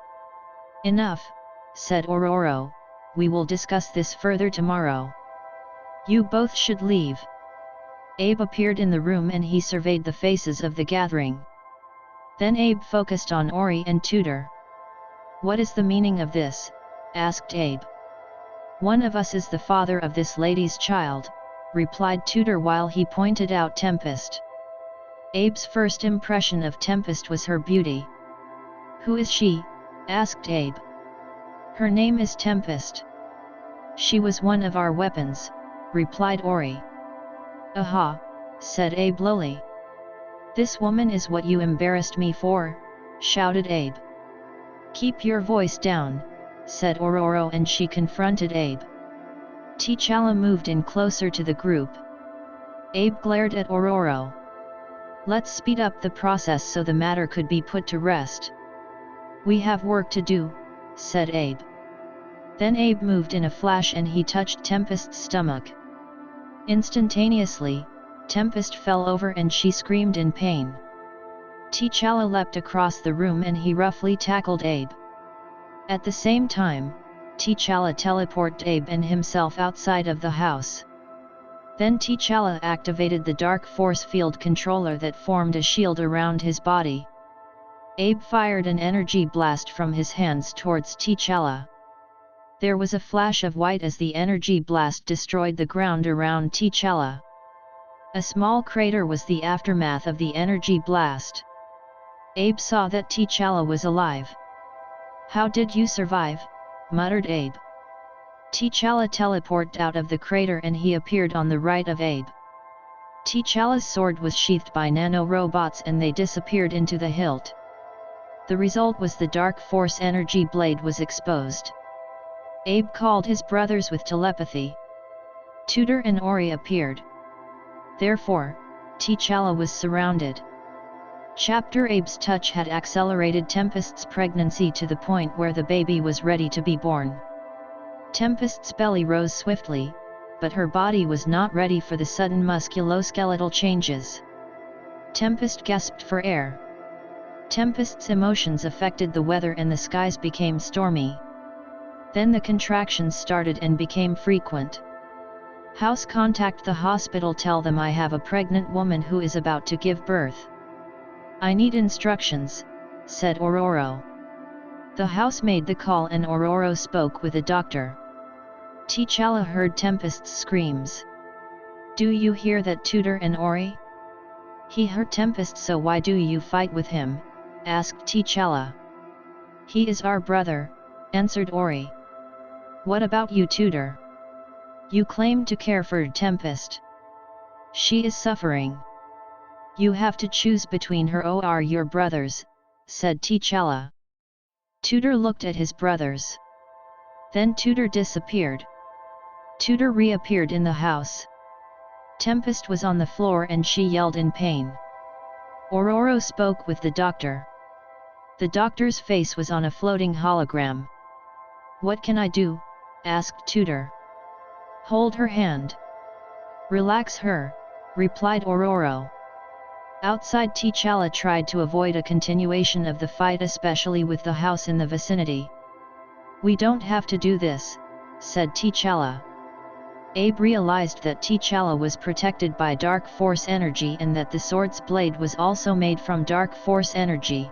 "Enough," said Ororo, "we will discuss this further tomorrow. You both should leave." Abe appeared in the room and he surveyed the faces of the gathering. Then Abe focused on Ori and Tutor. "What is the meaning of this?" asked Abe. "One of us is the father of this lady's child," replied Tutor while he pointed out Tempest. Abe's first impression of Tempest was her beauty. "Who is she?" asked Abe. "Her name is Tempest. She was one of our weapons," replied Ori. "Aha," said Abe lowly. "This woman is what you embarrassed me for," shouted Abe. "Keep your voice down," said Ororo and she confronted Abe. T'Challa moved in closer to the group. Abe glared at Ororo. "Let's speed up the process so the matter could be put to rest." "We have work to do," said Abe. Then Abe moved in a flash and he touched Tempest's stomach. Instantaneously, Tempest fell over and she screamed in pain. T'Challa leapt across the room and he roughly tackled Abe. At the same time, T'Challa teleported Abe and himself outside of the house. Then T'Challa activated the dark force field controller that formed a shield around his body. Abe fired an energy blast from his hands towards T'Challa. There was a flash of white as the energy blast destroyed the ground around T'Challa. A small crater was the aftermath of the energy blast. Abe saw that T'Challa was alive. "How did you survive?" muttered Abe. T'Challa teleported out of the crater and he appeared on the right of Abe. T'Challa's sword was sheathed by nano-robots and they disappeared into the hilt. The result was the dark force energy blade was exposed. Abe called his brothers with telepathy. Tutor and Ori appeared. Therefore, T'Challa was surrounded. Chapter Abe's touch had accelerated Tempest's pregnancy to the point where the baby was ready to be born. Tempest's belly rose swiftly, but her body was not ready for the sudden musculoskeletal changes. Tempest gasped for air. Tempest's emotions affected the weather and the skies became stormy. Then the contractions started and became frequent. "House, contact the hospital, tell them I have a pregnant woman who is about to give birth." "I need instructions," said Ororo. The house made the call and Ororo spoke with a doctor. T'Challa heard Tempest's screams. "Do you hear that, Tutor and Ori?" "He hurt Tempest, so why do you fight with him?" asked T'Challa. "He is our brother," answered Ori. "What about you, Tutor?" You claim to care for Tempest. She is suffering. You have to choose between her or your brothers, said T'Challa. Tudor looked at his brothers. Then Tudor disappeared. Tudor reappeared in the house. Tempest was on the floor and she yelled in pain. Ororo spoke with the doctor. The doctor's face was on a floating hologram. What can I do? Asked Tudor. Hold her hand. Relax her, replied Ororo. Outside, T'Challa tried to avoid a continuation of the fight, especially with the house in the vicinity. We don't have to do this, said T'Challa. Abe realized that T'Challa was protected by dark force energy and that the sword's blade was also made from dark force energy.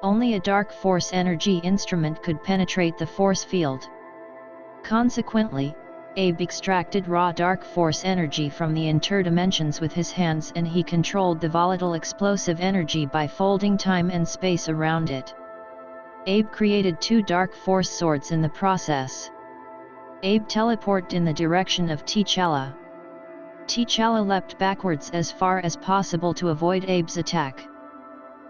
Only a dark force energy instrument could penetrate the force field. Consequently, Abe extracted raw dark force energy from the interdimensions with his hands, and he controlled the volatile explosive energy by folding time and space around it. Abe created 2 dark force swords in the process. Abe teleported in the direction of T'Challa. T'Challa leapt backwards as far as possible to avoid Abe's attack.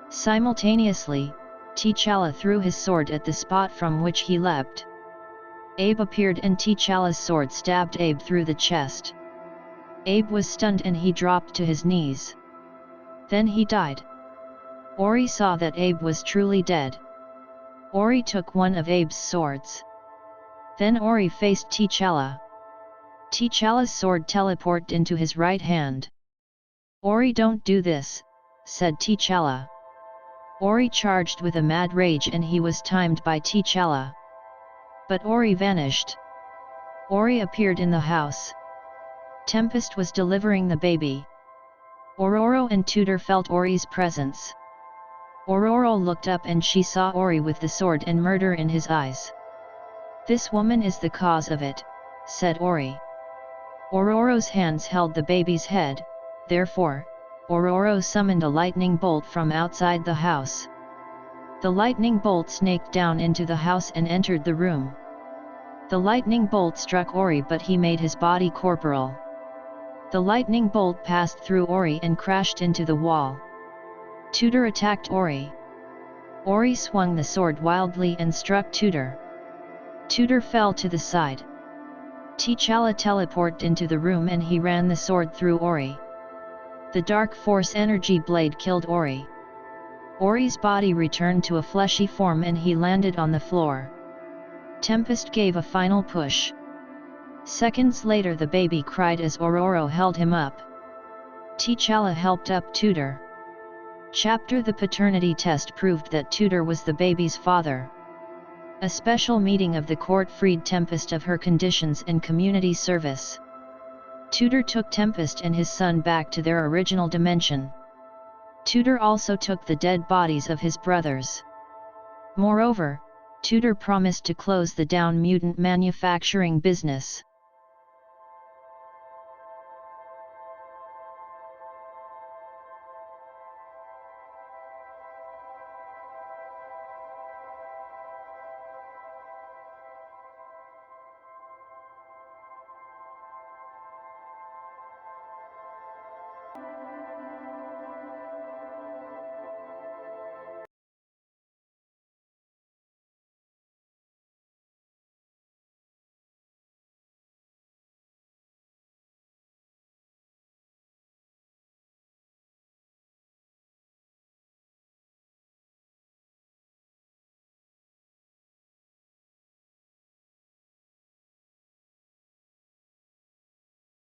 Simultaneously, T'Challa threw his sword at the spot from which he leapt. Abe appeared and T'Challa's sword stabbed Abe through the chest. Abe was stunned and he dropped to his knees. Then he died. Ori saw that Abe was truly dead. Ori took one of Abe's swords. Then Ori faced T'Challa. T'Challa's sword teleported into his right hand. Ori, don't do this, said T'Challa. Ori charged with a mad rage and he was timed by T'Challa. But Ori vanished. Ori appeared in the house. Tempest was delivering the baby. Ororo and Tudor felt Ori's presence. Ororo looked up and she saw Ori with the sword and murder in his eyes. This woman is the cause of it, said Ori. Ororo's hands held the baby's head, therefore, Ororo summoned a lightning bolt from outside the house. The lightning bolt snaked down into the house and entered the room. The lightning bolt struck Ori, but he made his body corporeal. The lightning bolt passed through Ori and crashed into the wall. Tudor attacked Ori. Ori swung the sword wildly and struck Tudor. Tudor fell to the side. T'Challa teleported into the room and he ran the sword through Ori. The dark force energy blade killed Ori. Ori's body returned to a fleshy form and he landed on the floor. Tempest gave a final push. Seconds later the baby cried as Ororo held him up. T'Challa helped up Tudor. Chapter: The paternity test proved that Tudor was the baby's father. A special meeting of the court freed Tempest of her conditions and community service. Tudor took Tempest and his son back to their original dimension. Tudor also took the dead bodies of his brothers. Moreover, Tudor promised to close the down mutant manufacturing business.